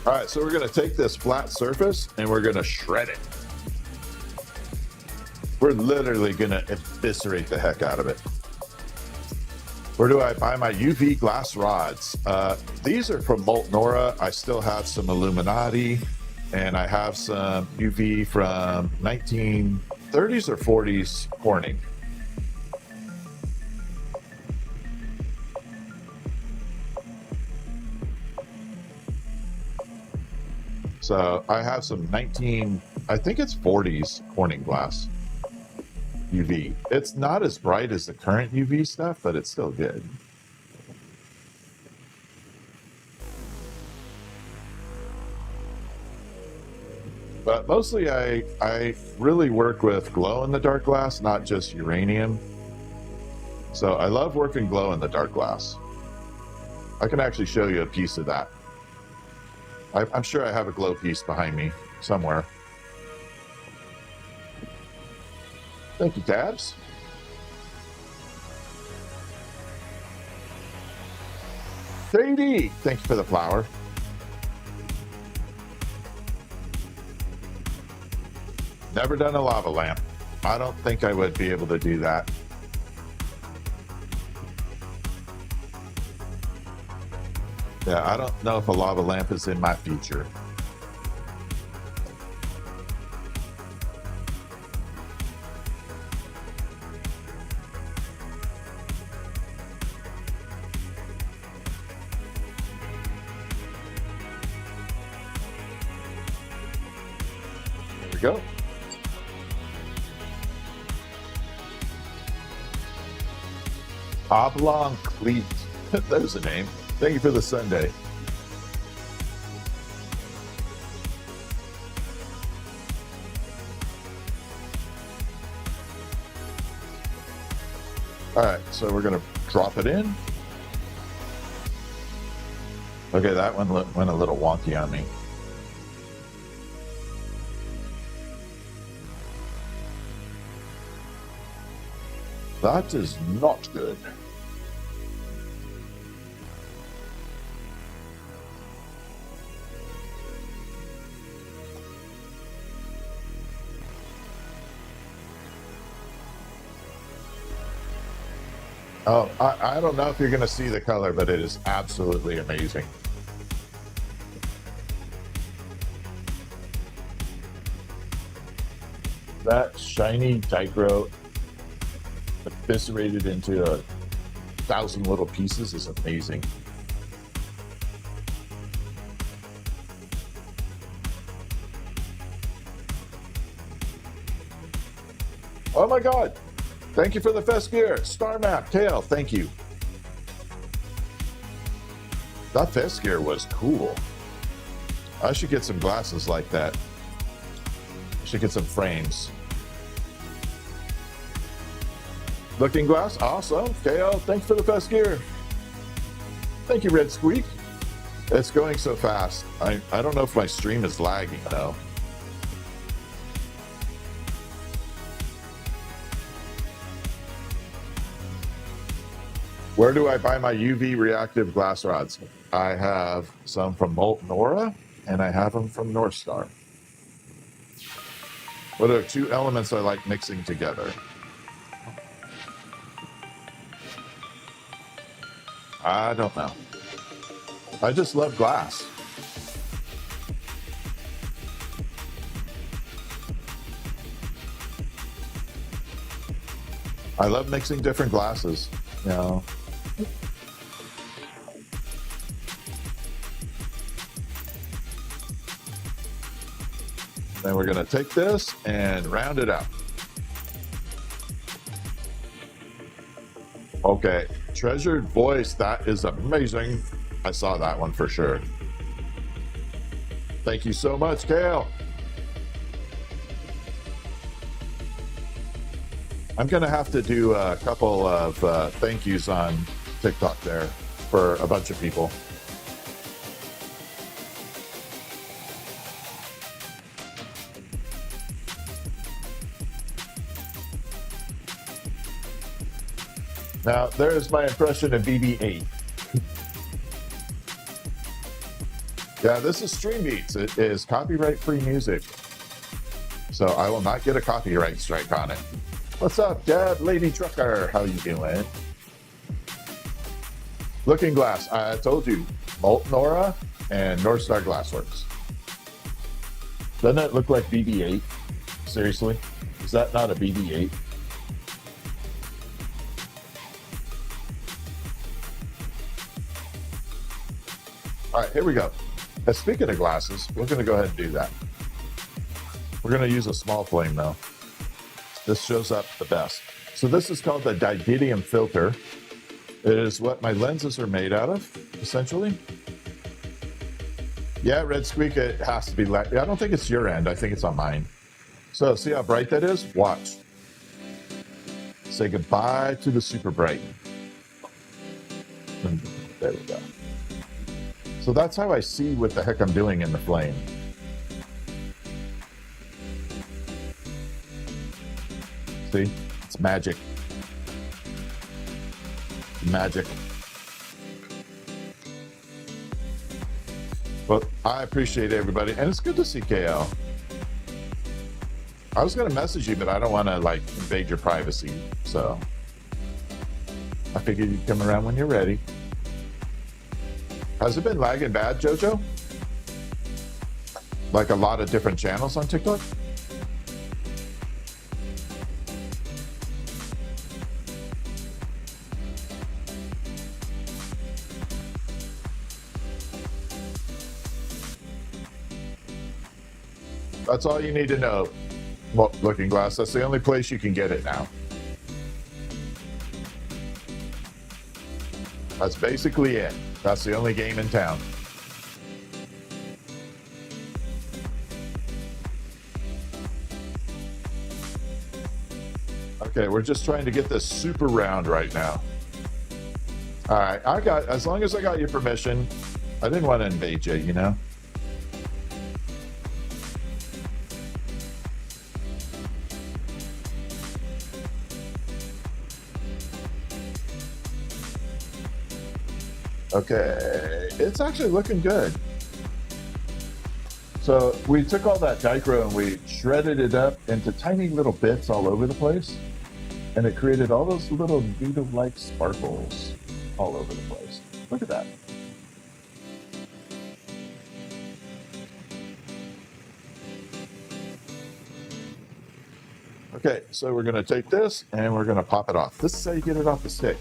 All right, so we're gonna take this flat surface and we're gonna shred it. We're literally gonna eviscerate the heck out of it. Where do I buy my UV glass rods? These are from Molten. I still have some Illuminati, and I have some UV from 1930s or 40s Corning. So I have some I think it's 40s Corning glass. UV. It's not as bright as the current UV stuff, but it's still good. But mostly I really work with glow-in-the-dark glass, not just uranium. So I love working glow-in-the-dark glass. I can actually show you a piece of that. I'm sure I have a glow piece behind me somewhere. Thank you, Tabs. JD, thank you for the flower. Never done a lava lamp. I don't think I would be able to do that. Yeah, I don't know if a lava lamp is in my future. Go. Oblong Cleat. There's a name. Thank you for the Sunday. All right, so we're going to drop it in. Okay, that one went a little wonky on me. That is not good. Oh, I don't know if you're going to see the color, but it is absolutely amazing. That shiny dichro eviscerated into 1,000 little pieces is amazing. Oh my God. Thank you for the fest gear. Star map, Kale, thank you. That fest gear was cool. I should get some glasses like that. I should get some frames. Looking glass, awesome. KL, thanks for the fest gear. Thank you, Red Squeak. It's going so fast. I don't know if my stream is lagging though. Where do I buy my UV reactive glass rods? I have some from Molten Aura, and I have them from North Star. What are two elements I like mixing together? I don't know. I just love glass. I love mixing different glasses, you know. Then we're going to take this and round it out. Okay, treasured voice, that is amazing. I saw that one for sure. Thank you so much, Kale. I'm going to have to do a couple of thank yous on TikTok there for a bunch of people. Now, there's my impression of BB-8. Yeah, this is Stream Beats. It is copyright-free music. So I will not get a copyright strike on it. What's up, Dad, Lady Trucker? How you doing? Looking Glass, I told you, Molten Aura and North Star Glassworks. Doesn't that look like BB-8? Seriously? Is that not a BB-8? All right, here we go. Speaking of glasses, we're going to go ahead and do that. We're going to use a small flame, though. This shows up the best. So this is called the didymium filter. It is what my lenses are made out of, essentially. Yeah, Red Squeak, it has to be I don't think it's your end. I think it's on mine. So see how bright that is? Watch. Say goodbye to the super bright. There we go. So that's how I see what the heck I'm doing in the flame. See? It's magic. Magic. Well, I appreciate everybody. And it's good to see KO. I was going to message you, but I don't want to, like, invade your privacy. So I figured you'd come around when you're ready. Has it been lagging bad, Jojo? Like a lot of different channels on TikTok? That's all you need to know. Well, Looking Glass, that's the only place you can get it now. That's basically it. That's the only game in town. Okay, we're just trying to get this super round right now. All right, as long as I got your permission, I didn't want to invade you, you know? Okay, it's actually looking good. So we took all that dichro and we shredded it up into tiny little bits all over the place. And it created all those little needle-like sparkles all over the place. Look at that. Okay, so we're gonna take this and we're gonna pop it off. This is how you get it off the stick.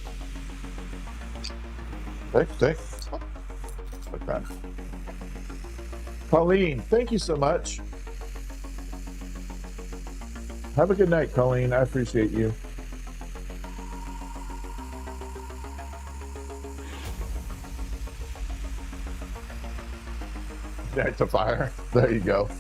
Take. Like that. Colleen, thank you so much. Have a good night, Colleen. I appreciate you. Back to fire. There you go.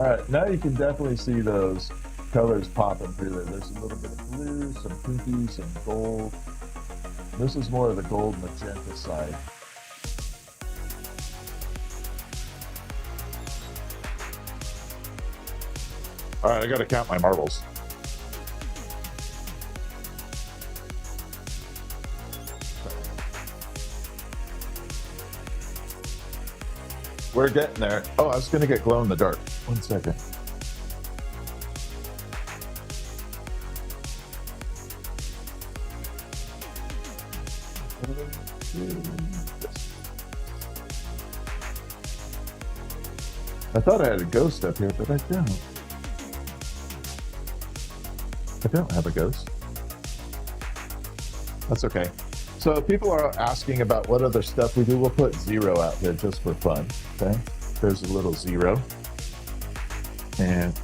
All right, now you can definitely see those colors popping through there. There's a little bit of blue, some pinky, some gold. This is more of the gold magenta side. All right, I got to count my marbles. We're getting there. Oh, I was going to get glow in the dark. 1 second. I thought I had a ghost up here, but I don't. I don't have a ghost. That's okay. So people are asking about what other stuff we do. We'll put 0 out there just for fun. Okay, there's a little 0. And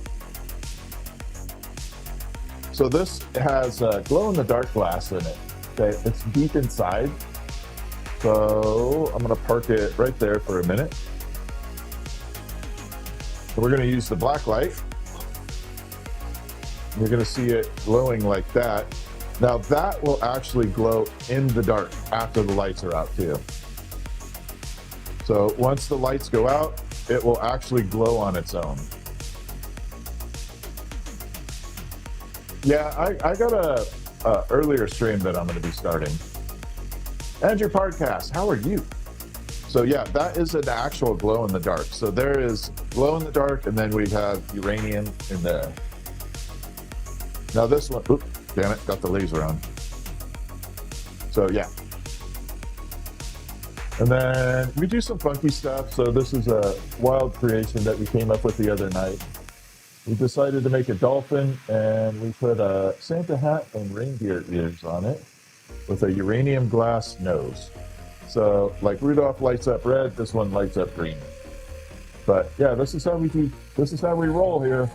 so this has glow in the dark glass in it. Okay, it's deep inside. So I'm going to park it right there for a minute. So we're going to use the black light. You're going to see it glowing like that. Now that will actually glow in the dark after the lights are out too. So once the lights go out, it will actually glow on its own. Yeah, I got a earlier stream that I'm going to be starting. And your podcast, how are you? So yeah, that is an actual glow in the dark. So there is glow in the dark, and then we have uranium in there. Now this one, oops, damn it, got the laser on. So yeah. And then we do some funky stuff. So this is a wild creation that we came up with the other night. We decided to make a dolphin, and we put a Santa hat and reindeer ears on it with a uranium glass nose. So like Rudolph lights up red, this one lights up green. But yeah, this is how we roll here.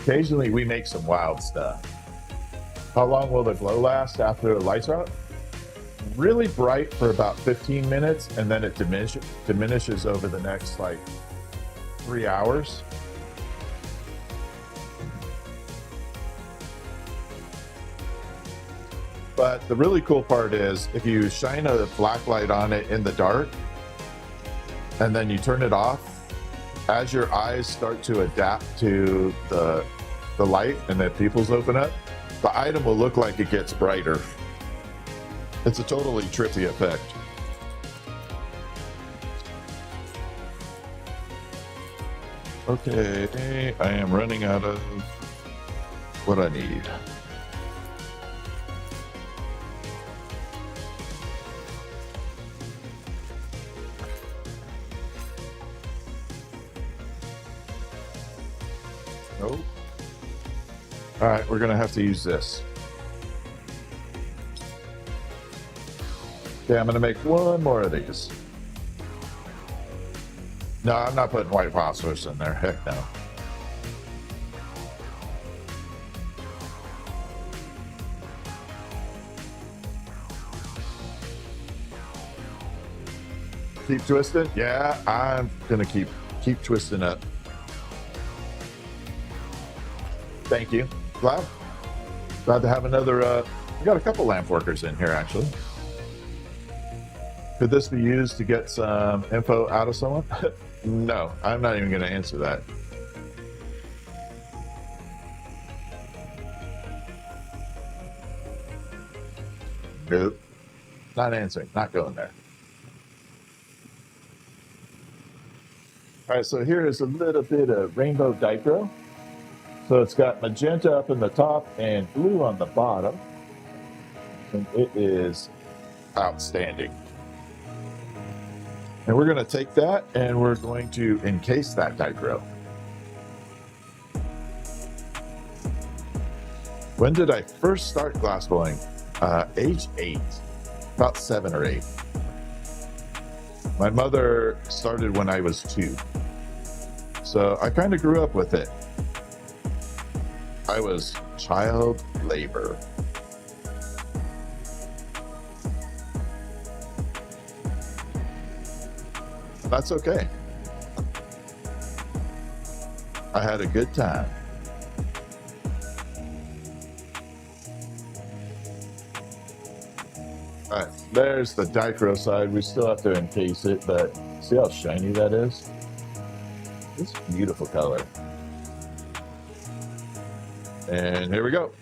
Occasionally we make some wild stuff. How long will the glow last after the lights are out? Really bright for about 15 minutes, and then it diminishes over the next like 3 hours. But the really cool part is if you shine a black light on it in the dark and then you turn it off, as your eyes start to adapt to the light and the pupils open up, the item will look like it gets brighter. It's a totally trippy effect. Okay, I am running out of what I need. Nope. All right, we're gonna have to use this. Okay, I'm gonna make one more of these. No, I'm not putting white phosphorus in there. Heck no. Keep twisting? Yeah, I'm gonna keep twisting up. Thank you. Glad to have another. We got a couple lamp workers in here actually. Could this be used to get some info out of someone? No, I'm not even going to answer that. Nope. Not answering. Not going there. All right, so here is a little bit of rainbow dichro. So it's got magenta up in the top and blue on the bottom. And it is outstanding. And we're going to take that and we're going to encase that dichro. When did I first start glassblowing? Age 8, about 7 or 8. My mother started when I was 2. So I kind of grew up with it. I was child labor. That's okay. I had a good time. All right, there's the dichro side. We still have to encase it, but see how shiny that is? It's a beautiful color. And here we go.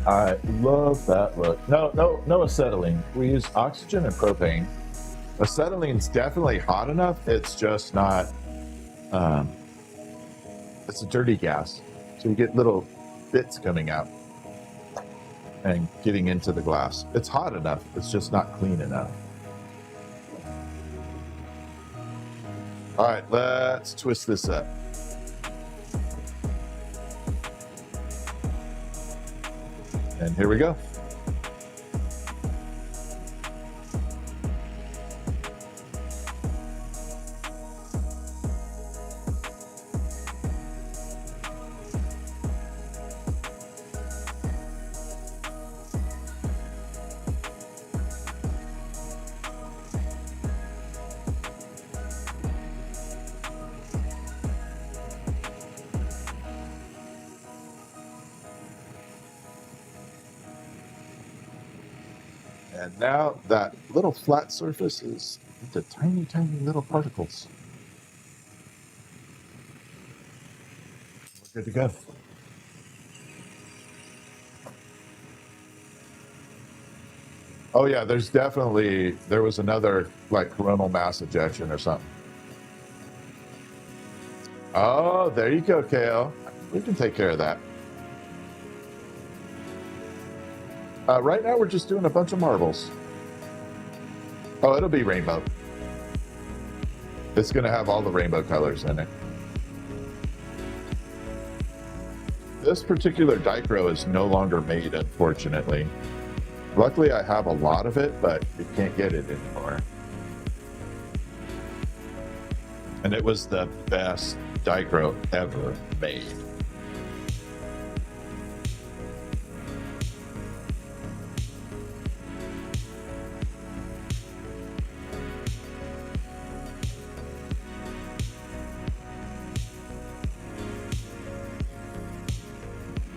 I love that look. No acetylene. We use oxygen and propane. Acetylene's definitely hot enough. It's just not, um, it's a dirty gas. So you get little bits coming out and getting into the glass. It's hot enough. It's just not clean enough. All right, let's twist this up. And here we go. And now that little flat surface is into tiny, tiny little particles. We're good to go. Oh yeah, there was another like coronal mass ejection or something. Oh, there you go, Kale. We can take care of that. Right now we're just doing a bunch of marbles. Oh, it'll be rainbow. It's gonna have all the rainbow colors in it. This particular dichro is no longer made, unfortunately. Luckily, I have a lot of it, but you can't get it anymore. And it was the best dichro ever made.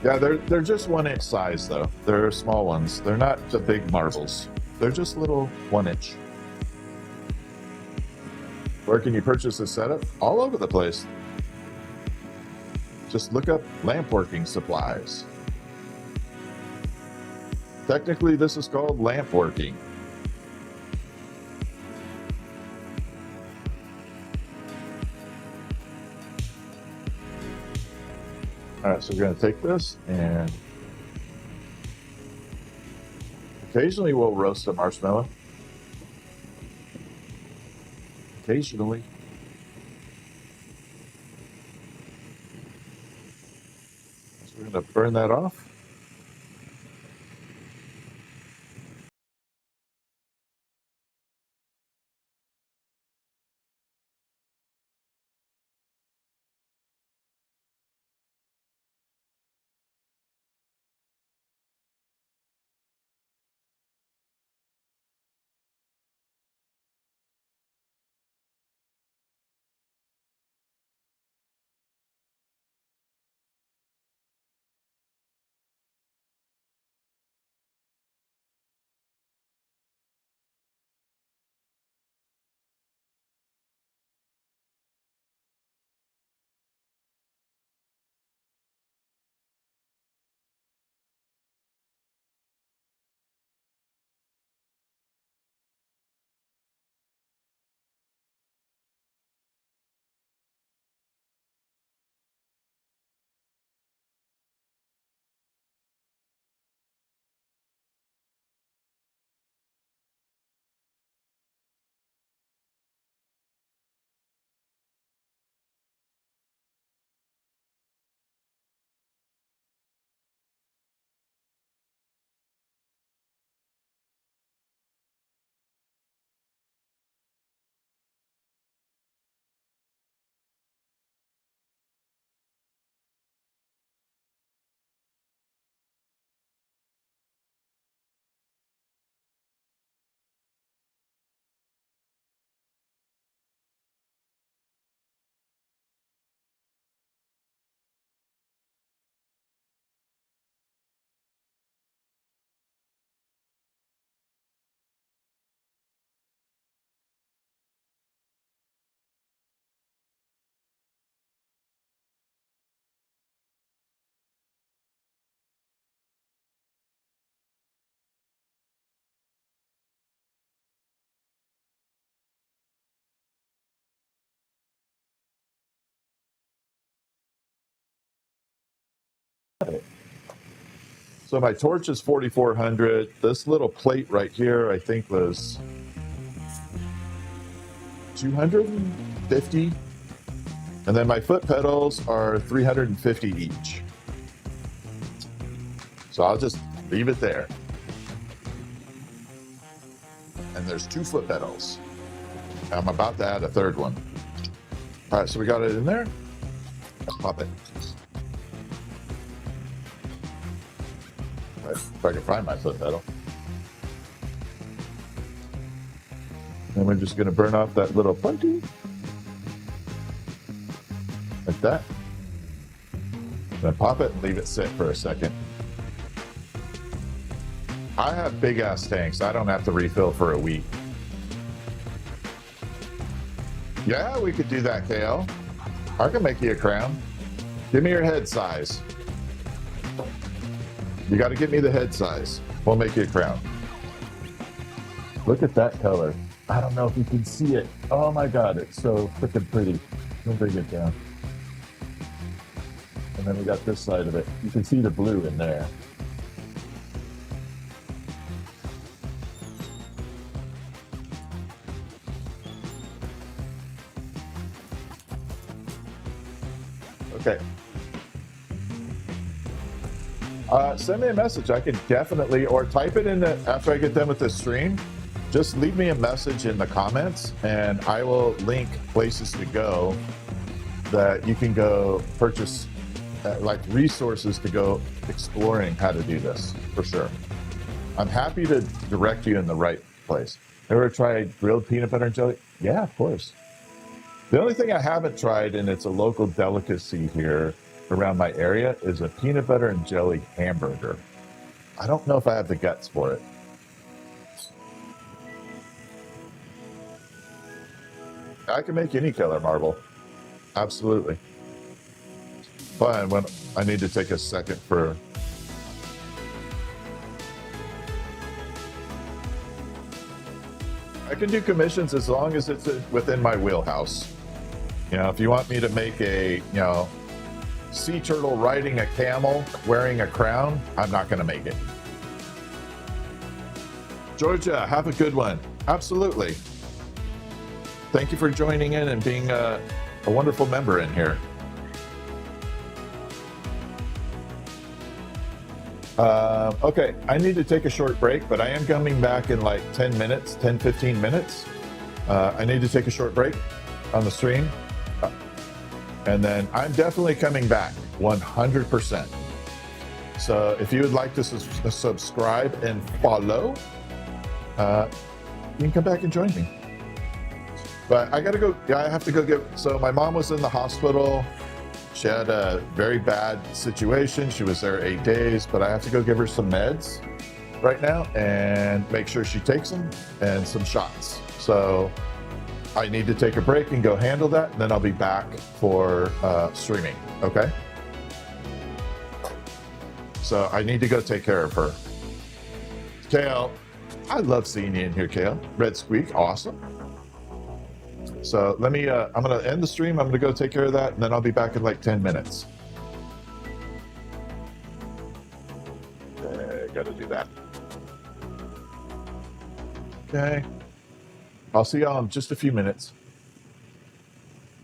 Yeah, they're just 1 inch size though. They're small ones. They're not the big marbles. They're just little 1 inch. Where can you purchase this setup? All over the place. Just look up lamp working supplies. Technically, this is called lamp working. All right, so we're going to take this and occasionally we'll roast a marshmallow. Occasionally. So we're going to burn that off. So my torch is 4,400. This little plate right here, I think was 250. And then my foot pedals are 350 each. So I'll just leave it there. And there's 2 foot pedals. I'm about to add a third one. All right, so we got it in there. Pop it. Right, if I can find my foot pedal. And we're just gonna burn off that little punty. Like that. Then pop it and leave it sit for a second. I have big ass tanks. I don't have to refill for a week. Yeah, we could do that, KL. I can make you a crown. Give me your head size. You got to give me the head size. We'll make you a crown. Look at that color. I don't know if you can see it. Oh my God, it's so freaking pretty. Let me bring it down. And then we got this side of it. You can see the blue in there. Okay. Send me a message. I can definitely, or type it in after I get done with this stream. Just leave me a message in the comments and I will link places to go that you can go purchase, like resources to go exploring how to do this, for sure. I'm happy to direct you in the right place. Ever tried grilled peanut butter and jelly? Yeah, of course. The only thing I haven't tried, and it's a local delicacy here around my area, is a peanut butter and jelly hamburger. I don't know if I have the guts for it. I can make any color marble. Absolutely. But when I need to take a second for... I can do commissions as long as it's within my wheelhouse. You know, if you want me to make a, you know, sea turtle riding a camel wearing a crown, I'm not going to make it. Georgia, have a good one. Absolutely. Thank you for joining in and being a wonderful member in here. Okay, I need to take a short break, but I am coming back in like 10 minutes, 10, 15 minutes. I need to take a short break on the stream. And then I'm definitely coming back 100%. So if you would like to subscribe and follow, you can come back and join me. But I gotta go, I have to go so my mom was in the hospital. She had a very bad situation. She was there 8 days, but I have to go give her some meds right now and make sure she takes them and some shots. So I need to take a break and go handle that, and then I'll be back for streaming, okay? So I need to go take care of her. Kale, I love seeing you in here, Kale. Red Squeak, awesome. So let me, I'm gonna end the stream, I'm gonna go take care of that, and then I'll be back in like 10 minutes. Okay, gotta do that. Okay. I'll see y'all in just a few minutes.